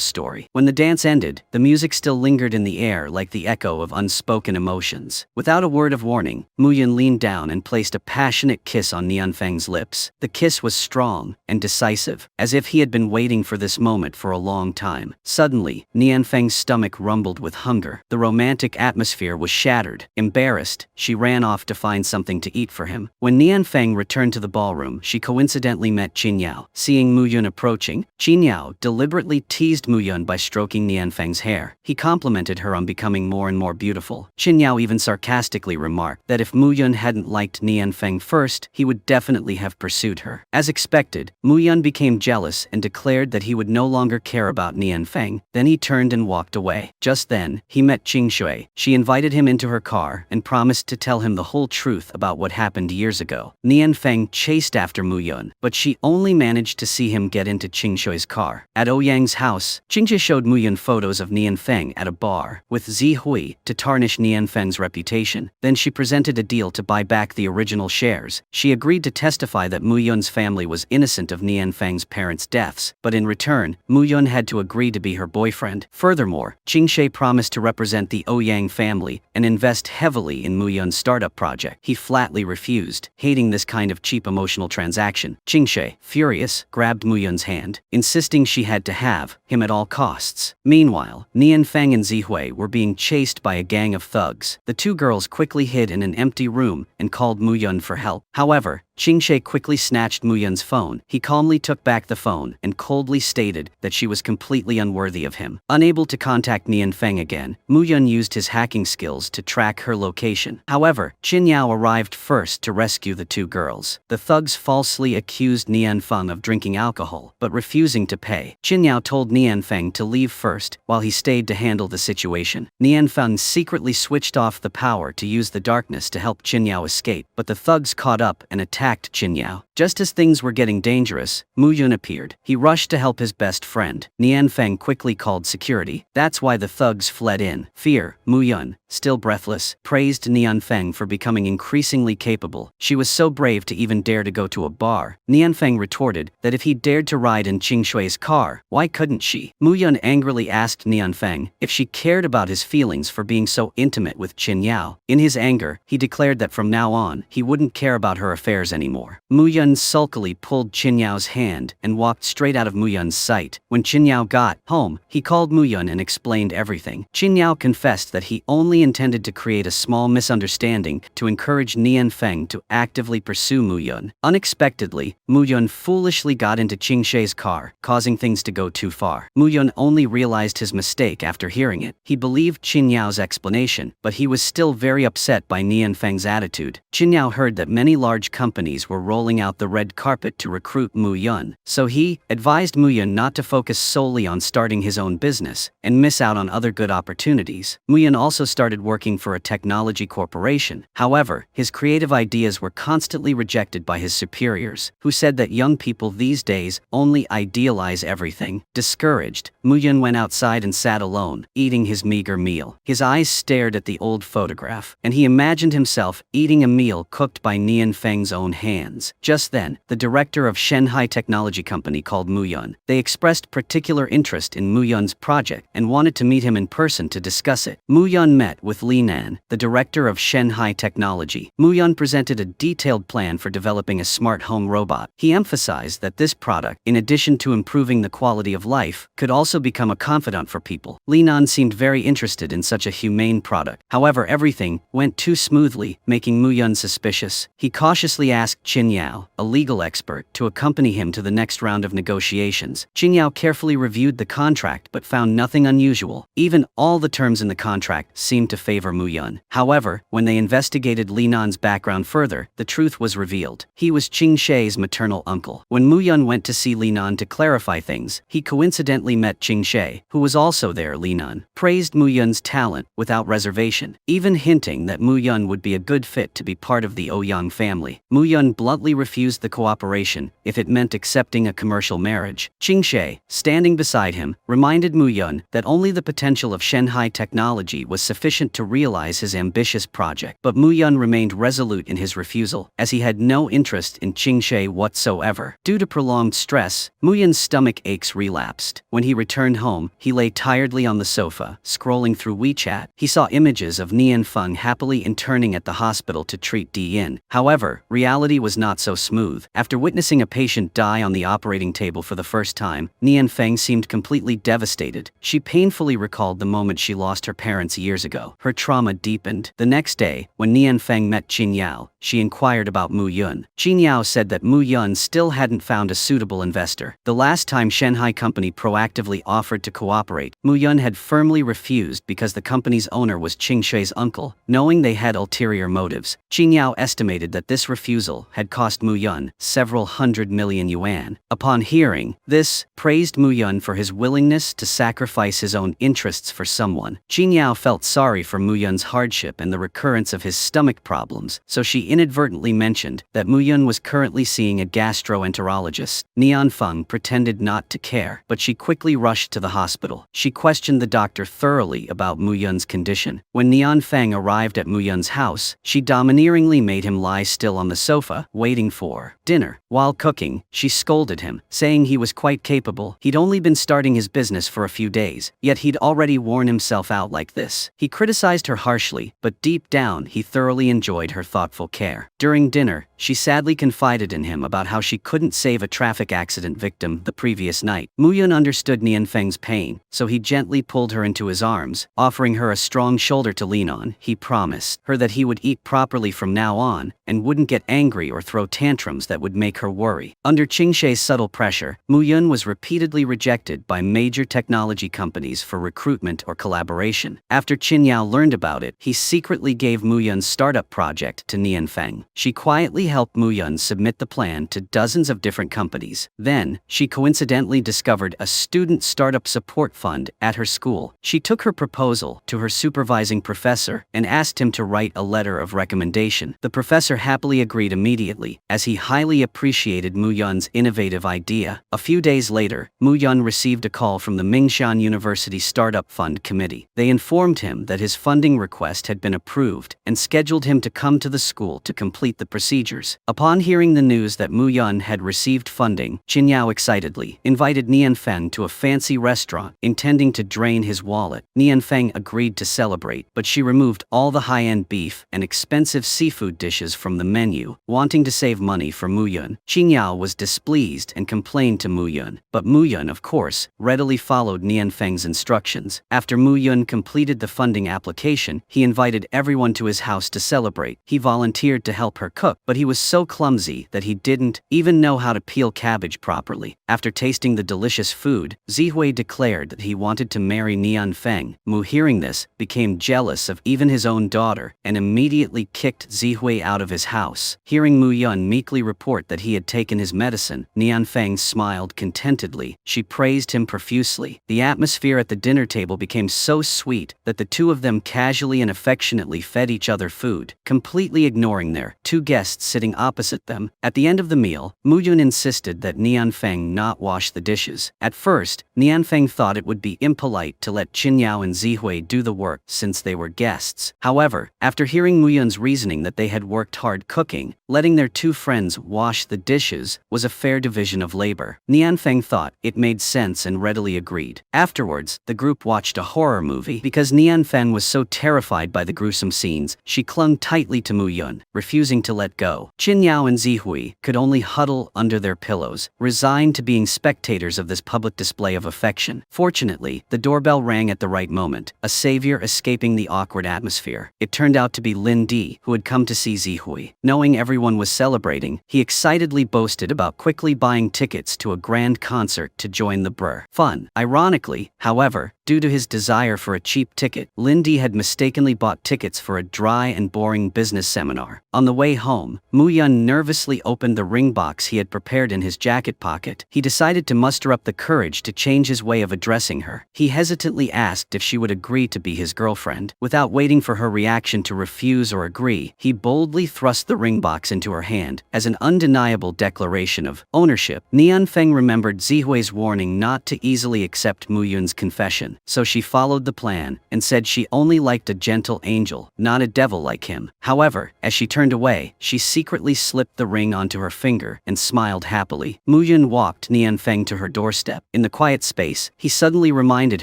[SPEAKER 1] story. When the dance ended, the music still lingered in the air like the echo of unspoken emotions. Without a word of warning, Mu Yun leaned down and placed a passionate kiss on Nianfeng's lips. The kiss was strong and decisive, as if he had been waiting for this moment for a long time. Suddenly, Nianfeng's stomach rumbled with hunger. The romantic atmosphere was shattered. Embarrassed, she ran off to find something to eat for him. When Nianfeng returned to the ballroom, she coincidentally met Qin Yao. Seeing Mu Yun approaching, Qin Yao deliberately teased Mu Yun by stroking Nianfeng's hair. He complimented her on becoming more and more beautiful. Qin Yao even sarcastically remarked that if Mu Yun hadn't liked Nianfeng first, he would definitely have pursued her. As expected, Mu Yun became jealous and declared that he would no longer care about Nianfeng. Then he turned and walked away. Just then, he met Qing Shui. She invited him into her car and promised to tell him the whole truth about what happened years ago. Nianfeng chased after Mu Yun, but she only managed to see him get into Qing Shui's car. At Ouyang's house, Qing Shui showed Mu Yun photos of Nianfeng at a bar with Zihui to tarnish Nianfeng's reputation. Then she presented a deal to buy back the original shares. She agreed to testify that Mu Yun's family was innocent of Nianfeng's parents' deaths, but in return, Mu Yun had to agree to be her boyfriend. Furthermore, Qing Shui promised to represent the Ouyang family and invest heavily in Mu Yun's startup project. He flatly refused, hating this kind of cheap emotional transaction. Qing Shui, furious, grabbed Mu Yun's hand, insisting she had to have him at all costs. Meanwhile, Nianfeng and Zihui were being chased by a gang of thugs. The two girls quickly hid in an empty room and called Mu Yun for help. However, Qing Shui quickly snatched Mu Yun's phone. He calmly took back the phone and coldly stated that she was completely unworthy of him. Unable to contact Nianfeng again, Mu Yun used his hacking skills to track her location. However, Qin Yao arrived first to rescue the two girls. The thugs falsely accused Nianfeng of drinking alcohol, but refusing to pay. Qin Yao told Nianfeng to leave first, while he stayed to handle the situation. Nianfeng secretly switched off the power to use the darkness to help Qin Yao escape, but the thugs caught up and attacked Qin Yao. Just as things were getting dangerous, Mu Yun appeared. He rushed to help his best friend. Nianfeng quickly called security. That's why the thugs fled in fear. Mu Yun, still breathless, praised Nianfeng for becoming increasingly capable. She was so brave to even dare to go to a bar. Nianfeng retorted that if he dared to ride in Qing Shui's car, why couldn't she? Mu Yun angrily asked Nianfeng if she cared about his feelings for being so intimate with Qin Yao. In his anger, he declared that from now on, he wouldn't care about her affairs anymore. Mu Yun Yun sulkily pulled Qin Yao's hand and walked straight out of Mu Yun's sight. When Qin Yao got home, he called Mu Yun and explained everything. Qin Yao confessed that he only intended to create a small misunderstanding to encourage Nian Feng to actively pursue Mu Yun. Unexpectedly, Mu Yun foolishly got into Qing She's car, causing things to go too far. Mu Yun only realized his mistake after hearing it. He believed Qin Yao's explanation, but he was still very upset by Nian Feng's attitude. Qin Yao heard that many large companies were rolling out the red carpet to recruit Mu Yun, so he advised Mu Yun not to focus solely on starting his own business and miss out on other good opportunities. Mu Yun also started working for a technology corporation. However, his creative ideas were constantly rejected by his superiors, who said that young people these days only idealize everything. Discouraged, Mu Yun went outside and sat alone, eating his meager meal. His eyes stared at the old photograph, and he imagined himself eating a meal cooked by Nian Feng's own hands. Just then, the director of Shanghai Technology Company called Mu Yun. They expressed particular interest in Mu Yun's project and wanted to meet him in person to discuss it. Mu Yun met with Li Nan, the director of Shanghai Technology. Mu Yun presented a detailed plan for developing a smart home robot. He emphasized that this product, in addition to improving the quality of life, could also become a confidant for people. Li Nan seemed very interested in such a humane product. However, everything went too smoothly, making Mu Yun suspicious. He cautiously asked Qin Yao, a legal expert, to accompany him to the next round of negotiations. Qin Yao carefully reviewed the contract but found nothing unusual. Even all the terms in the contract seemed to favor Mu Yun. However, when they investigated Li Nan's background further, the truth was revealed. He was Qing She's maternal uncle. When Mu Yun went to see Li Nan to clarify things, he coincidentally met Qing She, who was also there. Li Nan praised Mu Yun's talent without reservation, even hinting that Mu Yun would be a good fit to be part of the Ouyang family. Mu Yun bluntly refused the cooperation if it meant accepting a commercial marriage. Qing She, standing beside him, reminded Mu Yun that only the potential of Shanghai Technology was sufficient to realize his ambitious project. But Mu Yun remained resolute in his refusal, as he had no interest in Qing She whatsoever. Due to prolonged stress, Mu Yun's stomach aches relapsed. When he returned home, he lay tiredly on the sofa, scrolling through WeChat. He saw images of Nian Feng happily interning at the hospital to treat Di Yin. However, reality was not so smooth. After witnessing a patient die on the operating table for the first time, Nian Feng seemed completely devastated. She painfully recalled the moment she lost her parents years ago. Her trauma deepened. The next day, when Nian Feng met Qin Yao, she inquired about Mu Yun. Qin Yao said that Mu Yun still hadn't found a suitable investor. The last time Shanghai Company proactively offered to cooperate, Mu Yun had firmly refused because the company's owner was Qing She's uncle. Knowing they had ulterior motives, Qin Yao estimated that this refusal had cost Mu Yun several hundred million yuan. Upon hearing this, praised Mu Yun for his willingness to sacrifice his own interests for someone. Qin Yao felt sorry for Mu Yun's hardship and the recurrence of his stomach problems, so she inadvertently mentioned that Mu Yun was currently seeing a gastroenterologist. Nian Feng pretended not to care, but she quickly rushed to the hospital. She questioned the doctor thoroughly about Mu Yun's condition. When Nian Feng arrived at Mu Yun's house, she domineeringly made him lie still on the sofa, waiting for dinner. While cooking, she scolded him, saying he was quite capable. He'd only been starting his business for a few days, yet he'd already worn himself out like this. He criticized her harshly, but deep down he thoroughly enjoyed her thoughtful care. During dinner, she sadly confided in him about how she couldn't save a traffic accident victim the previous night. Mu Yun understood Nian Feng's pain, so he gently pulled her into his arms, offering her a strong shoulder to lean on. He promised her that he would eat properly from now on, and wouldn't get angry or throw tantrums that would make her worry. Under Qing She's subtle pressure, Mu Yun was repeatedly rejected by major technology companies for recruitment or collaboration. After Qin Yao learned about it, he secretly gave Mu Yun's startup project to Nian Feng. She quietly helped Mu Yun submit the plan to dozens of different companies. Then, she coincidentally discovered a student startup support fund at her school. She took her proposal to her supervising professor and asked him to write a letter of recommendation. The professor happily agreed immediately, as he highly appreciated Mu Yun's innovative idea. A few days later, Mu Yun received a call from the Mingshan University Startup Fund Committee. They informed him that his funding request had been approved and scheduled him to come to the school to complete the procedures. Upon hearing the news that Mu Yun had received funding, Qin Yao excitedly invited Nian Feng to a fancy restaurant, intending to drain his wallet. Nian Feng agreed to celebrate, but she removed all the high-end beef and expensive seafood dishes from the menu, wanting to save money money for Mu Yun. Qin Yao was displeased and complained to Mu Yun, but Mu Yun, of course, readily followed Nian Feng's instructions. After Mu Yun completed the funding application, he invited everyone to his house to celebrate. He volunteered to help her cook, but he was so clumsy that he didn't even know how to peel cabbage properly. After tasting the delicious food, Zihui declared that he wanted to marry Nian Feng. Mu, hearing this, became jealous of even his own daughter and immediately kicked Zihui out of his house. Hearing Mu Yun meekly report that he had taken his medicine, Nian Feng smiled contentedly. She praised him profusely. The atmosphere at the dinner table became so sweet that the two of them casually and affectionately fed each other food, completely ignoring their two guests sitting opposite them. At the end of the meal, Mu Yun insisted that Nian Feng not wash the dishes. At first, Nian Feng thought it would be impolite to let Qin Yao and Zihui do the work since they were guests. However, after hearing Mu Yun's reasoning that they had worked hard cooking, letting their two friends wash the dishes was a fair division of labor. Nian Feng thought it made sense and readily agreed. Afterwards, the group watched a horror movie. Because Nian Feng was so terrified by the gruesome scenes, she clung tightly to Mu Yun, refusing to let go. Qin Yao and Zihui could only huddle under their pillows, resigned to being spectators of this public display of affection. Fortunately, the doorbell rang at the right moment, a savior escaping the awkward atmosphere. It turned out to be Lin Di, who had come to see Zihui. Knowing everyone was celebrating, he excitedly boasted about quickly buying tickets to a grand concert to join the fun. Ironically, however, due to his desire for a cheap ticket, Lin Di had mistakenly bought tickets for a dry and boring business seminar. On the way home, Mu Yun nervously opened the ring box he had prepared in his jacket pocket. He decided to muster up the courage to change his way of addressing her. He hesitantly asked if she would agree to be his girlfriend. Without waiting for her reaction to refuse or agree, he boldly thrust the ring box into her hand as an undeniable declaration of ownership. Nian Feng remembered Zihui's warning not to easily accept Mu Yun's confession, so she followed the plan and said she only liked a gentle angel, not a devil like him. However, as she turned away, she secretly slipped the ring onto her finger and smiled happily. Mu Yun walked Nian Feng to her doorstep. In the quiet space, he suddenly reminded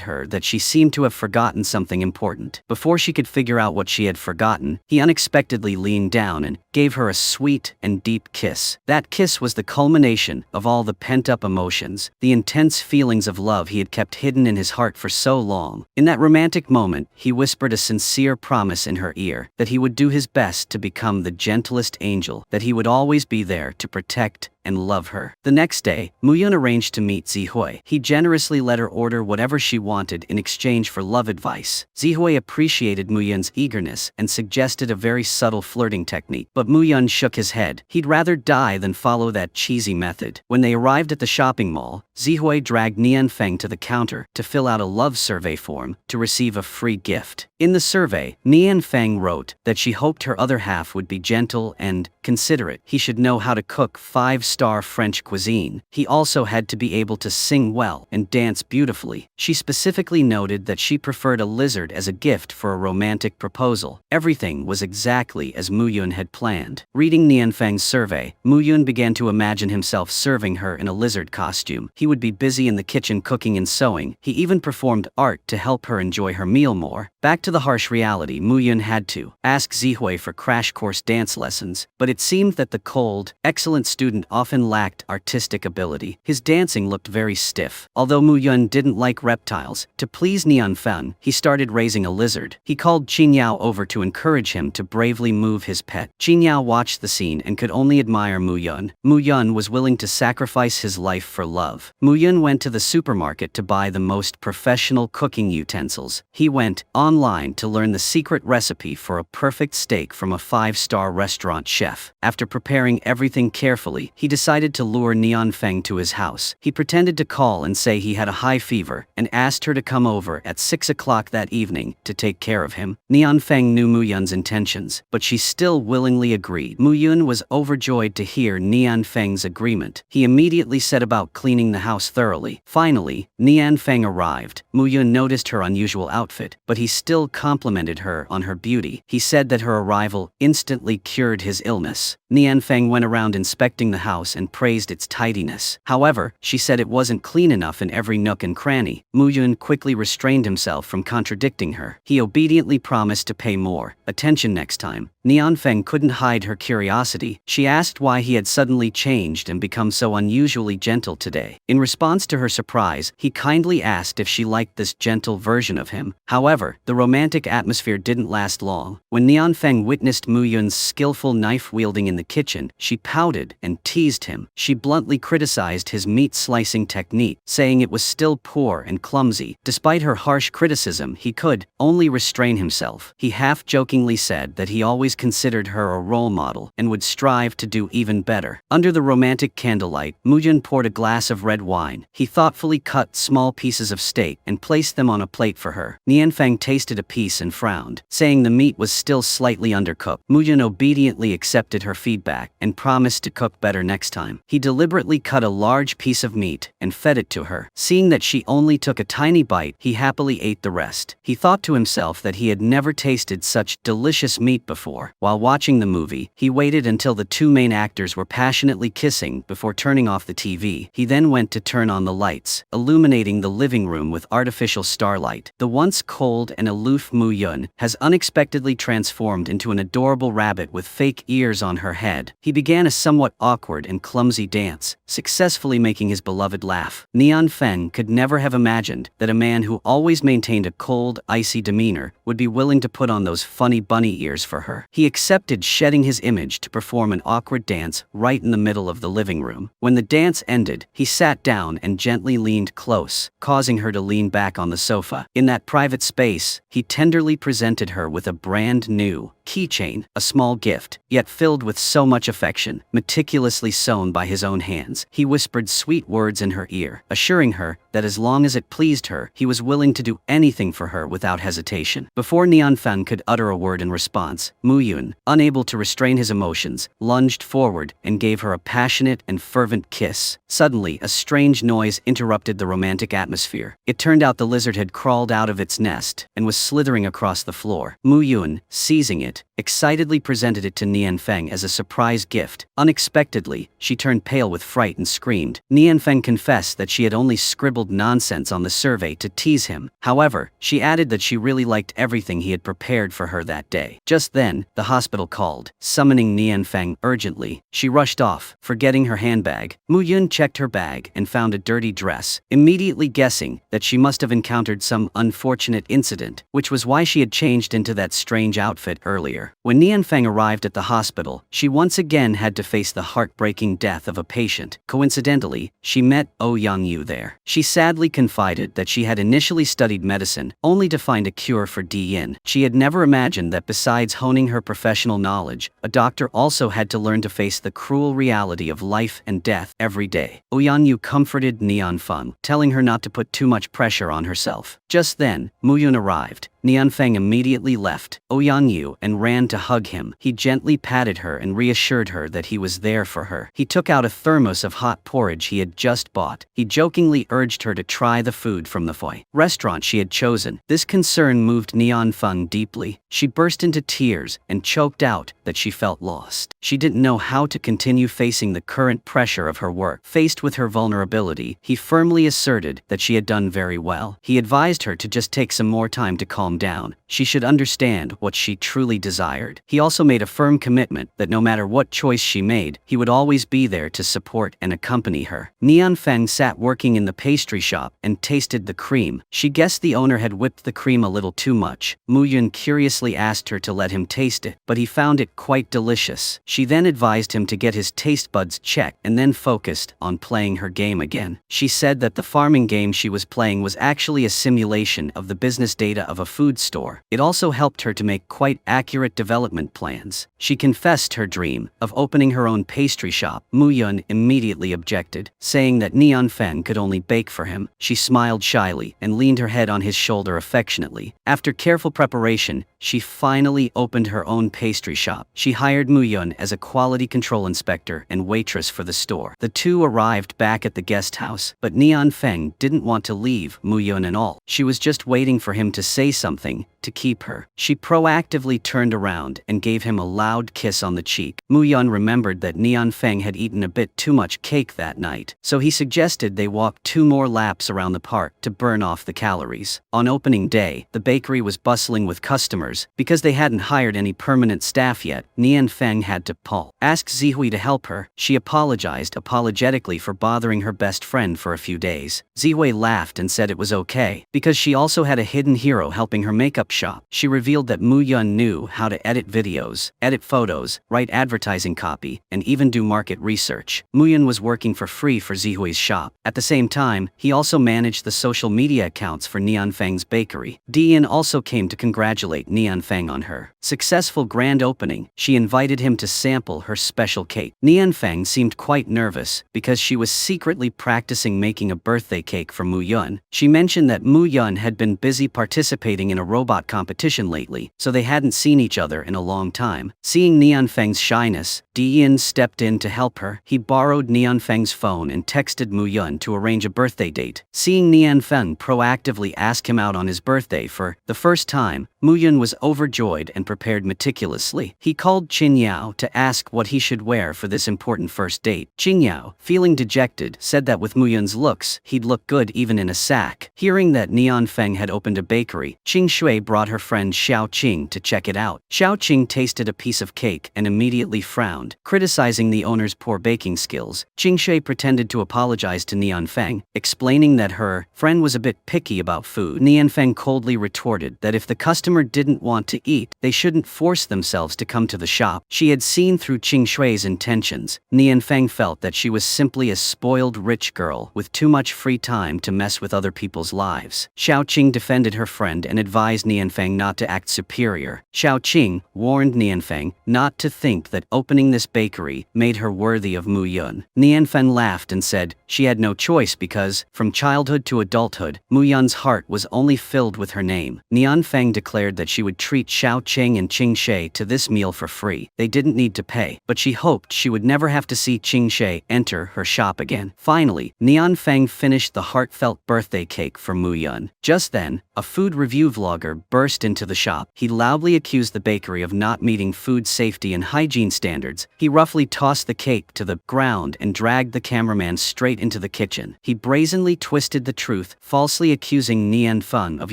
[SPEAKER 1] her that she seemed to have forgotten something important. Before she could figure out what she had forgotten, he unexpectedly leaned down and gave her a sweet and deep kiss. That kiss was the culmination of all the pent-up emotions, the intense feelings of love he had kept hidden in his heart for so long. In that romantic moment, he whispered a sincere promise in her ear that he would do his best to become the gentlest angel, that he would always be there to protect and love her. The next day, Mu Yun arranged to meet Zihui. He generously let her order whatever she wanted in exchange for love advice. Zihui appreciated Mu Yun's eagerness and suggested a very subtle flirting technique, but Mu Yun shook his head. He'd rather die than follow that cheesy method. When they arrived at the shopping mall, Zihui dragged Nian Feng to the counter to fill out a love survey form to receive a free gift. In the survey, Nian Feng wrote that she hoped her other half would be gentle and considerate. He should know how to cook 5-star French cuisine. He also had to be able to sing well and dance beautifully. She specifically noted that she preferred a lizard as a gift for a romantic proposal. Everything was exactly as Mu Yun had planned. Reading Nian Feng's survey, Mu Yun began to imagine himself serving her in a lizard costume. He would be busy in the kitchen cooking and sewing. He even performed art to help her enjoy her meal more. Back to the harsh reality, Mu Yun had to ask Zihui for crash course dance lessons, but it seemed that the cold, excellent student often lacked artistic ability. His dancing looked very stiff. Although Mu Yun didn't like reptiles, to please Nian Feng, he started raising a lizard. He called Qin Yao over to encourage him to bravely move his pet. Qin Yao watched the scene and could only admire Mu Yun. Mu Yun was willing to sacrifice his life for love. Mu Yun went to the supermarket to buy the most professional cooking utensils. He went online to learn the secret recipe for a perfect steak from a 5-star restaurant chef. After preparing everything carefully, he decided to lure Nian Feng to his house. He pretended to call and say he had a high fever and asked her to come over at 6 o'clock that evening to take care of him. Nian Feng knew Mu Yun's intentions, but she still willingly agreed. Mu Yun was overjoyed to hear Nian Feng's agreement. He immediately set about cleaning the house thoroughly. Finally, Nian Feng arrived. Mu Yun noticed her unusual outfit, but he still complimented her on her beauty. He said that her arrival instantly cured his illness. Nianfeng went around inspecting the house and praised its tidiness. However, she said it wasn't clean enough in every nook and cranny. Mu Yun quickly restrained himself from contradicting her. He obediently promised to pay more attention next time. Nianfeng couldn't hide her curiosity. She asked why he had suddenly changed and become so unusually gentle today. In response to her surprise, he kindly asked if she liked this gentle version of him. However, the romantic atmosphere didn't last long. When Nianfeng witnessed Mu Yun's skillful knife wielding in the kitchen, she pouted and teased him. She bluntly criticized his meat slicing technique, saying it was still poor and clumsy. Despite her harsh criticism, he could only restrain himself. He half-jokingly said that he always considered her a role model and would strive to do even better. Under the romantic candlelight, Mu Yun poured a glass of red wine. He thoughtfully cut small pieces of steak and placed them on a plate for her. Nianfeng tasted a piece and frowned, saying the meat was still slightly undercooked. Mu Yun obediently accepted her feedback and promised to cook better next time. He deliberately cut a large piece of meat and fed it to her. Seeing that she only took a tiny bite, he happily ate the rest. He thought to himself that he had never tasted such delicious meat before. While watching the movie, he waited until the two main actors were passionately kissing before turning off the TV. He then went to turn on the lights, illuminating the living room with artificial starlight. The once cold and aloof Mu Yun has unexpectedly transformed into an adorable rabbit with fake ears on her head. He began a somewhat awkward and clumsy dance, successfully making his beloved laugh. Nianfeng could never have imagined that a man who always maintained a cold, icy demeanor would be willing to put on those funny bunny ears for her. He accepted shedding his image to perform an awkward dance right in the middle of the living room. When the dance ended, he sat down and gently leaned close, causing her to lean back on the sofa. In that private space, he tenderly presented her with a brand new keychain, a small gift, yet filled with so much affection, meticulously sewn by his own hands. He whispered sweet words in her ear, assuring her that as long as it pleased her, he was willing to do anything for her without hesitation. Before Nianfeng could utter a word in response, Mu Yun, unable to restrain his emotions, lunged forward and gave her a passionate and fervent kiss. Suddenly, a strange noise interrupted the romantic atmosphere. It turned out the lizard had crawled out of its nest and was slithering across the floor. Mu Yun, seizing it, excitedly presented it to Nianfeng as a surprise gift. Unexpectedly, she turned pale with fright and screamed. Nianfeng confessed that she had only scribbled nonsense on the survey to tease him. However, she added that she really liked everything he had prepared for her that day. Just then, the hospital called, summoning Nianfeng urgently. She rushed off, forgetting her handbag. Mu Yun checked her bag and found a dirty dress, immediately guessing that she must have encountered some unfortunate incident, which was why she had changed into that strange outfit earlier. When Nianfeng arrived at the hospital, she once again had to face the heartbreaking death of a patient. Coincidentally, she met Ouyang there. She sadly confided that she had initially studied medicine, only to find a cure for Yin. She had never imagined that besides honing her professional knowledge, a doctor also had to learn to face the cruel reality of life and death every day. Ouyang comforted Nianfeng, telling her not to put too much pressure on herself. Just then, Mu Yun arrived. Nianfeng immediately left Ouyang and ran to hug him. He gently patted her and reassured her that he was there for her. He took out a thermos of hot porridge he had just bought. He jokingly urged her to try the food from the restaurant she had chosen. This concern moved Nianfeng deeply. She burst into tears and choked out that she felt lost. She didn't know how to continue facing the current pressure of her work. Faced with her vulnerability, he firmly asserted that she had done very well. He advised her to just take some more time to calm down. She should understand what she truly desired. He also made a firm commitment that no matter what choice she made, he would always be there to support and accompany her. Nianfeng sat working in the pastry shop and tasted the cream. She guessed the owner had whipped the cream a little too much. Mu Yun curiously asked her to let him taste it, but he found it quite delicious. She then advised him to get his taste buds checked and then focused on playing her game again. She said that the farming game she was playing was actually a simulation of the business data of a food store. It also helped her to make quite accurate development plans. She confessed her dream of opening her own pastry shop. Mu Yun immediately objected, saying that Nianfeng could only bake for him. She smiled shyly and leaned her head on his shoulder affectionately. After careful preparation, she finally opened her own pastry shop. She hired Mu Yun as a quality control inspector and waitress for the store. The two arrived back at the guest house, but Nianfeng didn't want to leave Muyun and all. She was just waiting for him to say something, to keep her. She proactively turned around and gave him a loud kiss on the cheek. Muyun remembered that Nian Feng had eaten a bit too much cake that night, so he suggested they walk 2 more laps around the park to burn off the calories. On opening day, the bakery was bustling with customers. Because they hadn't hired any permanent staff yet, Nian Feng had to ask Zihui to help her. She apologized apologetically for bothering her best friend for a few days. Zihui laughed and said it was okay, because she also had a hidden hero helping her makeup shop. She revealed that Muyun knew how to edit videos, edit photos, write advertising copy, and even do market research. Muyun was working for free for Zihui's shop. At the same time, he also managed the social media accounts for Nian Feng's bakery. Dian also came to congratulate Nian Feng on her successful grand opening. She invited him to sample her special cake. Nian Feng seemed quite nervous because she was secretly practicing making a birthday cake for Muyun. She mentioned that Muyun had been busy participating in a robot competition lately, so they hadn't seen each other in a long time. Seeing Nian Feng's shyness, Dian stepped in to help her. He borrowed Nian Feng's phone and texted Muyun to arrange a birthday date. Seeing Nian Feng proactively ask him out on his birthday for the first time, Muyun was overjoyed and prepared meticulously. He called Qin Yao to ask what he should wear for this important first date. Qin Yao, feeling dejected, said that with Muyun's looks, he'd look good even in a sack. Hearing that Nian Feng had opened a bakery, Qing Shui brought her friend Xiao Qing to check it out. Xiao Qing tasted a piece of cake and immediately frowned, criticizing the owner's poor baking skills. Qing Shui pretended to apologize to Nian Feng, explaining that her friend was a bit picky about food. Nian Feng coldly retorted that if the customer didn't want to eat, they shouldn't force themselves to come to the shop. She had seen through Qing Shui's intentions. Nian Feng felt that she was simply a spoiled rich girl with too much free time to mess with other people's lives. Xiao Qing defended her friend and advised Nian Feng not to act superior. Xiao Qing warned Nian Feng not to think that opening this bakery made her worthy of Muyun. Nian Feng laughed and said she had no choice because, from childhood to adulthood, Muyun's heart was only filled with her name. Nian Feng declared that she would treat Xiao Qing and Qing Shi to this meal for free. They didn't need to pay, but she hoped she would never have to see Qing Shi enter her shop again. Finally, Nian Feng finished the heartfelt birthday cake for Muyun. Just then, a food review vlogger burst into the shop. He loudly accused the bakery of not meeting food safety and hygiene standards. He roughly tossed the cake to the ground and dragged the cameraman straight into the kitchen. He brazenly twisted the truth, falsely accusing Nian Feng of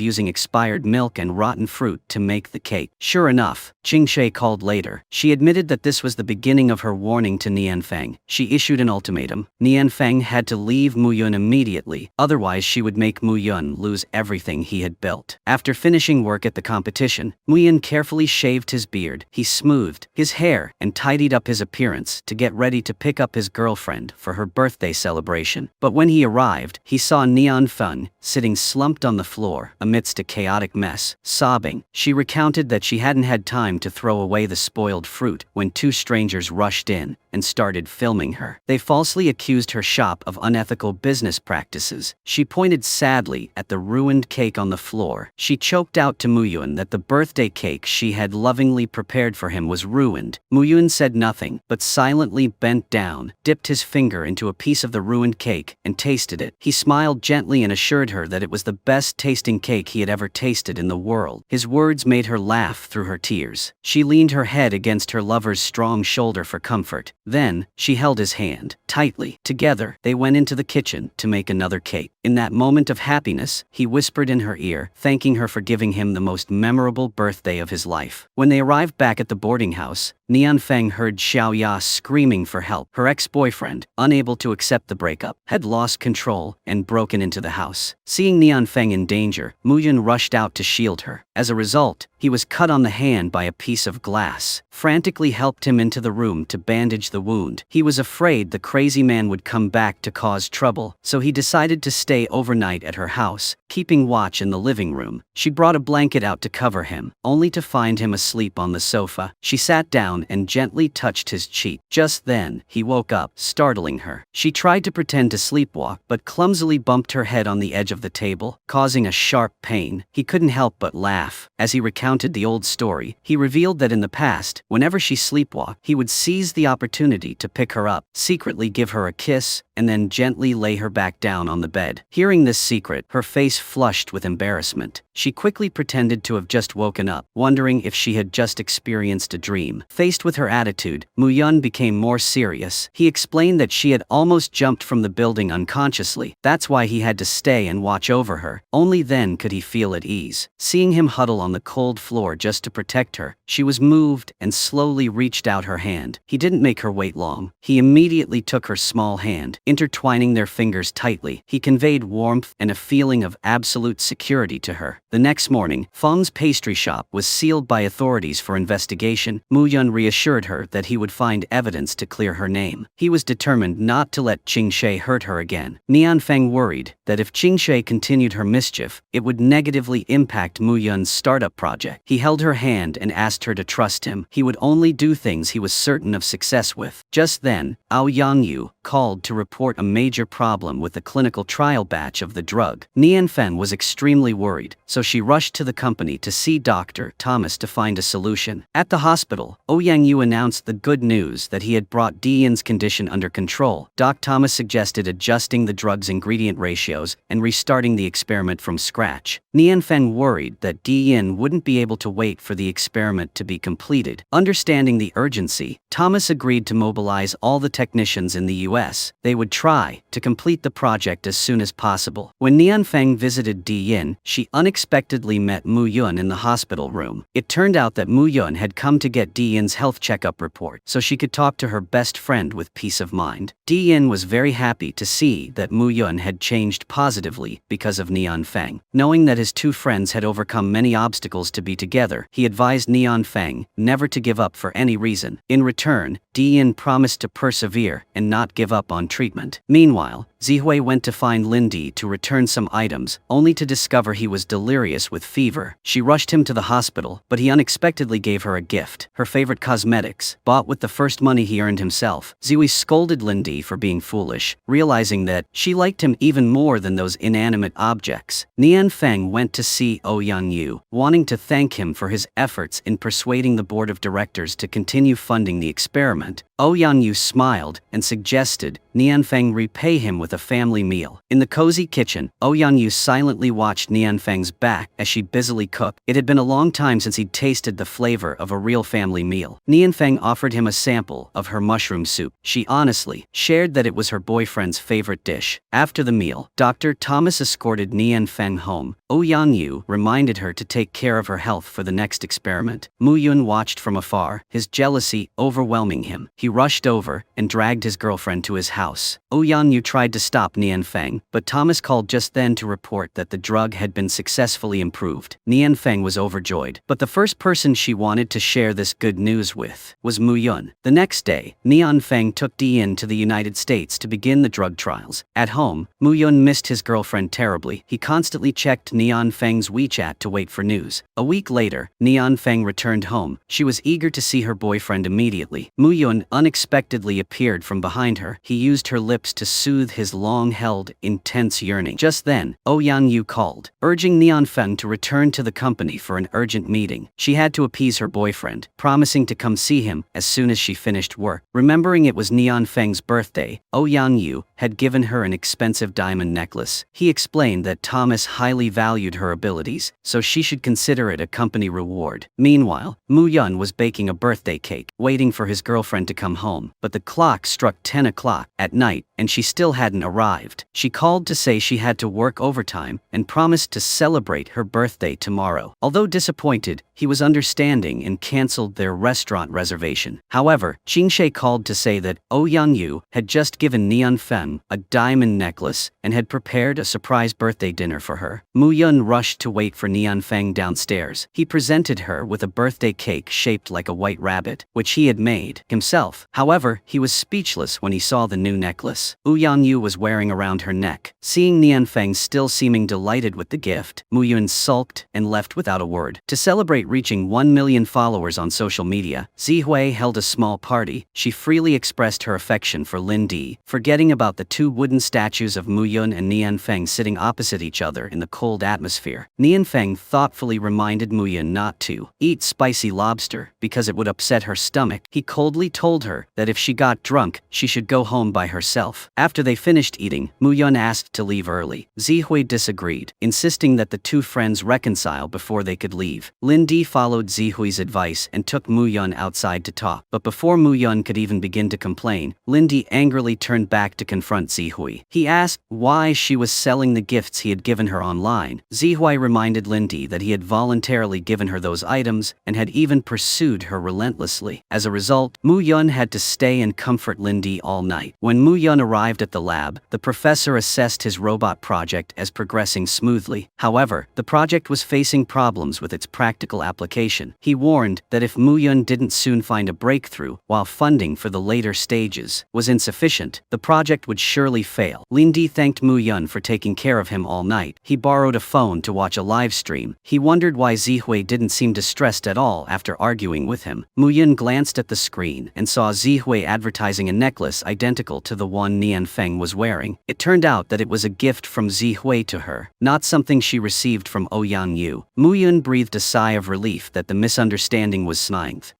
[SPEAKER 1] using expired milk and rotten fruit to make the cake. Sure enough, Qing Shi called later. She admitted that this was the beginning of her warning to Nian Feng. She issued an ultimatum. Nian Feng had to leave Muyun immediately, otherwise she would make Muyun lose everything he had built. After finishing work at the competition, Muyun carefully shaved his beard. He smoothed his hair and tidied up his appearance to get ready to pick up his girlfriend for her birthday celebration. But when he arrived, he saw Nian Feng sitting slumped on the floor amidst a chaotic mess, sobbing. She recounted that she hadn't had time to throw away the spoiled fruit when 2 strangers rushed in and started filming her. They falsely accused her shop of unethical business practices. She pointed sadly at the ruined cake on the floor. She choked out to Muyun that the birthday cake she had lovingly prepared for him was ruined. Muyun said nothing, but silently bent down, dipped his finger into a piece of the ruined cake, and tasted it. He smiled gently and assured her that it was the best tasting cake he had ever tasted in the world. His words made her laugh through her tears. She leaned her head against her lover's strong shoulder for comfort. Then, she held his hand tightly. Together, they went into the kitchen to make another cake. In that moment of happiness, he whispered in her ear, thanking her for giving him the most memorable birthday of his life. When they arrived back at the boarding house, Nian Feng heard Xiao Ya screaming for help. Her ex-boyfriend, unable to accept the breakup, had lost control and broken into the house. Seeing Nian Feng in danger, Muyun rushed out to shield her. As a result, he was cut on the hand by a piece of glass. Frantically helped him into the room to bandage the wound. He was afraid the crazy man would come back to cause trouble, so he decided to stay overnight at her house, keeping watch in the living room. She brought a blanket out to cover him, only to find him asleep on the sofa. She sat down and gently touched his cheek. Just then, he woke up, startling her. She tried to pretend to sleepwalk, but clumsily bumped her head on the edge of the table, causing a sharp pain. He couldn't help but laugh. As he recounted the old story, he revealed that in the past, whenever she sleepwalked, he would seize the opportunity to pick her up, secretly give her a kiss, and then gently lay her back down on the bed. Hearing this secret, her face flushed with embarrassment. She quickly pretended to have just woken up, wondering if she had just experienced a dream. Faced with her attitude, Mu-yeon became more serious. He explained that she had almost jumped from the building unconsciously. That's why he had to stay and watch over her. Only then could he feel at ease. Seeing him huddle on the cold floor just to protect her, she was moved and slowly reached out her hand. He didn't make her wait long. He immediately took her small hand, intertwining their fingers tightly. He conveyed warmth and a feeling of absolute security to her. The next morning, Feng's pastry shop was sealed by authorities for investigation. Mu-yeon reassured her that he would find evidence to clear her name. He was determined not to let Qingxue hurt her again. Nianfeng worried that if Qingxue continued her mischief, it would negatively impact Mu-yeon's startup project. He held her hand and asked her to trust him. He would only do things he was certain of success with. Just then, Yang called to report a major problem with the clinical trial batch of the drug. Nianfeng was extremely worried, so she rushed to the company to see Dr. Thomas to find a solution. At the hospital, Yang announced the good news that he had brought Dian's condition under control. Doc Thomas suggested adjusting the drug's ingredient ratios and restarting the experiment from scratch. Nianfeng worried that Dian wouldn't be able to wait for the experiment to be completed. Understanding the urgency, Thomas agreed to mobilize all the technicians in the US. They would try to complete the project as soon as possible. When Nianfeng visited Dian, she unexpectedly met Mu-yeon in the hospital room. It turned out that Mu-yeon had come to get Dian's health checkup report so she could talk to her best friend with peace of mind. Dian was very happy to see that Mu-yeon had changed positively because of Nianfeng. Knowing that his two friends had overcome many obstacles to be together, he advised Nianfeng never to give up for any reason. In return, Dian promised to persevere and not give up on treatment. Meanwhile, Zihui went to find Lindy to return some items, only to discover he was delirious with fever. She rushed him to the hospital, but he unexpectedly gave her a gift, her favorite cosmetics, bought with the first money he earned himself. Zihui scolded Lindy for being foolish, realizing that she liked him even more than those inanimate objects. Nianfeng went to see Yang, wanting to thank him for his efforts in persuading the board of directors to continue funding the experiment. Yang smiled and suggested Nianfeng repay him with a family meal. In the cozy kitchen, Yang silently watched Nianfeng's back as she busily cooked. It had been a long time since he'd tasted the flavor of a real family meal. Nianfeng offered him a sample of her mushroom soup. She honestly shared that it was her boyfriend's favorite dish. After the meal, Dr. Thomas escorted Nianfeng home. Yang reminded her to take care of her health for the next experiment. Mu-yeon watched from afar, his jealousy overwhelming him. He rushed over and dragged his girlfriend to his house. Yang tried to stop Nianfeng, but Thomas called just then to report that the drug had been successfully improved. Nianfeng was overjoyed, but the first person she wanted to share this good news with was Mu-yeon. The next day, Nianfeng took Dian to the United States to begin the drug trials. At home, Mu-yeon missed his girlfriend terribly. He constantly checked Nianfeng's WeChat to wait for news. A week later, Nianfeng returned home. She was eager to see her boyfriend immediately. Mu-yeon unexpectedly appeared from behind her. He used her lips to soothe his long-held, intense yearning. Just then, Yang called, urging Nianfeng to return to the company for an urgent meeting. She had to appease her boyfriend, promising to come see him as soon as she finished work. Remembering it was Nianfeng's birthday, Yang had given her an expensive diamond necklace. He explained that Thomas highly valued her abilities, so she should consider it a company reward. Meanwhile, Mu-yeon was baking a birthday cake, waiting for his girlfriend to come home, but the clock struck 10 o'clock at night, and she still hadn't arrived. She called to say she had to work overtime and promised to celebrate her birthday tomorrow. Although disappointed, he was understanding and canceled their restaurant reservation. However, Qingxue called to say that Yang had just given Nianfeng a diamond necklace and had prepared a surprise birthday dinner for her. Mu-yeon rushed to wait for Nianfeng downstairs. He presented her with a birthday cake shaped like a white rabbit, which he had made himself. However, he was speechless when he saw the new necklace Yang was wearing around her neck. Seeing Nianfeng still seeming delighted with the gift, Mu-yeon sulked and left without a word. To celebrate reaching 1 million followers on social media, Zihui held a small party. She freely expressed her affection for Lindy, forgetting about the two wooden statues of Mu-yeon and Nianfeng sitting opposite each other in the cold atmosphere. Nianfeng thoughtfully reminded Mu-yeon not to eat spicy lobster because it would upset her stomach. He coldly told her that if she got drunk, she should go home by herself. off. After they finished eating, Mu-yeon asked to leave early. Zihui disagreed, insisting that the two friends reconcile before they could leave. Lin-di followed Zihui's advice and took Mu-yeon outside to talk. But before Mu-yeon could even begin to complain, Lin-di angrily turned back to confront Zihui. He asked why she was selling the gifts he had given her online. Zihui reminded Lin-di that he had voluntarily given her those items and had even pursued her relentlessly. As a result, Mu-yeon had to stay and comfort Lin-di all night. When Mu-yeon arrived at the lab, the professor assessed his robot project as progressing smoothly. However, the project was facing problems with its practical application. He warned that if Mu-yeon didn't soon find a breakthrough, while funding for the later stages was insufficient, the project would surely fail. Lin-di thanked Mu-yeon for taking care of him all night. He borrowed a phone to watch a live stream. He wondered why Zihui didn't seem distressed at all after arguing with him. Mu-yeon glanced at the screen and saw Zihui advertising a necklace identical to the one Nianfeng was wearing. It turned out that it was a gift from Zihui to her, not something she received from Ouyang Yu. Mu-yeon breathed a sigh of relief that the misunderstanding was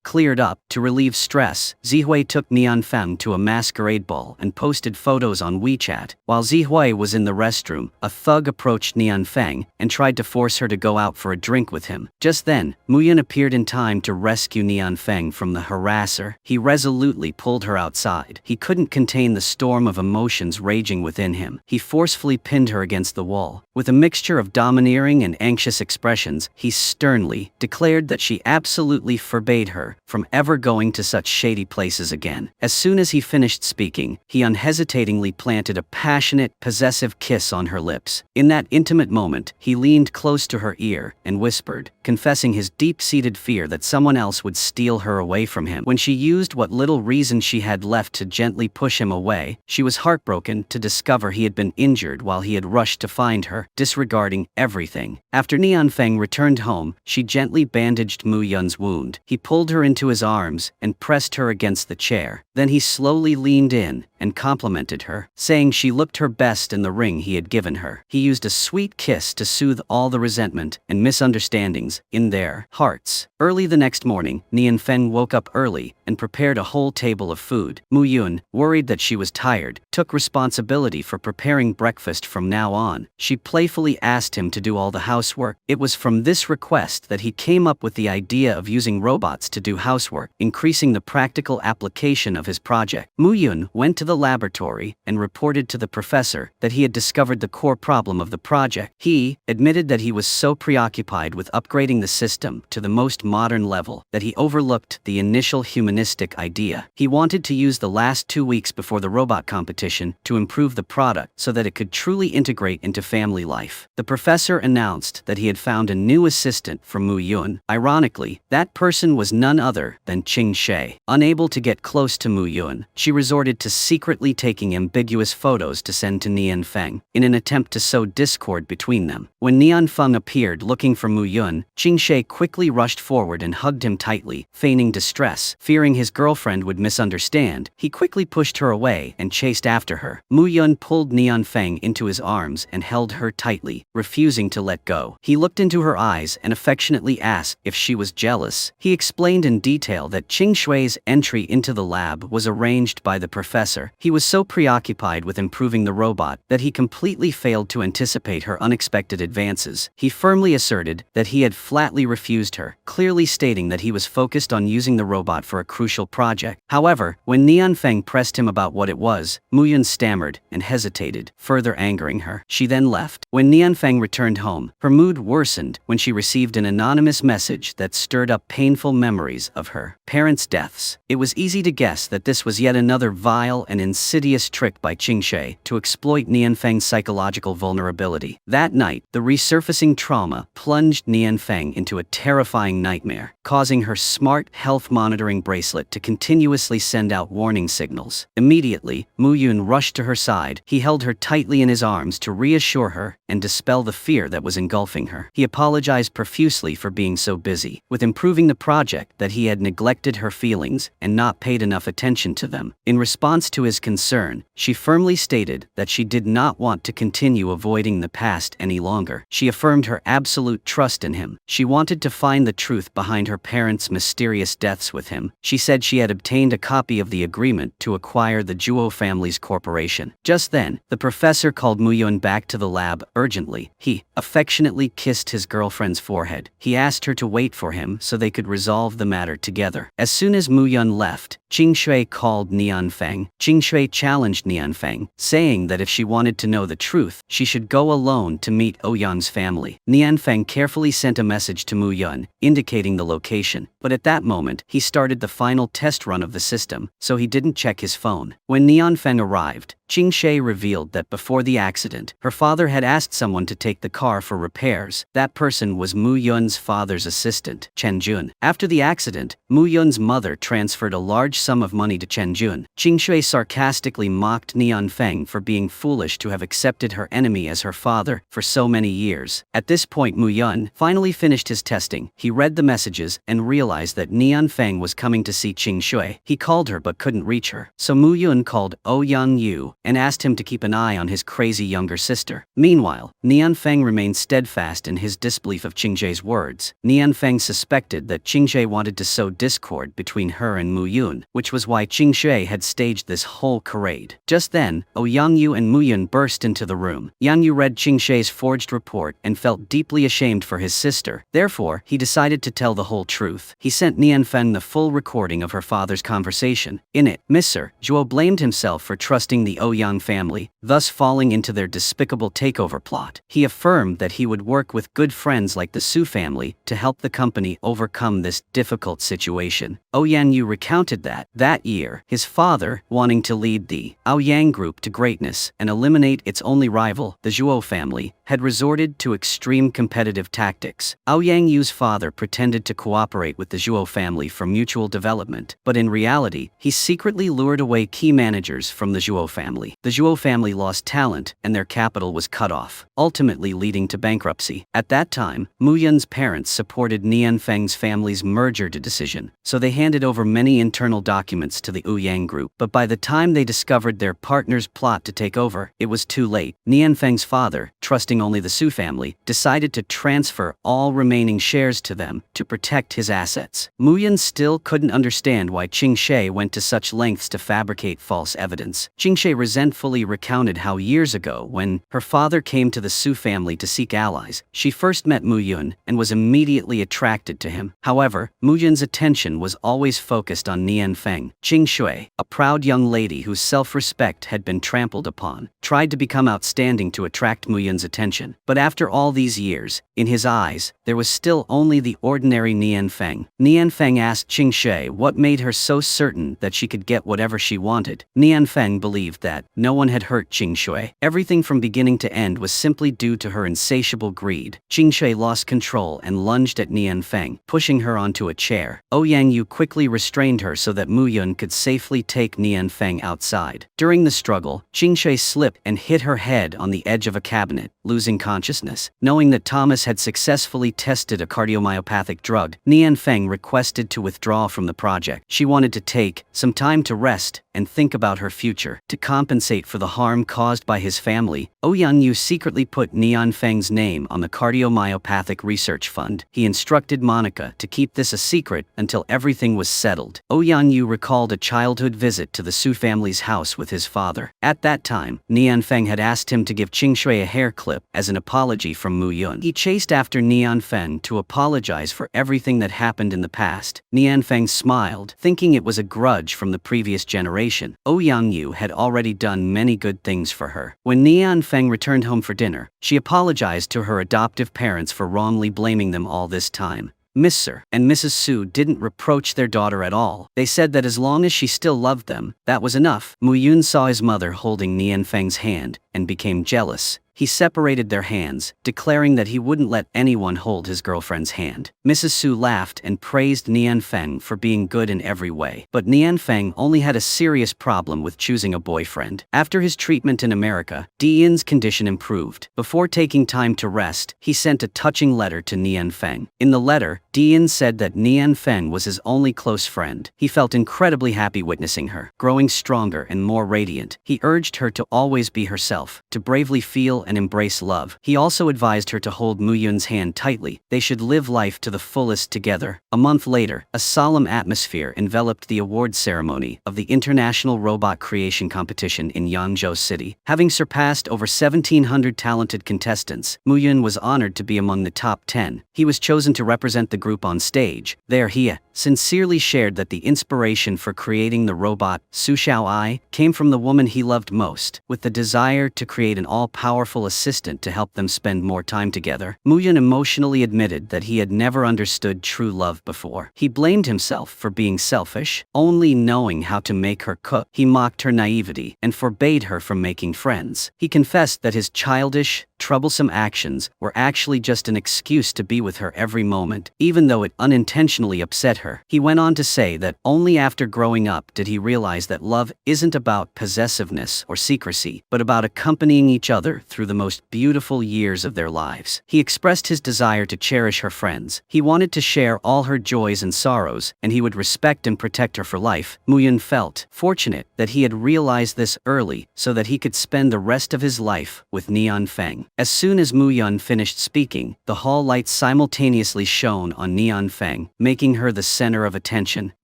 [SPEAKER 1] cleared up. To relieve stress, Zihui took Nianfeng to a masquerade ball and posted photos on WeChat. While Zihui was in the restroom, a thug approached Nianfeng and tried to force her to go out for a drink with him. Just then, Mu-yeon appeared in time to rescue Nianfeng from the harasser. He resolutely pulled her outside. He couldn't contain the storm of emotions raging within him. He forcefully pinned her against the wall. With a mixture of domineering and anxious expressions, he sternly declared that she absolutely forbade her from ever going to such shady places again. As soon as he finished speaking, he unhesitatingly planted a passionate, possessive kiss on her lips. In that intimate moment, he leaned close to her ear and whispered, confessing his deep-seated fear that someone else would steal her away from him. When she used what little reason she had left to gently push him away, she was heartbroken to discover he had been injured while he had rushed to find her, disregarding everything. After Nianfeng returned home, she gently bandaged Mu-yeon's wound. He pulled her into his arms and pressed her against the chair. Then he slowly leaned in and complimented her, saying she looked her best in the ring he had given her. He used a sweet kiss to soothe all the resentment and misunderstandings in their hearts. Early the next morning, Nianfeng woke up early and prepared a whole table of food. Mu-yeon, worried that she was tired, took responsibility for preparing breakfast from now on. She playfully asked him to do all the housework. It was from this request that he came up with the idea of using robots to do housework, increasing the practical application of his project. Mu-yeon went to the laboratory and reported to the professor that he had discovered the core problem of the project. He admitted that he was so preoccupied with upgrading the system to the most modern level that he overlooked the initial humanistic idea. He wanted to use the last 2 weeks before the robot competition to improve the product so that it could truly integrate into family life. The professor announced that he had found a new assistant for Mu-yeon. Ironically, that person was none other than Qing-she. Unable to get close to Mu-yeon, she resorted to secretly taking ambiguous photos to send to Nianfeng in an attempt to sow discord between them. When Nianfeng appeared looking for Mu-yeon, Qing-she quickly rushed forward and hugged him tightly, feigning distress. Fearing his girlfriend would misunderstand, he quickly pushed her away and chased after her. Mu-yeon pulled Nianfeng into his arms and held her tightly, refusing to let go. He looked into her eyes and affectionately asked if she was jealous. He explained in detail that Qing-shui's entry into the lab was arranged by the professor. He was so preoccupied with improving the robot that he completely failed to anticipate her unexpected advances. He firmly asserted that he had flatly refused her, clearly stating that he was focused on using the robot for a crucial project. However, when Nianfeng pressed him about what it was, Mu-yeon stammered and hesitated, further angering her. She then left. When Nianfeng returned home, her mood worsened when she received an anonymous message that stirred up painful memories of her parents' deaths. It was easy to guess that this was yet another vile and insidious trick by Qing-she to exploit Nianfeng's psychological vulnerability. That night, the resurfacing trauma plunged Nianfeng into a terrifying nightmare, causing her smart health monitoring bracelet to continuously send out warning signals. Immediately, Mu-yeon rushed to her side. He held her tightly in his arms to reassure her and dispel the fear that was engulfing her. He apologized profusely for being so busy with improving the project that he had neglected her feelings and not paid enough attention to them. In response to his concern, she firmly stated that she did not want to continue avoiding the past any longer. She affirmed her absolute trust in him. She wanted to find the truth behind her parents' mysterious deaths with him. She said she had obtained a copy of the agreement to acquire the Juo family family's corporation. Just then, the professor called Muyun back to the lab urgently. He affectionately kissed his girlfriend's forehead. He asked her to wait for him so they could resolve the matter together. As soon as Muyun left, Qing called Nianfeng. Qing challenged Nianfeng, saying that if she wanted to know the truth, she should go alone to meet Ouyang's family. Nianfeng carefully sent a message to Muyun, indicating the location, but at that moment, he started the final test run of the system, so he didn't check his phone. When Nianfeng arrived, Qing revealed that before the accident, her father had asked someone to take the car for repairs. That person was Muyun's father's assistant, Chen Jun. After the accident, Muyun's mother transferred a large sum of money to Chen Jun. Qing sarcastically mocked Nianfeng for being foolish to have accepted her enemy as her father for so many years. At this point, Muyun finally finished his testing. He read the messages and realized that Nianfeng was coming to see Qing. He called her but couldn't reach her. So Muyun called Ouyang Yu and asked him to keep an eye on his crazy younger sister. Meanwhile, Nianfeng remained steadfast in his disbelief of Qing's words. Nianfeng suspected that Qing wanted to sow discord between her and Muyun, which was why Qing had staged this whole charade. Just then, Ouyang Yu and Muyun burst into the room. Yang Yu read Qing's forged report and felt deeply ashamed for his sister. Therefore, he decided to tell the whole truth. He sent Nianfeng the full recording of her father's conversation. In it, Mr. Zhuo blamed himself for trusting the Ouyang family, thus falling into their despicable takeover plot. He affirmed that he would work with good friends like the Su family to help the company overcome this difficult situation. Ouyang Yu recounted that year, his father, wanting to lead the Ouyang group to greatness and eliminate its only rival, the Zhuo family, had resorted to extreme competitive tactics. Ouyang Yu's father pretended to cooperate with the Zhuo family for mutual development, but in reality, he secretly lured away key managers from the Zhuo family. The Zhuo family lost talent and their capital was cut off, ultimately leading to bankruptcy. At that time, Muyun's parents supported Nianfeng's family's merger decision, so they handed over many internal documents to the Ouyang group. But by the time they discovered their partner's plot to take over, it was too late. Nianfeng's father, trusting only the Su family, decided to transfer all remaining shares to them to protect his assets. Muyun still couldn't understand why Qing went to such lengths to fabricate false evidence. Qing resentfully recounted how years ago, when her father came to the Su family to seek allies, she first met Muyun and was immediately attracted to him. However, Muyun's attention was always focused on Nianfeng. Qing, a proud young lady whose self-respect had been trampled upon, tried to become outstanding to attract Muyun's attention. But after all these years, in his eyes, there was still only the ordinary Nianfeng. Nianfeng asked Qing what made her so certain that she could get whatever she wanted. Nianfeng believed that no one had hurt Qing. Everything from beginning to end was simply due to her insatiable greed. Qing lost control and lunged at Nianfeng, pushing her onto a chair. Ouyang Yu quickly restrained her so that Muyun could safely take Nianfeng outside. During the struggle, Qing slipped and hit her head on the edge of a cabinet, losing consciousness. Knowing that Thomas had successfully tested a cardiomyopathic drug, Nianfeng requested to withdraw from the project. She wanted to take some time to rest and think about her future. To compensate for the harm caused by his family, Ouyang Yu secretly put Nianfeng's name on the cardiomyopathic research fund. He instructed Monica to keep this a secret until everything was settled. Ouyang Yu recalled a childhood visit to the Su family's house with his father. At that time, Nianfeng had asked him to give Qing a hair clip as an apology from Muyun. He chased after Nianfeng to apologize for everything that happened in the past. Nianfeng smiled, thinking it was a grudge from the previous generation. Ouyang Yu had already done many good things for her. When Nianfeng returned home for dinner, she apologized to her adoptive parents for wrongly blaming them all this time. Mr. and Mrs. Su didn't reproach their daughter at all. They said that as long as she still loved them, that was enough. Muyun saw his mother holding Nianfeng's hand and became jealous. He separated their hands, declaring that he wouldn't let anyone hold his girlfriend's hand. Mrs. Su laughed and praised Nianfeng for being good in every way. But Nianfeng only had a serious problem with choosing a boyfriend. After his treatment in America, Diyin's condition improved. Before taking time to rest, he sent a touching letter to Nianfeng. In the letter, Diyin said that Nianfeng was his only close friend. He felt incredibly happy witnessing her, growing stronger and more radiant. He urged her to always be herself. herself, to bravely feel and embrace love. He also advised her to hold Muyun's hand tightly. They should live life to the fullest together. A month later, a solemn atmosphere enveloped the award ceremony of the International Robot Creation Competition in Yangzhou City. Having surpassed over 1,700 talented contestants, Muyun was honored to be among the top 10. He was chosen to represent the group on stage. There he sincerely shared that the inspiration for creating the robot, Su Xiaoai, came from the woman he loved most, with the desire to create an all-powerful assistant to help them spend more time together. Muyun emotionally admitted that he had never understood true love before. He blamed himself for being selfish, only knowing how to make her cook. He mocked her naivety and forbade her from making friends. He confessed that his childish, troublesome actions were actually just an excuse to be with her every moment, even though it unintentionally upset her. He went on to say that only after growing up did he realize that love isn't about possessiveness or secrecy, but about accompanying each other through the most beautiful years of their lives. He expressed his desire to cherish her friends. He wanted to share all her joys and sorrows, and he would respect and protect her for life. Muyun felt fortunate that he had realized this early so that he could spend the rest of his life with Nian Feng. As soon as Muyun finished speaking, the hall lights simultaneously shone on Nian Feng, making her the center of attention.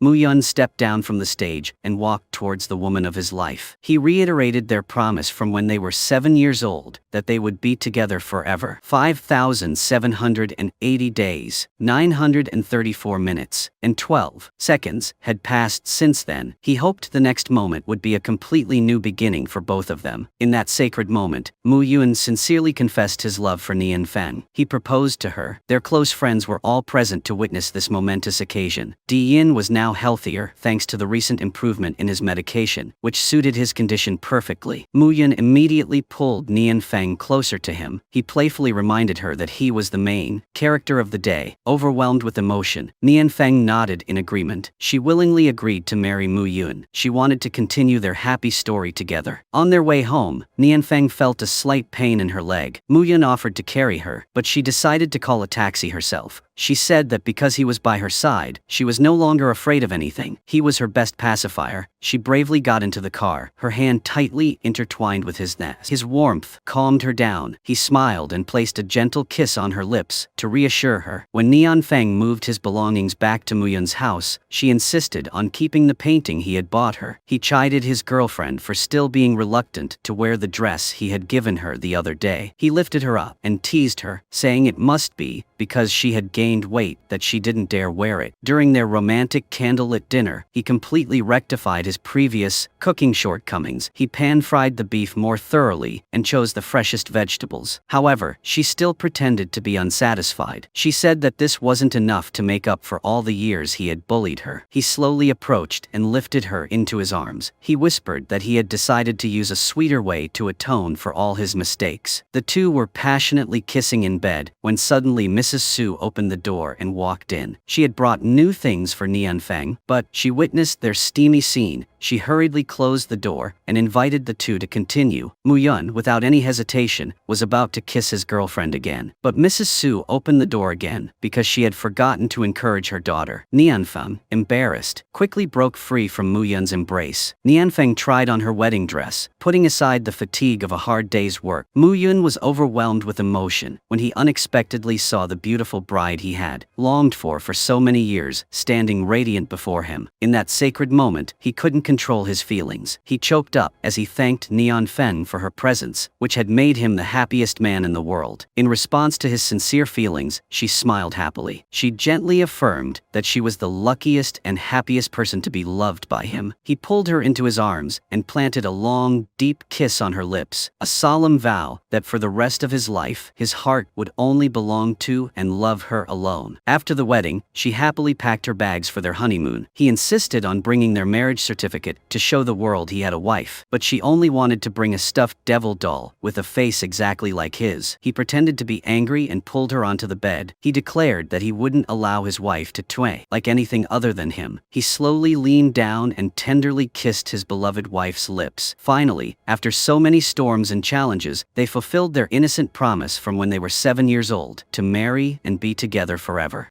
[SPEAKER 1] Muyun stepped down from the stage and walked towards the woman of his life. He reiterated their promise from when they were 7 years old, that they would be together forever. 5,780 days, 934 minutes, and 12 seconds had passed since then. He hoped the next moment would be a completely new beginning for both of them. In that sacred moment, Muyun sincerely confessed his love for Nian Feng. He proposed to her. Their close friends were all present to witness this momentous occasion. Yin was now healthier thanks to the recent improvement in his medication, which suited his condition perfectly. Muyun immediately pulled Nian Feng closer to him. He playfully reminded her that he was the main character of the day. Overwhelmed with emotion, Nian Feng nodded in agreement. She willingly agreed to marry Muyun. She wanted to continue their happy story together. On their way home, Nian Feng felt a slight pain in her leg. Muyun offered to carry her, but she decided to call a taxi herself. She said that because he was by her side, she was no longer afraid of anything. He was her best pacifier. She bravely got into the car, her hand tightly intertwined with his neck. His warmth calmed her down. He smiled and placed a gentle kiss on her lips to reassure her. When Nian Feng moved his belongings back to Muyun's house, she insisted on keeping the painting he had bought her. He chided his girlfriend for still being reluctant to wear the dress he had given her the other day. He lifted her up and teased her, saying it must be because she had gained weight that she didn't dare wear it. During their romantic candlelit dinner, he completely rectified his previous cooking shortcomings. He pan-fried the beef more thoroughly and chose the freshest vegetables. However, she still pretended to be unsatisfied. She said that this wasn't enough to make up for all the years he had bullied her. He slowly approached and lifted her into his arms. He whispered that he had decided to use a sweeter way to atone for all his mistakes. The two were passionately kissing in bed when suddenly Mrs. Su opened the door and walked in. She had brought new things for Nian Feng, but she witnessed their steamy scene. She hurriedly closed the door and invited the two to continue. Muyun, without any hesitation, was about to kiss his girlfriend again. But Mrs. Su opened the door again because she had forgotten to encourage her daughter. Nian Feng, embarrassed, quickly broke free from Muyun's embrace. Nian Feng tried on her wedding dress, putting aside the fatigue of a hard day's work. Muyun was overwhelmed with emotion when he unexpectedly saw the beautiful bride he had longed for so many years standing radiant before him. In that sacred moment, he couldn't control his feelings. He choked up as he thanked Nian Feng for her presence, which had made him the happiest man in the world. In response to his sincere feelings, she smiled happily. She gently affirmed that she was the luckiest and happiest person to be loved by him. He pulled her into his arms and planted a long, deep kiss on her lips, a solemn vow that for the rest of his life, his heart would only belong to and love her alone. After the wedding, she happily packed her bags for their honeymoon. He insisted on bringing their marriage certificate to show the world he had a wife, but she only wanted to bring a stuffed devil doll with a face exactly like his. He pretended to be angry and pulled her onto the bed. He declared that he wouldn't allow his wife to like anything other than him. He slowly leaned down and tenderly kissed his beloved wife's lips. Finally, after so many storms and challenges, they fulfilled their innocent promise from when they were 7 years old, to marry and be together forever.